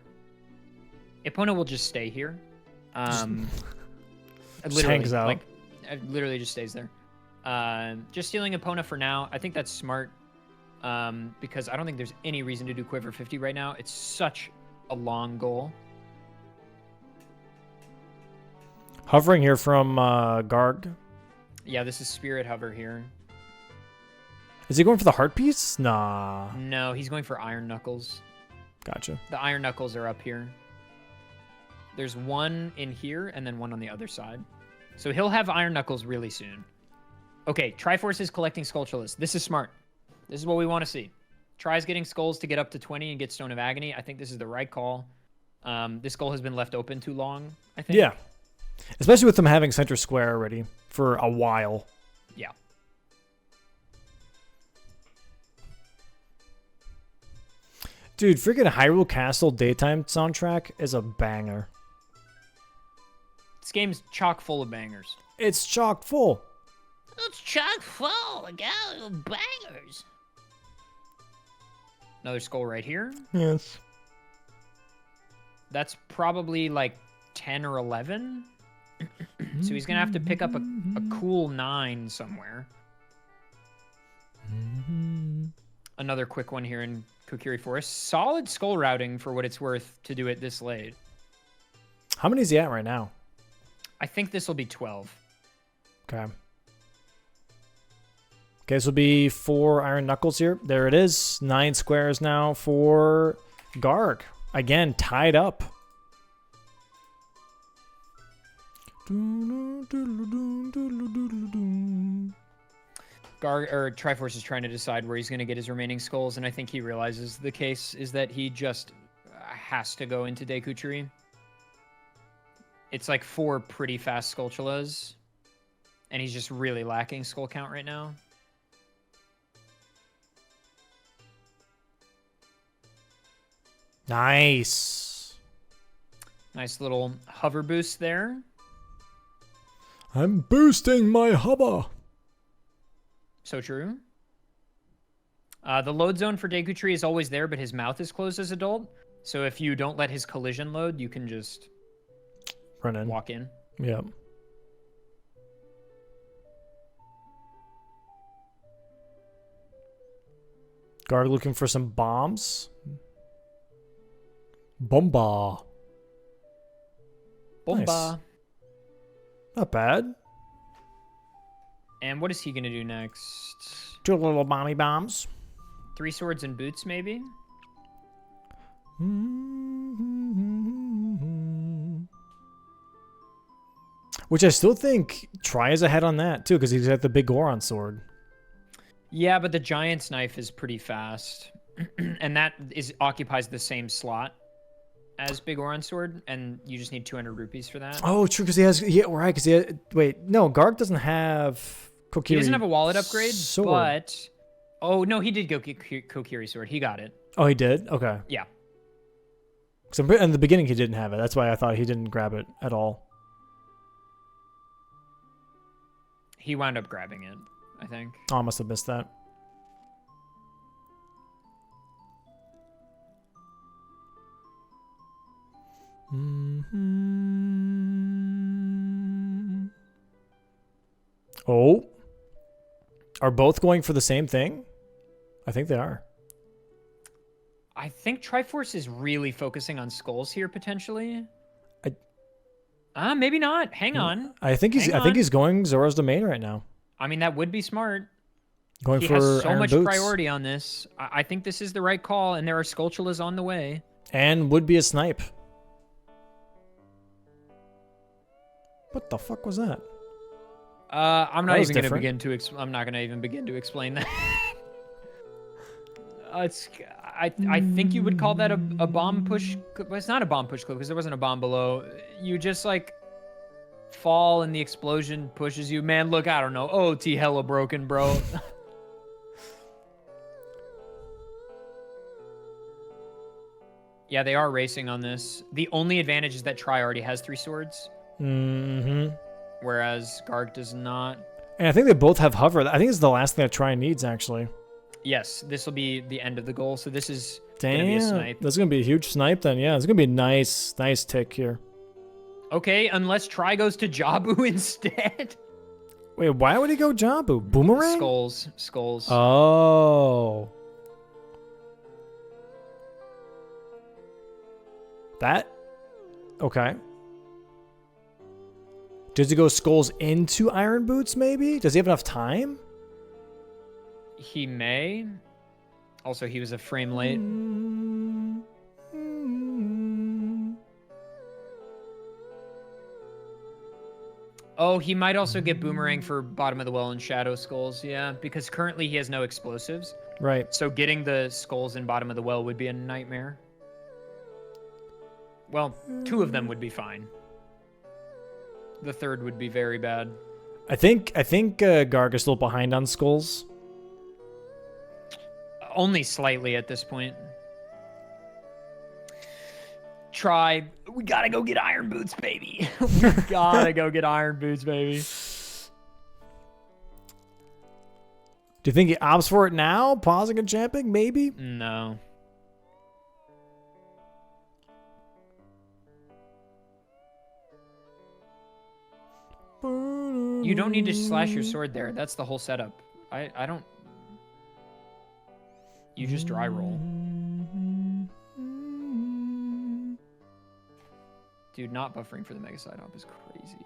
Epona will just stay here. Just hangs out. Like, it literally just stays there. Just stealing Epona for now. I think that's smart. Because I don't think there's any reason to do Quiver 50 right now. It's such a long goal. Hovering here from Garg. Yeah, this is Spirit Hover here. Is he going for the heart piece? Nah. No, he's going for Iron Knuckles. Gotcha. The Iron Knuckles are up here. There's one in here and then one on the other side. So he'll have Iron Knuckles really soon. Okay, Triforce is collecting Skulltulas. This is smart. This is what we want to see. Tri's getting skulls to get up to 20 and get Stone of Agony. I think this is the right call. This goal has been left open too long, I think. Yeah. Especially with them having center square already for a while. Yeah. Dude, freaking Hyrule Castle daytime soundtrack is a banger. This game's chock full of bangers. It's chock full. It's chock full of bangers. Another skull right here. Yes. That's probably like 10 or 11. So he's going to have to pick up a cool 9 somewhere. Another quick one here in Kokiri Forest. Solid skull routing for what it's worth to do it this late. How many is he at right now? I think this will be 12. Okay. Okay, this will be 4 Iron Knuckles here. There it is. 9 squares now for Garg. Again, tied up. Triforce is trying to decide where he's going to get his remaining skulls, and I think he realizes the case is that he just has to go into Deku Tree. It's like 4 pretty fast Skulltulas, and he's just really lacking skull count right now. Nice. Nice little hover boost there. I'm boosting my hover. So true. The load zone for Deku Tree is always there, but his mouth is closed as adult. So if you don't let his collision load, you can just run in. Walk in. Yep. Garg looking for some bombs. Bomba. Bomba. Nice. Not bad. And what is he gonna do next? 2 little bomby bombs. 3 swords and boots, maybe? Which I still think Tri is ahead on that too, because he's got the big Goron sword. Yeah, but the Giant's Knife is pretty fast. And that occupies the same slot as Big Oron Sword, and you just need 200 rupees for that. Oh, true, because he has... Yeah, right, because he has... Wait, no, Garg doesn't have Kokiri He doesn't have a wallet upgrade, sword. but... Oh, no, he did go get Kokiri Sword. He got it. Oh, he did? Okay. Yeah. So in the beginning, he didn't have it. That's why I thought he didn't grab it at all. He wound up grabbing it, I think. Oh, I must have missed that. Oh. Are both going for the same thing? I think they are. I think Triforce is really focusing on skulls here, potentially. Maybe not. Hang on. I think he's going Zora's Domain right now. I mean, that would be smart. Going He for has so Iron much Boots. priority on this. I think this is the right call, and there are Skulltulas on the way. And would be a snipe. What the fuck was that? I'm not That was even going to different. begin to. I'm not going to even begin to explain that. I think you would call that a bomb push. Well, it's not a bomb push clip because there wasn't a bomb below. You just like fall and the explosion pushes you. Man, look, I don't know. OT hella broken, bro. Yeah, they are racing on this. The only advantage is that Tri already has 3 swords. Mm-hmm. Whereas Garg does not. And I think they both have hover. I think it's the last thing that Tri needs, actually. Yes, this will be the end of the goal. So this is Damn. gonna be a snipe. That's going to be a huge snipe then. Yeah, it's going to be a nice tick here. Okay, unless Tri goes to Jabu instead. Wait, why would he go Jabu? Boomerang? Skulls. Oh. That? Okay. Does he go skulls into Iron Boots, maybe? Does he have enough time? He may. Also, he was a frame late. Oh, he might also get Boomerang for Bottom of the Well and Shadow Skulls, yeah, because currently he has no explosives. Right. So getting the skulls in Bottom of the Well would be a nightmare. Well, 2 of them would be fine. The 3rd would be very bad. I think Garg is still behind on skulls. Only slightly at this point. Try. We gotta go get Iron Boots, baby. We gotta go get Iron Boots, baby. Do you think he opts for it now? Pausing and champing? Maybe? No. You don't need to slash your sword there. That's the whole setup. I don't... You just dry roll. Dude, not buffering for the Mega Side Hop is crazy.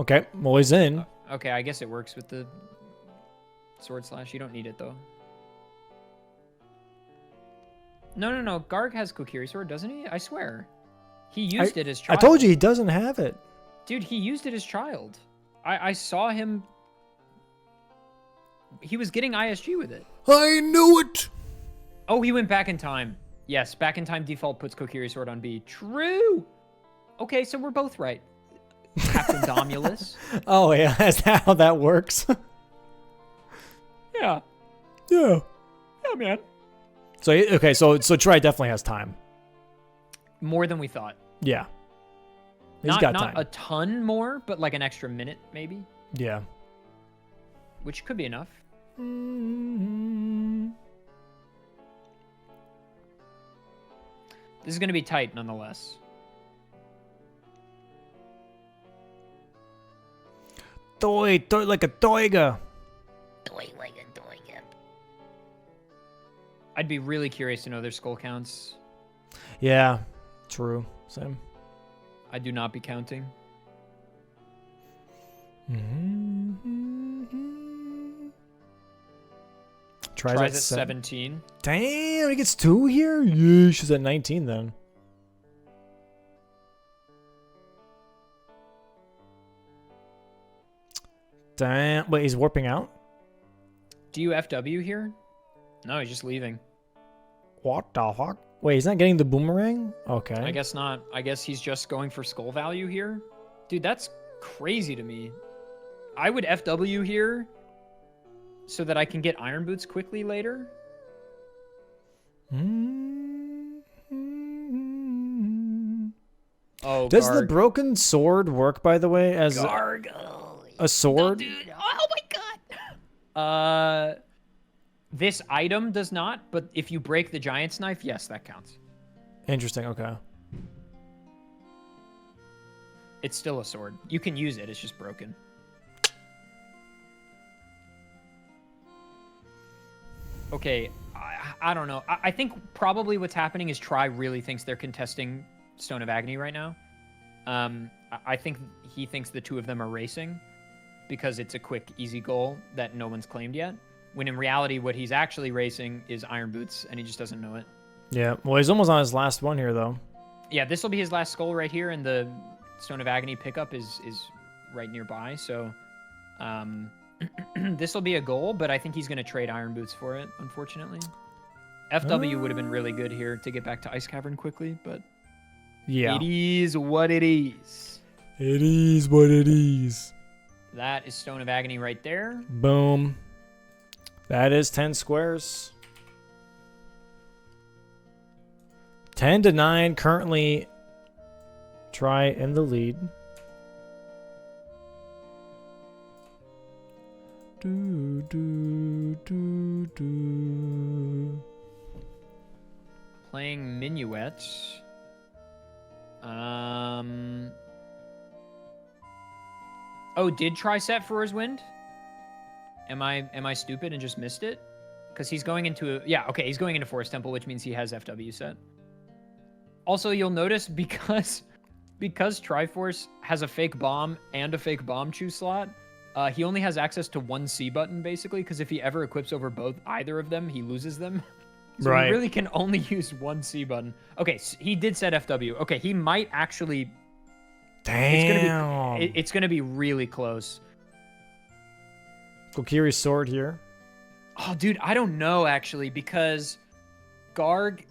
Okay, well, he's in. Okay, I guess it works with the sword slash. You don't need it, though. No. Garg has Kokiri Sword, doesn't he? I swear. He used it as child. I told you he doesn't have it. Dude, he used it as child. I saw him. He was getting ISG with it. I knew it. Oh, he went back in time. Yes, back in time default puts Kokiri Sword on B. True. Okay, so we're both right. Captain Domulus. Oh, yeah, is that how that works? Yeah. Yeah. Yeah, man. So, okay, so Tri definitely has time. More than we thought. Yeah. He's got time. Not a ton more, but like an extra minute, maybe. Yeah. Which could be enough. This is going to be tight, nonetheless. Toy like a toiga. I'd be really curious to know their skull counts. Yeah, true. Same. I do not be counting. Tries at 17. Damn, he gets 2 here? Yeah, she's at 19 then. Damn. Wait, he's warping out? Do you FW here? No, he's just leaving. What the fuck? Wait, he's not getting the boomerang? Okay. I guess not. I guess he's just going for skull value here. Dude, that's crazy to me. I would FW here so that I can get Iron Boots quickly later. Oh, does the Garg. broken sword work, by the way, as Gargoyle. a sword? Dude, oh my god. This item does not, but if you break the Giant's Knife, yes, that counts. Interesting, okay. It's still a sword. You can use it, it's just broken. Okay, I don't know. I think probably what's happening is Tri really thinks they're contesting Stone of Agony right now. I think he thinks the two of them are racing because it's a quick, easy goal that no one's claimed yet. When in reality, what he's actually racing is Iron Boots, and he just doesn't know it. Yeah, well, he's almost on his last one here, though. Yeah, this will be his last skull right here, and the Stone of Agony pickup is right nearby, so this will be a goal, but I think he's going to trade Iron Boots for it, unfortunately. FW would have been really good here to get back to Ice Cavern quickly, but Yeah. it is what it is. It is what it is. That is Stone of Agony right there. Boom. That is 10 squares. 10-9, currently Try in the lead. Do, do, do, do. Playing Minuet. Oh, did Try set for his wind? Am I stupid and just missed it? Because he's going into he's going into Forest Temple, which means he has FW set. Also, you'll notice because Triforce has a fake bomb and a fake bomb chew slot, he only has access to one C button basically. Because if he ever equips over either of them, he loses them. So Right. he really can only use one C button. Okay, so he did set FW. Okay, he might actually. Damn. It's gonna be really close. Kokiri's sword here. Oh, dude, I don't know actually because Garg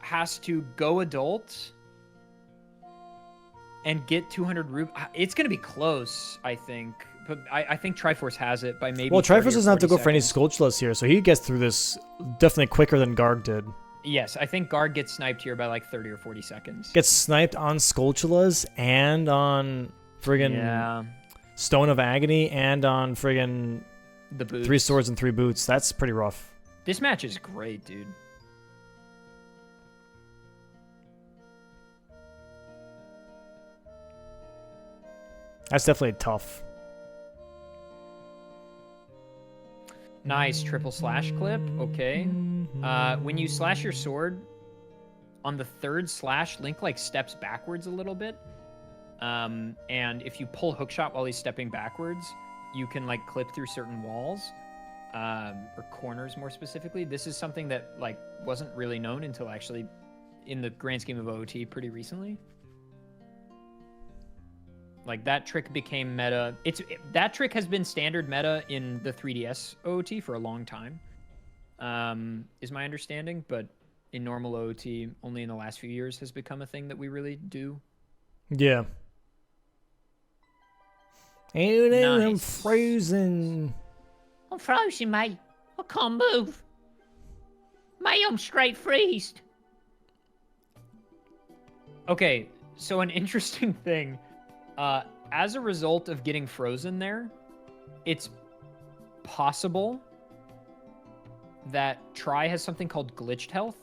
has to go adult and get 200 rupees. It's gonna be close, I think. But I think Triforce has it by maybe. Well, 30 or Triforce doesn't have to 40 go for any seconds. Skulltulas here, so he gets through this definitely quicker than Garg did. Yes, I think Garg gets sniped here by like 30 or 40 seconds. Gets sniped on Skulltulas and on friggin' Yeah, Stone of Agony and on friggin' the boots. 3 swords and 3 boots. That's pretty rough. This match is great, dude. That's definitely tough. Nice triple slash clip. Okay. When you slash your sword, on the third slash, Link like steps backwards a little bit. And if you pull hookshot while he's stepping backwards, you can like clip through certain walls, or corners more specifically. This is something that like wasn't really known until actually in the grand scheme of OOT pretty recently. Like that trick became meta. That trick has been standard meta in the 3DS OOT for a long time, is my understanding. But in normal OOT, only in the last few years has become a thing that we really do. Yeah. And I'm Nice. frozen. I'm frozen, mate. I can't move. Mate, I'm straight freezed. Okay, so an interesting thing. As a result of getting frozen there, it's possible that Tri has something called glitched health.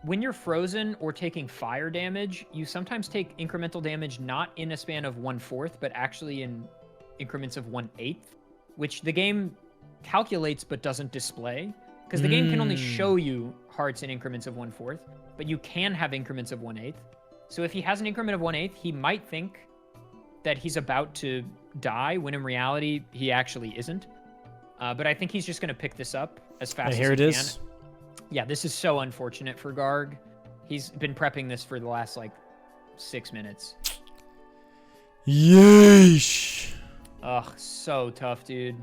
When you're frozen or taking fire damage, you sometimes take incremental damage not in a span of 1/4, but actually in increments of 1/8, which the game calculates but doesn't display, because the game can only show you hearts in increments of 1/4, but you can have increments of 1/8. So if he has an increment of 1/8, he might think that he's about to die, when in reality he actually isn't. But I think he's just going to pick this up as fast as he can. Here it is. Yeah, this is so unfortunate for Garg. He's been prepping this for the last, like, 6 minutes. Yeesh. Ugh, so tough, dude.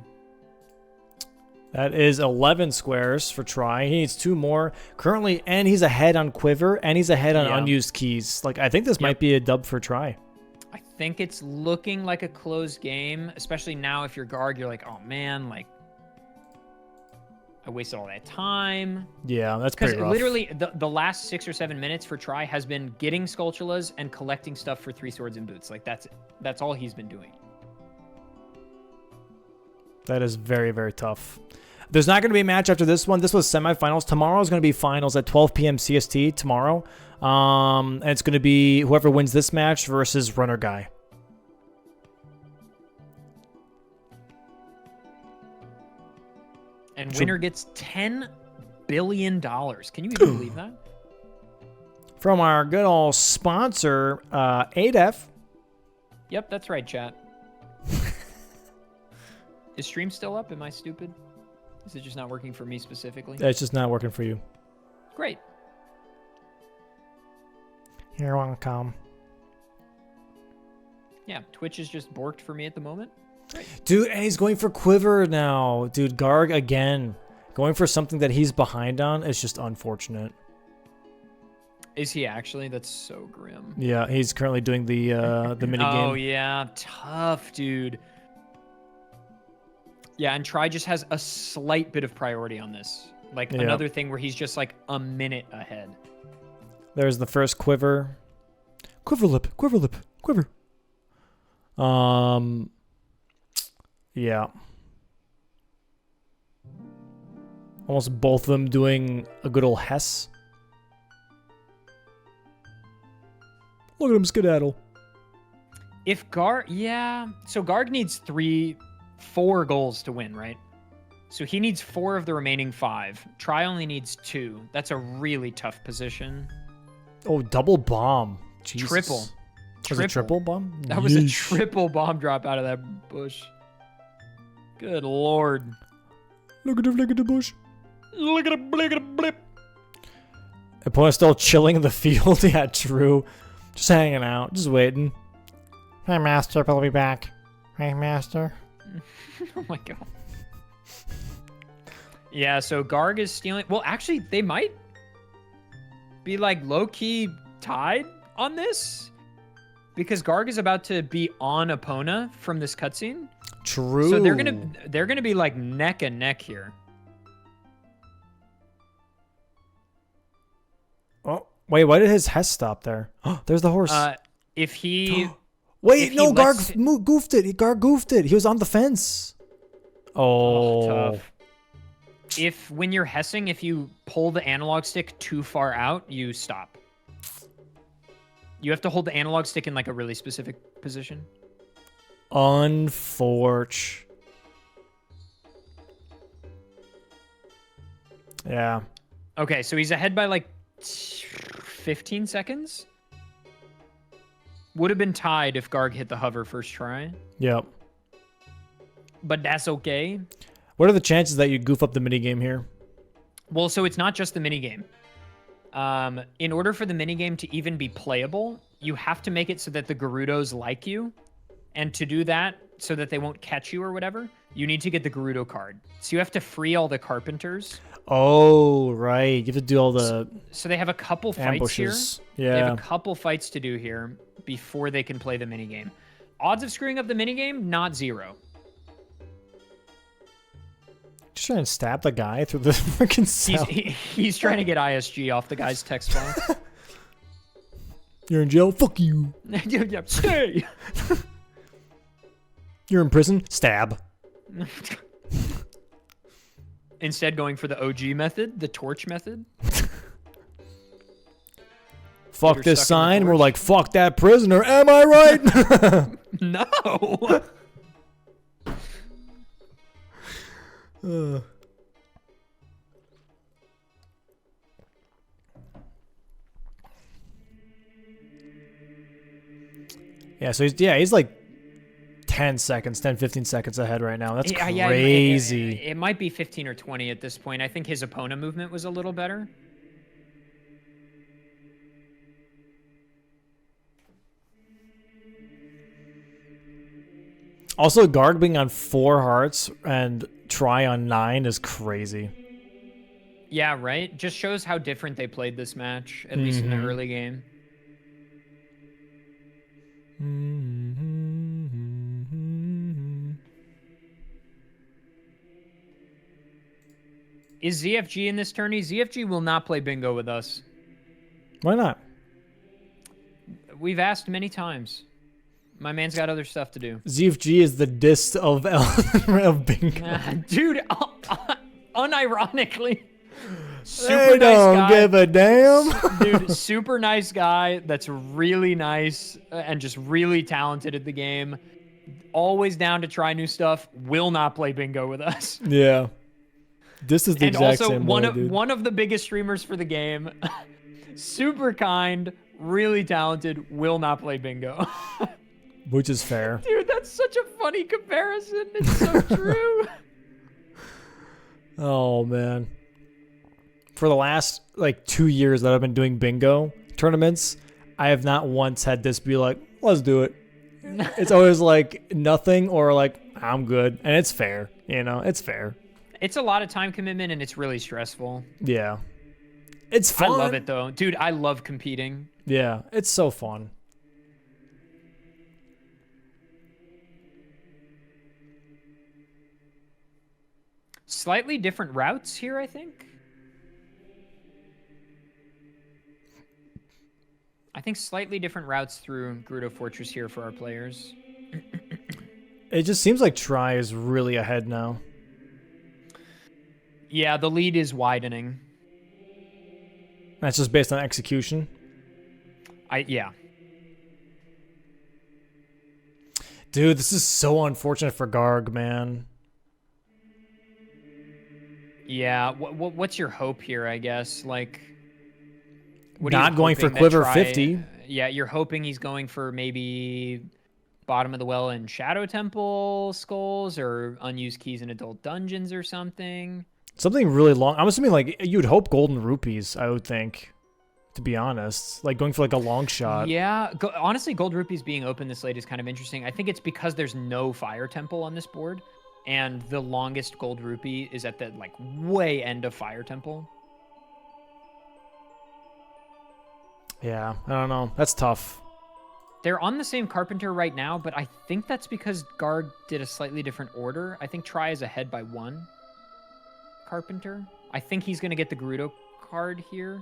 That is 11 squares for try. He needs 2 more currently, and he's ahead on quiver, and he's ahead on unused keys. Like, I think this might be a dub for try. I think it's looking like a close game, especially now if you're Garg, you're like, oh man, like, I wasted all that time. Yeah, that's pretty rough. Because literally, the last 6 or 7 minutes for try has been getting Skulltulas and collecting stuff for 3 swords and boots. Like, that's all he's been doing. That is very, very tough. There's not going to be a match after this one. This was semifinals. Tomorrow is going to be finals at 12 p.m. CST tomorrow. And it's going to be whoever wins this match versus Runner Guy. And winner gets $10 billion. Can you even believe that? From our good old sponsor, 8F. Yep, that's right, chat. Is stream still up? Am I stupid? Is it just not working for me specifically? It's just not working for you. Great. You're welcome. Yeah, Twitch is just borked for me at the moment. Great. Dude, and he's going for quiver now. Dude, Garg again. Going for something that he's behind on is just unfortunate. Is he actually? That's so grim. Yeah, he's currently doing the minigame. Oh, yeah. Tough, dude. Yeah, and Try just has a slight bit of priority on this. Like, another thing where he's just, like, a minute ahead. There's the first quiver. Quiver lip, quiver lip, quiver. Yeah. Almost both of them doing a good old Hess. Look at him skedaddle. If Garg... Yeah. So Garg needs 4 goals to win, right? So he needs 4 of the remaining 5. Try only needs 2. That's a really tough position. Oh, double bomb. Jesus. Triple. Was it triple bomb? That was a triple bomb drop out of that bush. Good lord. Look at the bush. Look at the blip. Opponent's still chilling in the field. Yeah, true. Just hanging out. Just waiting. Hey, Master. I'll be back. Hey, Master. Oh my god. Yeah, so Garg is stealing. Well, actually, they might be like low-key tied on this, because Garg is about to be on Epona from this cutscene. True. So they're gonna be like neck and neck here. Oh wait, why did his Hess stop there? Oh, there's the horse. If he wait, if no, he lets... Garg goofed it. Garg goofed it. He was on the fence. Oh, tough. If when you're hessing, if you pull the analog stick too far out, you stop. You have to hold the analog stick in like a really specific position. Unfortunate. Yeah. Okay, so he's ahead by like 15 seconds. Would have been tied if Garg hit the hover first try. Yep. But that's okay. What are the chances that you goof up the minigame here? Well, so it's not just the minigame. In order for the minigame to even be playable, you have to make it so that the Gerudos like you. And to do that, so that they won't catch you or whatever, you need to get the Gerudo card. So you have to free all the Carpenters. Oh, right. You have to do all the So they have a couple ambushes. fights here. Yeah. They have a couple fights to do here before they can play the minigame. Odds of screwing up the minigame, not 0. Just trying to stab the guy through the freaking cell. He's trying to get ISG off the guy's text file. You're in jail? Fuck you. Yeah, stay! You're in prison? Stab. Instead going for the OG method, the torch method. Fuck this sign. We're like, fuck that prisoner. Am I right? No! Yeah, so he's like 10 seconds, 10, 15 seconds ahead right now. That's Yeah, crazy. it might be 15 or 20 at this point. I think his opponent movement was a little better. Also, Garg being on 4 hearts and Try on 9 is crazy. Yeah, right? Just shows how different they played this match, at least in the early game. Is ZFG in this tourney? ZFG will not play bingo with us. Why not? We've asked many times. My man's got other stuff to do. ZFG is the dist of of bingo. Dude, unironically. They don't give a damn. Dude, super nice guy that's really nice and just really talented at the game. Always down to try new stuff. Will not play bingo with us. Yeah. This is the exact same way, dude. One of the biggest streamers for the game. Super kind, really talented, will not play bingo. Which is fair. Dude, that's such a funny comparison. It's so true. Oh, man. For the last, 2 years that I've been doing bingo tournaments, I have not once had this be like, let's do it. It's always nothing or I'm good. And it's fair. It's fair. It's a lot of time commitment and it's really stressful. Yeah. It's fun. I love it, though. Dude, I love competing. Yeah, it's so fun. Slightly different routes here, I think. I think slightly different routes through Gerudo Fortress here for our players. It just seems like Try is really ahead now. Yeah, the lead is widening. That's just based on execution? Yeah. Dude, this is so unfortunate for Garg, man. Yeah, what's your hope here, I guess? What Not going for Quiver 50. Yeah, you're hoping he's going for maybe Bottom of the Well and Shadow Temple skulls or unused keys in Adult Dungeons or something. Something really long. I'm assuming you'd hope golden rupees, I would think, to be honest. Going for a long shot. Yeah, honestly, gold rupees being open this late is kind of interesting. I think it's because there's no fire temple on this board, and the longest gold rupee is at the way end of fire temple. Yeah, I don't know. That's tough. They're on the same carpenter right now, but I think that's because Garg did a slightly different order. I think Try is ahead by 1 carpenter. I think he's going to get the Gerudo card here,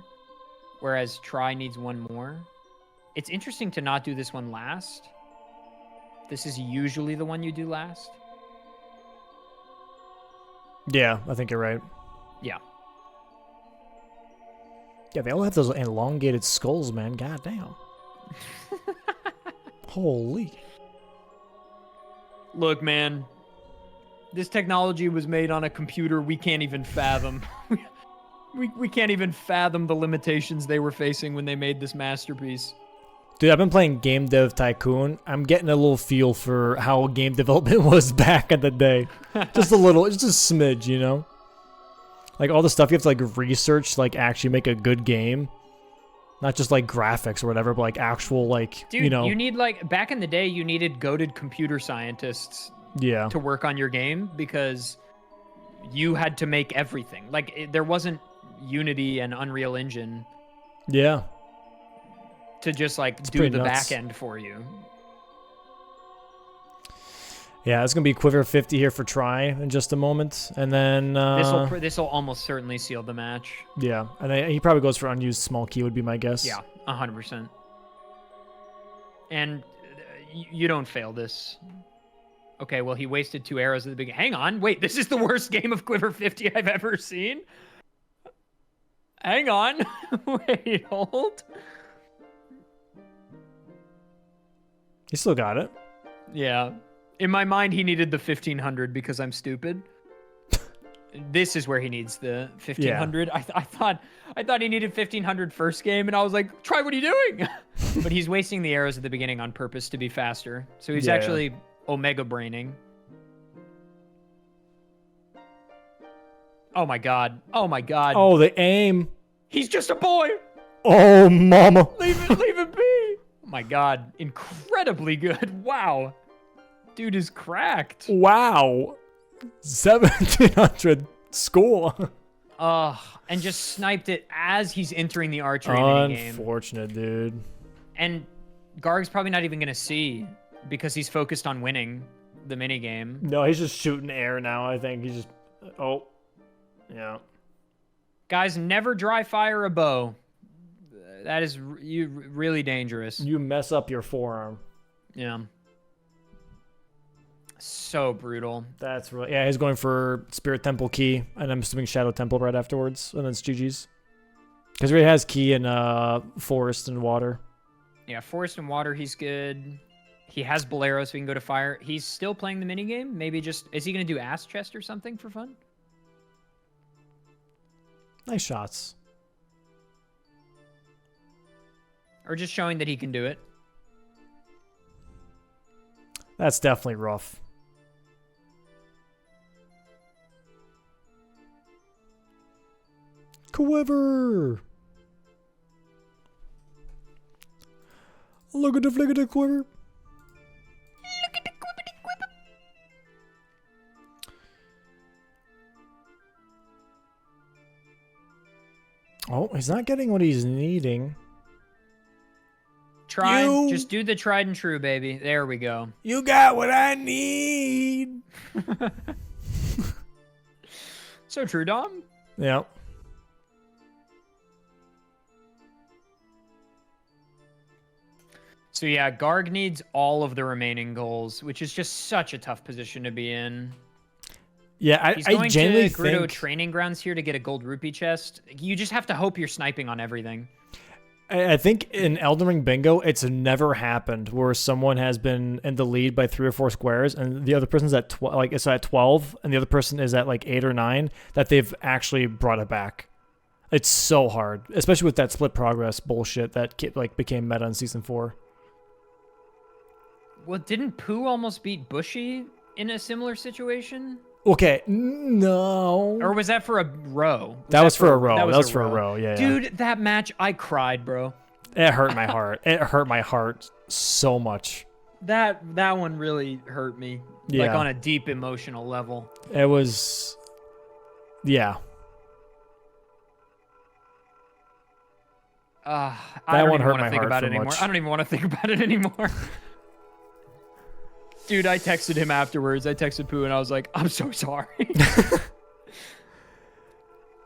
whereas Try needs 1 more. It's interesting to not do this one last. This is usually the one you do last. Yeah, I think you're right. Yeah. Yeah, they all have those elongated skulls, man. God damn. Holy. Look, man. This technology was made on a computer we can't even fathom. we can't even fathom the limitations they were facing when they made this masterpiece. Dude, I've been playing Game Dev Tycoon. I'm getting a little feel for how game development was back in the day. Just a little, just a smidge, all the stuff you have to research to actually make a good game. Not just graphics or whatever, but actual Dude, you need back in the day you needed goated computer scientists to work on your game because you had to make everything. There wasn't Unity and Unreal Engine. Yeah. To just do the back end for you. Yeah, it's gonna be Quiver 50 here for Try in just a moment, and then this will almost certainly seal the match. Yeah, and then he probably goes for unused small key would be my guess. Yeah, 100%. And you don't fail this. Okay, well he wasted 2 arrows at the beginning. Hang on, wait, this is the worst game of Quiver 50 I've ever seen. Hang on, wait, hold. He still got it. Yeah. In my mind, he needed the 1500 because I'm stupid. This is where he needs the 1500. I thought he needed 1500 first game, and I was like, try what are you doing? But he's wasting the arrows at the beginning on purpose to be faster. So he's actually omega braining. Oh my god. Oh my god. Oh, the aim. He's just a boy. Oh, mama. Leave it be. Oh my god. Incredibly good. Wow. Dude is cracked. Wow. 1700 score. And just sniped it as he's entering the archery minigame. Unfortunate, dude. And Garg's probably not even going to see because he's focused on winning the minigame. No, he's just shooting air now, I think. He's just... Oh. Yeah. Guys, never dry fire a bow. That is really dangerous. You mess up your forearm. Yeah. So brutal. That's really... Yeah, he's going for Spirit Temple Key, and I'm assuming Shadow Temple right afterwards, and then it's GG's. Because he already has Key in Forest and Water. Yeah, Forest and Water, he's good. He has Bolero, so he can go to Fire. He's still playing the minigame. Maybe just... Is he going to do Ass Chest or something for fun? Nice shots. Or just showing that he can do it. That's definitely rough. Quiver! Look at the flick of the quiver. Look at the quibbity quibber. Oh, he's not getting what he's needing. Just do the tried and true, baby. There we go. You got what I need. So true, Dom. Yeah. So yeah, Garg needs all of the remaining goals, which is just such a tough position to be in. Yeah, He's I going genuinely to Gerudo think... Training Grounds here to get a gold rupee chest. You just have to hope you're sniping on everything. I think in Elden Ring Bingo, it's never happened where someone has been in the lead by 3 or 4 squares, and the other person's at it's at 12, and the other person is at like 8 or 9. That they've actually brought it back. It's so hard, especially with that split progress bullshit that became meta in season 4. Well, didn't Pooh almost beat Bushy in a similar situation? Okay, no. Or was that for a row? That was for a row. That was for a row. Yeah, dude, that match, I cried, bro. It hurt my heart. It hurt my heart so much. That one really hurt me. Yeah. Like on a deep emotional level. It was... Yeah. I don't one even hurt want my to think heart about so it anymore. much. I don't even want to think about it anymore. Dude, I texted him afterwards. I texted Pooh and I was like, I'm so sorry.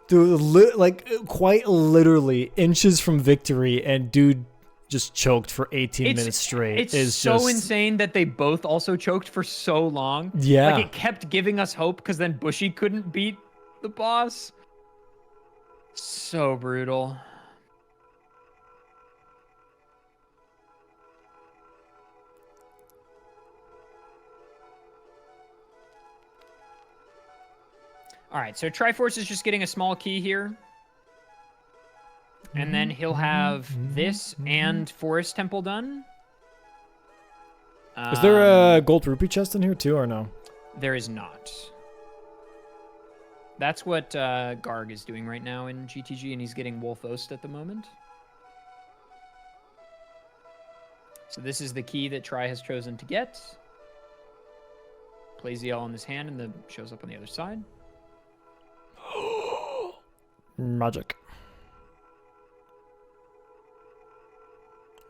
Dude, quite literally inches from victory, and dude just choked for 18 minutes straight. It's so insane that they both also choked for so long. Yeah. Like, it kept giving us hope because then Bushy couldn't beat the boss. So brutal. All right, so Triforce is just getting a small key here. And then he'll have this and Forest Temple done. Is there a gold rupee chest in here too, or no? There is not. That's what Garg is doing right now in GTG, and he's getting Wolf Oast at the moment. So this is the key that Tri has chosen to get. Plays the L in his hand, and then shows up on the other side. Magic.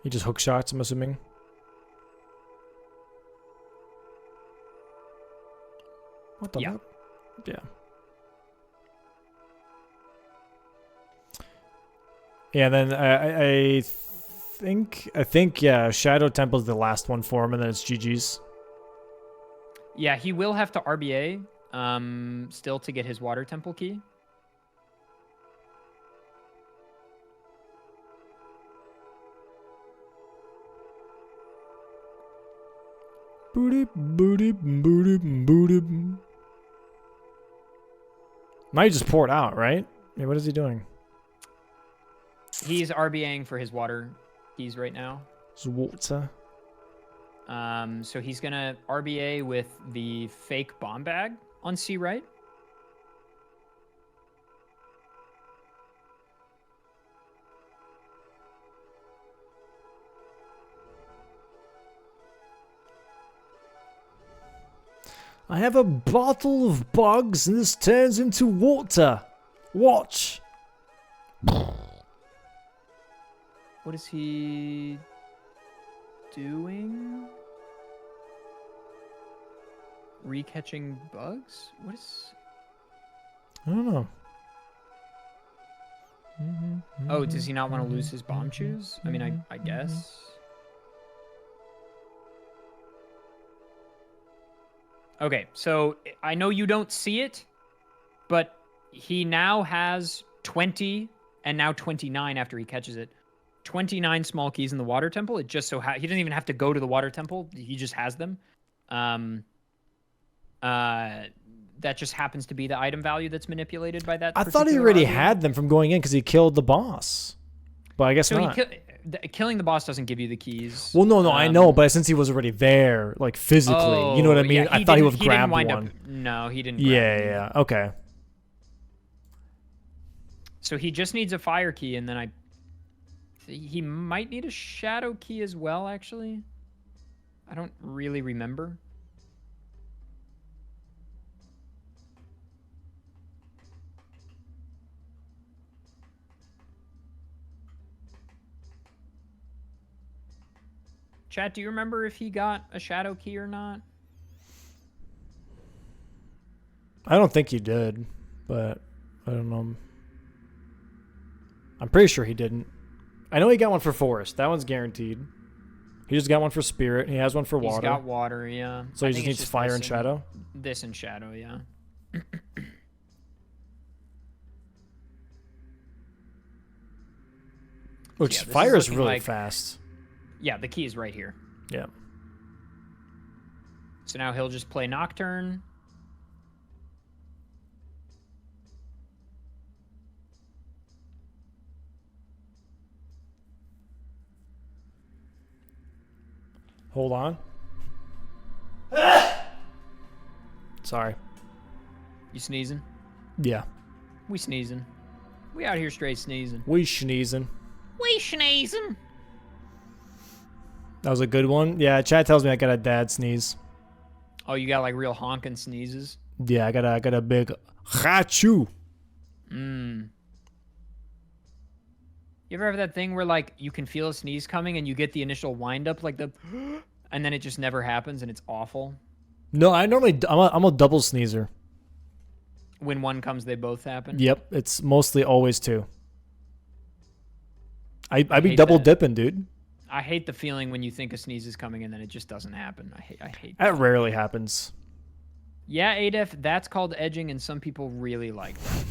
He just hook shots, I'm assuming. What the fuck? Yeah. Yeah, then I think yeah, Shadow Temple's the last one for him, and then it's GG's. Yeah, he will have to RBA still to get his Water Temple key. Booty, booty, booty, booty. Now you just pour it out, right? I mean, what is he doing? He's RBAing for his water keys right now. It's water. So he's gonna RBA with the fake bomb bag on C right. I have a bottle of bugs and this turns into water. Watch. What is he doing? Recatching bugs? What is... I don't know. Oh, does he not want to lose his bomb choose? I mean, I guess. Okay, so I know you don't see it, but he now has 20 and now 29 after he catches it. 29 small keys in the water temple. It just so he doesn't even have to go to the water temple. He just has them. That just happens to be the item value that's manipulated by that. I thought he already RV. had them from going in because he killed the boss. But I guess So not. killing the boss doesn't give you the keys. Well, no, I know, but since he was already there, like physically, you know what I mean? Yeah, I thought he would didn't grab wind one. Up, no, he didn't. Yeah, okay. So he just needs a fire key, and then he might need a shadow key as well, actually. I don't really remember. Chat, do you remember if he got a shadow key or not? I don't think he did, but I don't know. I'm pretty sure he didn't. I know he got one for Forest. That one's guaranteed. He just got one for Spirit. He has one for Water. He's got water, yeah. So he just needs Fire and Shadow? This and Shadow, yeah. Which Yeah, this Fire is looking really like- fast. Yeah, the key is right here. Yeah. So now he'll just play Nocturne. Hold on. Sorry. You sneezing? Yeah. We sneezing. We out here straight sneezing. We sneezing. We sneezing. That was a good one. Yeah, chat tells me I got a dad sneeze. Oh, you got like real honking sneezes? Yeah, I got a big achoo. You ever have that thing where like you can feel a sneeze coming and you get the initial wind up like the and then it just never happens and it's awful? No, I'm a double sneezer. When one comes, they both happen? Yep, it's mostly always two. I be hate double that. dipping, dude. I hate the feeling when you think a sneeze is coming and then it just doesn't happen. I hate That rarely happens. Yeah, Adef, that's called edging and some people really like that.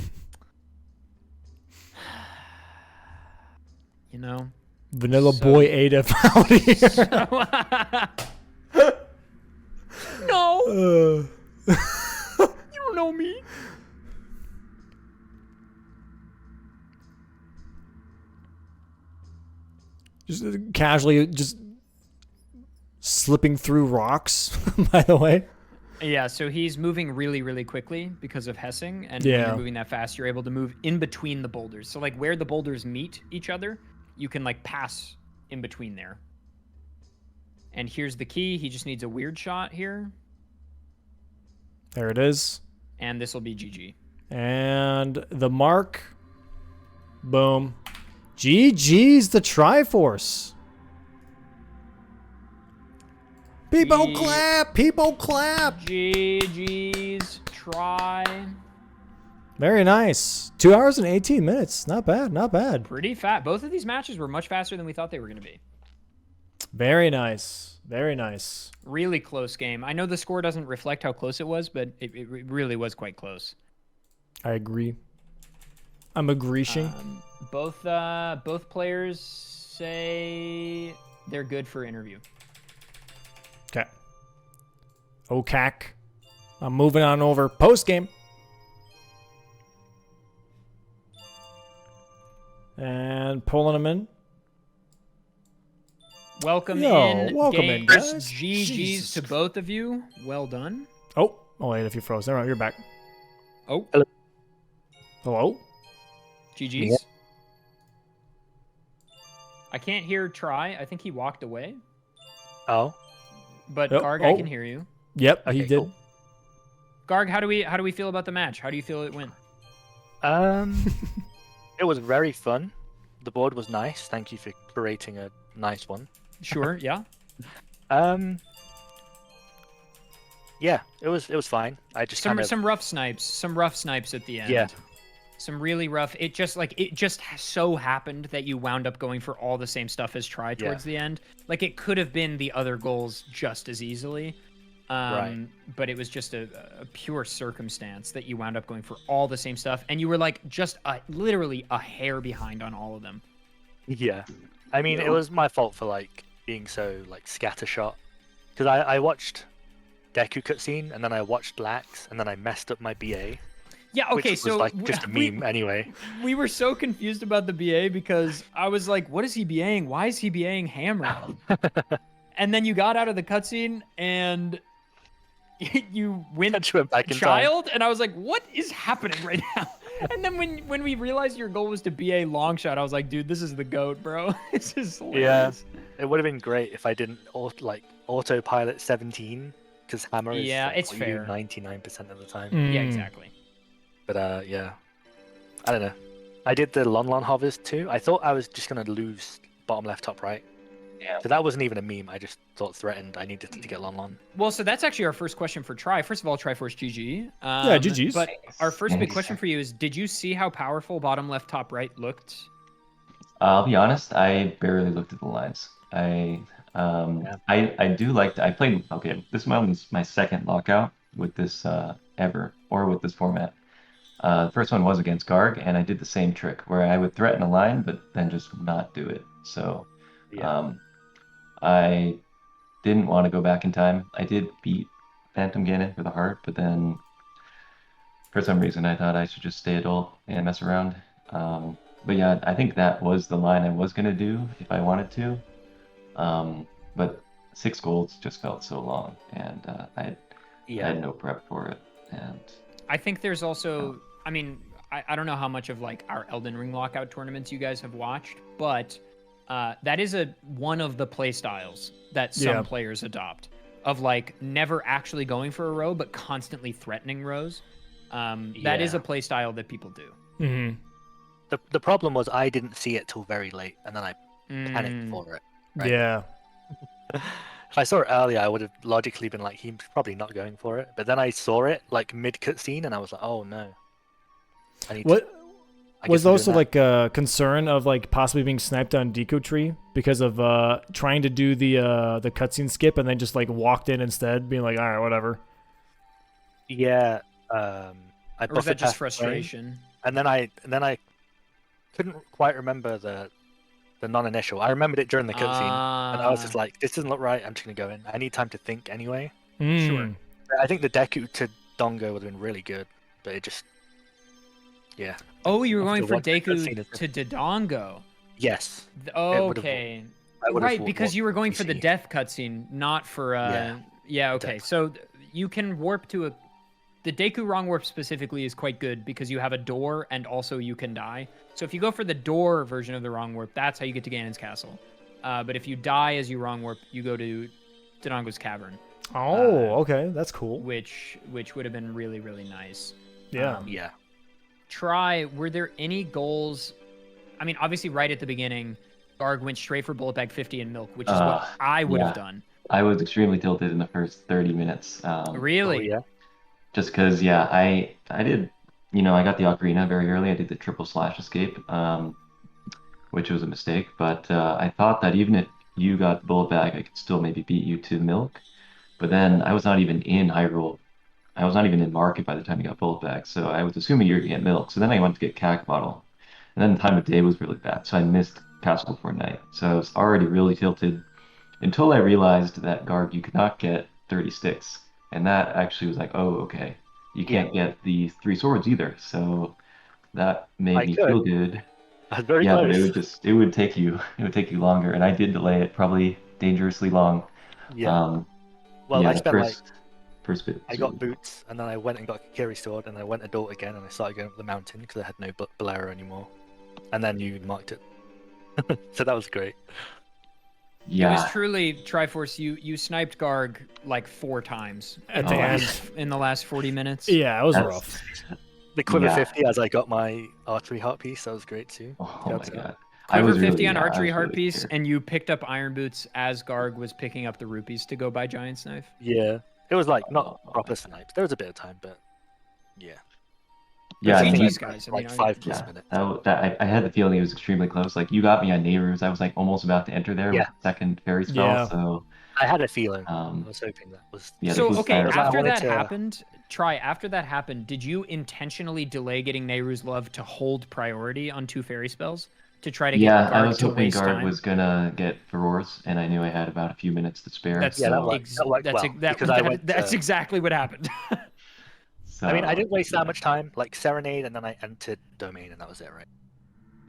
You know? Vanilla So- boy Adaf out here. No! You don't know me. Just casually just slipping through rocks, by the way. Yeah, so he's moving really, really quickly because of Hessing, and when Yeah. you're moving that fast, you're able to move in between the boulders. So like where the boulders meet each other, you can like pass in between there. And here's the key. He just needs a weird shot here, There it is. and this will be GG. And the mark. Boom. GG's the Triforce. People G- clap! People clap! GG's try. Very nice. 2 hours and 18 minutes. Not bad, not bad. Pretty fast. Both of these matches were much faster than we thought they were going to be. Very nice. Very nice. Really close game. I know the score doesn't reflect how close it was, but it really was quite close. I agree. I'm agreeing. Both players say they're good for interview. Okay. OCAC. I'm moving on over post game. And pulling them in. Welcome Welcome game. in, guys. GG's Jesus. to both of you. Well done. Oh, wait, if you froze. All right, you're back. Oh. Hello? GG's. Yeah. I can't hear Try. I think he walked away. Oh. But Yep. Garg, Oh. I can hear you. Yep, he Okay, did. cool. Garg, how do we feel about the match? How do you feel it went? It was very fun. The board was nice. Thank you for creating a nice one. Sure, yeah. Yeah, it was fine. I just Some rough snipes at the end. Yeah. Some really rough. It just so happened that you wound up going for all the same stuff as Try towards the end. Like it could have been the other goals just as easily. Right. But it was just a pure circumstance that you wound up going for all the same stuff, and you were like just literally a hair behind on all of them. Yeah. I mean, it was my fault for like being so like scattershot, because I watched Deku cutscene and then I watched Lax and then I messed up my BA. Yeah. Okay. Which So was like just a meme anyway. We were so confused about the BA because I was like, "What is he BAing? Why is he BAing Hammer?" And then you got out of the cutscene and you went back in child, and I was like, "What is happening right now?" And then when we realized your goal was to BA long shot, I was like, "Dude, this is the goat, bro. This is hilarious." Yeah, it would have been great if I didn't autopilot 17, because Hammer is it's what you do fair. 99% of the time. Yeah, Mm. exactly. But yeah, I don't know. I did the Lon Harvest too. I thought I was just gonna lose bottom left, top right. Yeah. So that wasn't even a meme. I just thought threatened I needed to get Lon. Well, so that's actually our first question for Try. First of all, Triforce GG. Yeah, GG's. But our first big Thanks. question for you is: did you see how powerful bottom left, top right looked? I'll be honest, I barely looked at the lines. I do like to, I played, okay, this one was my second lockout with this with this format. The first one was against Garg, and I did the same trick where I would threaten a line, but then just not do it. So Yeah. I didn't want to go back in time. I did beat Phantom Ganon for the heart, but then for some reason I thought I should just stay adult and mess around. But yeah, I think that was the line I was gonna do if I wanted to. But 6 golds just felt so long, and I had no prep for it. And I think there's also, I mean, I don't know how much of like our Elden Ring lockout tournaments you guys have watched, but that is one of the play styles that some players adopt, of like never actually going for a row but constantly threatening rows. That is a play style that people do. Mm-hmm. The problem was I didn't see it till very late, and then I panicked for it. Right? Yeah. If I saw it earlier, I would have logically been like, he's probably not going for it. But then I saw it like mid cutscene, and I was like, oh no. Was there also like a concern of like possibly being sniped on Deco Tree because of trying to do the cutscene skip and then just like walked in instead, being like, all right, whatever. Yeah. Or was that just frustration? And then I couldn't quite remember the non-initial. I remembered it during the cutscene, and I was just like, this doesn't look right. I'm just gonna go in. I need time to think anyway. Sure. I think the Deku to Dongo would have been really good, but it just, yeah. Oh, you were going for After watching Deku the cutscene, to Dodongo. Yes. Okay. I would have Right, because you were going for the PC. death cutscene, not for yeah, okay. Death. So you can warp to the Deku wrong warp specifically is quite good because you have a door and also you can die. So if you go for the door version of the wrong warp, that's how you get to Ganon's castle. But if you die as you wrong warp, you go to Dodongo's Cavern. Oh, okay, that's cool. Which would have been really, really nice. Yeah. Yeah. Try, were there any goals? I mean, obviously right at the beginning, Garg went straight for bullet bag 50 and milk, which is what I would have done. I was extremely tilted in the first 30 minutes. Really? Oh, yeah. Just because, yeah, I did, I got the Ocarina very early. I did the triple slash escape, which was a mistake. But I thought that even if you got the bullet bag, I could still maybe beat you to milk. But then I was not even in Hyrule. I was not even in market by the time you got bullet bag. So I was assuming you were going to get milk. So then I went to get cac bottle. And then the time of day was really bad. So I missed Castle Before Night. So I was already really tilted until I realized that Garg, you could not get 30 sticks. And that actually was like, oh, okay. You can't get the 3 swords either. So that made me feel good. I was very Yeah, but close. it would take you longer, and I did delay it probably dangerously long. Yeah. Um, Well, yeah, I the spent like first bit I was got really boots, and then I went and got Kiri sword, and I went adult again, and I started going up the mountain because I had no Bolero anymore. And then you marked it, so that was great. It was yeah. truly Triforce. You sniped Garg like 4 times At in the the end. in the last 40 minutes. Yeah, it was That's- rough. The Quiver Yeah. 50 as I got my archery heart piece, that was great too. Oh Shouts my out. god. I Quiver was 50 really, on yeah, I archery was heart really piece, scared. and you picked up iron boots as Garg was picking up the rupees to go buy giant's knife. Yeah, it was like not Oh, proper snipes. There was a bit of time, but yeah. Yeah, I think GG's, I- guys. I like mean, 5+ yeah. minutes. I had the feeling it was extremely close. Like you got me on Nehru's. I was like almost about to enter there Yeah. with the second fairy spell. Yeah. So I had a feeling. I um, was hoping that was. yeah, the So boost okay, fire- was like, I after wanted that to- happened, after that happened, did you intentionally delay getting Nehru's love to hold priority on 2 fairy spells to try to yeah, get I Garg was to hoping waste Guard time? was gonna get Furores, and I knew I had about a few minutes to spare. That's Yeah, that so, worked. That worked well, because I went that's to- exactly what happened. so, I mean, I didn't waste yeah. that much time. Like Serenade, and then I entered Domain, and that was it, right?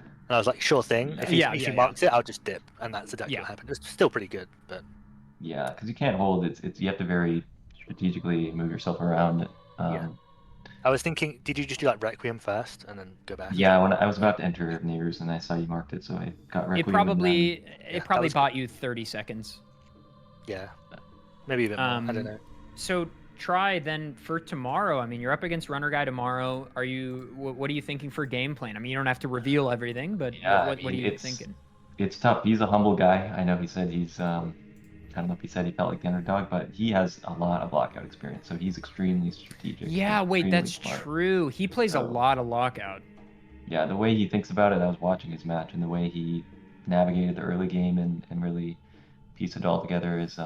And I was like, sure thing. If Yeah, he yeah, marks it, I'll just dip, and that's exactly Yeah. what happened. It was still pretty good, but Yeah, because you can't hold. It's you have to very strategically move yourself around. Yeah. I was thinking, did you just do like Requiem first and then go back? Yeah, when I was about to enter Nehru's and I saw you marked it, so I got Requiem. It probably that was bought you 30 seconds. Yeah, maybe even more. I don't know. So try then for tomorrow. I mean, you're up against Runner Guy tomorrow. Are you? What are you thinking for game plan? I mean, you don't have to reveal everything, but Yeah, what I are mean, you it's- thinking? It's tough. He's a humble guy. I know he said he's. I don't know if he said he felt like the underdog, but he has a lot of lockout experience, so he's extremely strategic. Yeah, wait, extremely that's smart. true. He plays a So- lot of lockout. Yeah, the way he thinks about it, I was watching his match, and the way he navigated the early game and really pieced it all together is,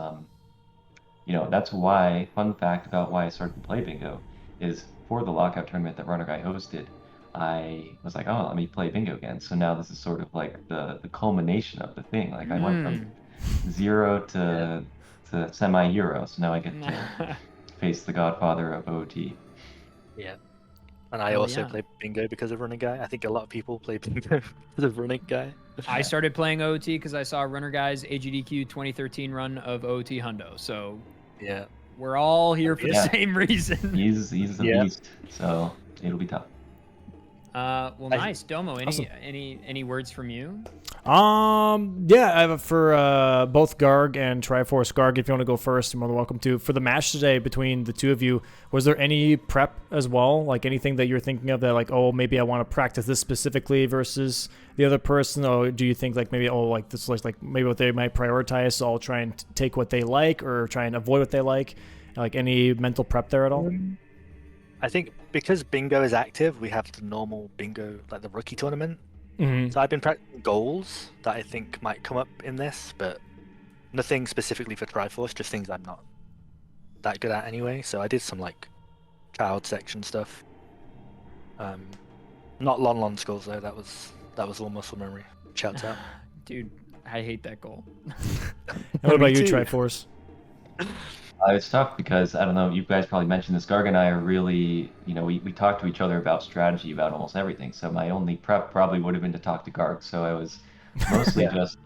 that's why, fun fact about why I started to play Bingo, is for the lockout tournament that Runner Guy hosted, I was like, oh, let me play Bingo again. So now this is sort of like the culmination of the thing. Like I went from 0 to semi-hero, so now I get to face the godfather of OT. Yeah. And I Oh, also yeah. play Bingo because of Running Guy. I think a lot of people play Bingo because of Running Guy. I started playing OT because I saw Runner Guy's AGDQ 2013 run of OT Hundo. So Yeah. we're all here for Yeah. the same reason. He's a Yeah. beast, so it'll be tough. Well, I- nice, Domo. Awesome. Any words from you? Yeah, I have for both Garg and Triforce. Garg, if you want to go first, you're more than welcome to. For the match today between the two of you, was there any prep as well? Like anything that you're thinking of that, like, oh, maybe I want to practice this specifically versus the other person, or do you think like maybe, oh, like this is like maybe what they might prioritize, so I'll try and take what they like or try and avoid what they like? Like any mental prep there at all? I think because Bingo is active, we have the normal Bingo, like the rookie tournament. Mm-hmm. So I've been practicing goals that I think might come up in this, but nothing specifically for Triforce, just things I'm not that good at anyway. So I did some like child section stuff. Not Lon skulls though. That was all muscle memory. Shouts out. Dude, I hate that goal. And what about Me you, too. Triforce? It's tough because I don't know. You guys probably mentioned this. Garg and I are really, we talk to each other about strategy about almost everything. So my only prep probably would have been to talk to Garg. So I was mostly Yeah. just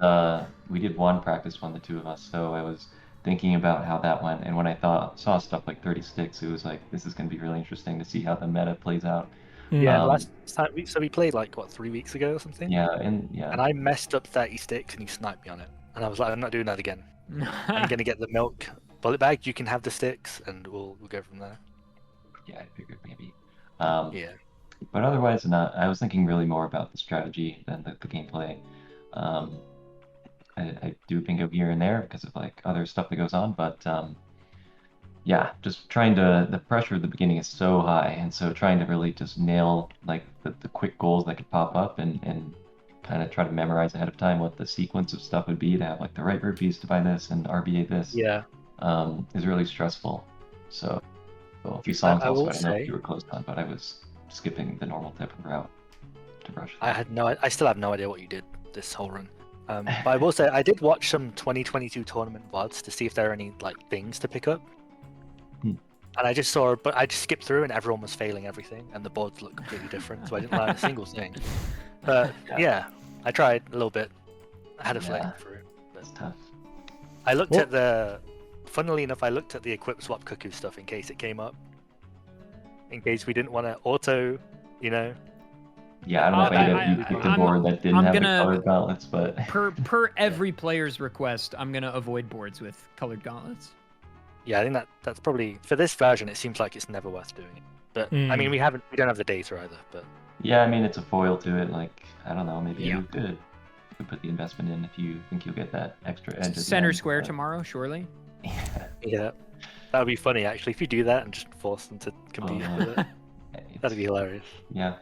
we did one practice one, the two of us. So I was thinking about how that went. And when I saw stuff like 30 sticks, it was like this is going to be really interesting to see how the meta plays out. Yeah, Um, last time we played like what 3 weeks ago or something. Yeah, And I messed up 30 sticks and he sniped me on it. And I was like, I'm not doing that again. I'm gonna get the milk bullet bag. You can have the sticks, and we'll go from there. yeah, I figured maybe. Yeah. But otherwise, not. I was thinking really more about the strategy than the gameplay. I do bingo here and there because of like other stuff that goes on, but yeah, just trying to. The pressure at the beginning is so high, and so trying to really just nail like the quick goals that could pop up and kind of try to memorize ahead of time what the sequence of stuff would be to have like the right rupees to buy this and RBA this. Yeah. Is really stressful. So a few songs I also. will I don't know say- if you were close on, but I was skipping the normal type of route to brush. I still have no idea what you did this whole run. But I will say I did watch some 2022 tournament VODs to see if there are any like things to pick up. And I just saw, but I just skipped through, and everyone was failing everything, and the boards looked completely different. So I didn't learn a single thing. But yeah, I tried a little bit. I had a flick through. That's tough. I looked at the. Funnily enough, I looked at the equip swap cuckoo stuff in case it came up. In case we didn't want to auto, you know. Yeah, I don't know if you picked a board that didn't have the colored gauntlets, but per every player's request, I'm gonna avoid boards with colored gauntlets. Yeah, I think that's probably for this version. It seems like it's never worth doing it. But I mean, we don't have the data either. But yeah, I mean, it's a foil to it. Like, I don't know, maybe Yeah. you could put the investment in if you think you'll get that extra edge. at the Center end, square but- tomorrow, surely. yeah, that would be funny actually if you do that and just force them to compete yeah. with it. That'd be hilarious. Yeah.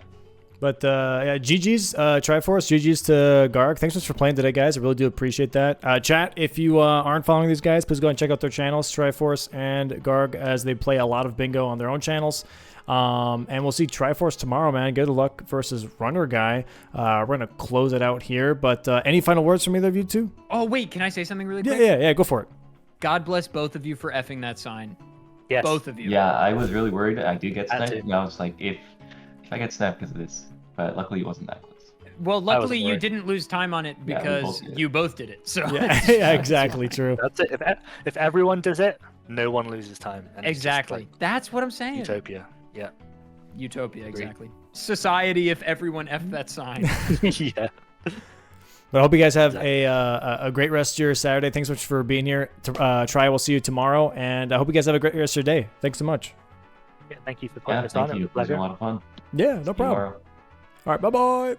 But yeah, GG's, Triforce, GG's to Garg. Thanks so much for playing today, guys. I really do appreciate that. Chat, if you aren't following these guys, please go and check out their channels, Triforce and Garg, as they play a lot of bingo on their own channels. And we'll see Triforce tomorrow, man. Good luck versus Runner Guy. We're going to close it out here. But any final words from either of you two? Oh wait, can I say something really quick? Yeah, go for it. God bless both of you for effing that sign. Yes. Both of you. Yeah, I was really worried. I did get I sniped, too. and I was like, if I get snapped because of this, but luckily it wasn't that close. Well, luckily you worried. didn't lose time on it Yeah, we because both did. you both did it. So Yeah, yeah, exactly, true. That's it. If everyone does it, no one loses time. And it's just, exactly. like, That's what I'm saying. utopia. Yeah. Utopia, Agreed. exactly. Society if everyone F that sign. Yeah. But I hope you guys have a great rest of your Saturday. Thanks so much for being here. Try, we'll see you tomorrow. And I hope you guys have a great rest of your day. Thanks so much. Yeah, thank you for putting Yeah, this on. thank It you. was a It was a pleasure. lot of fun. Yeah, no See you problem. tomorrow. All right, bye-bye.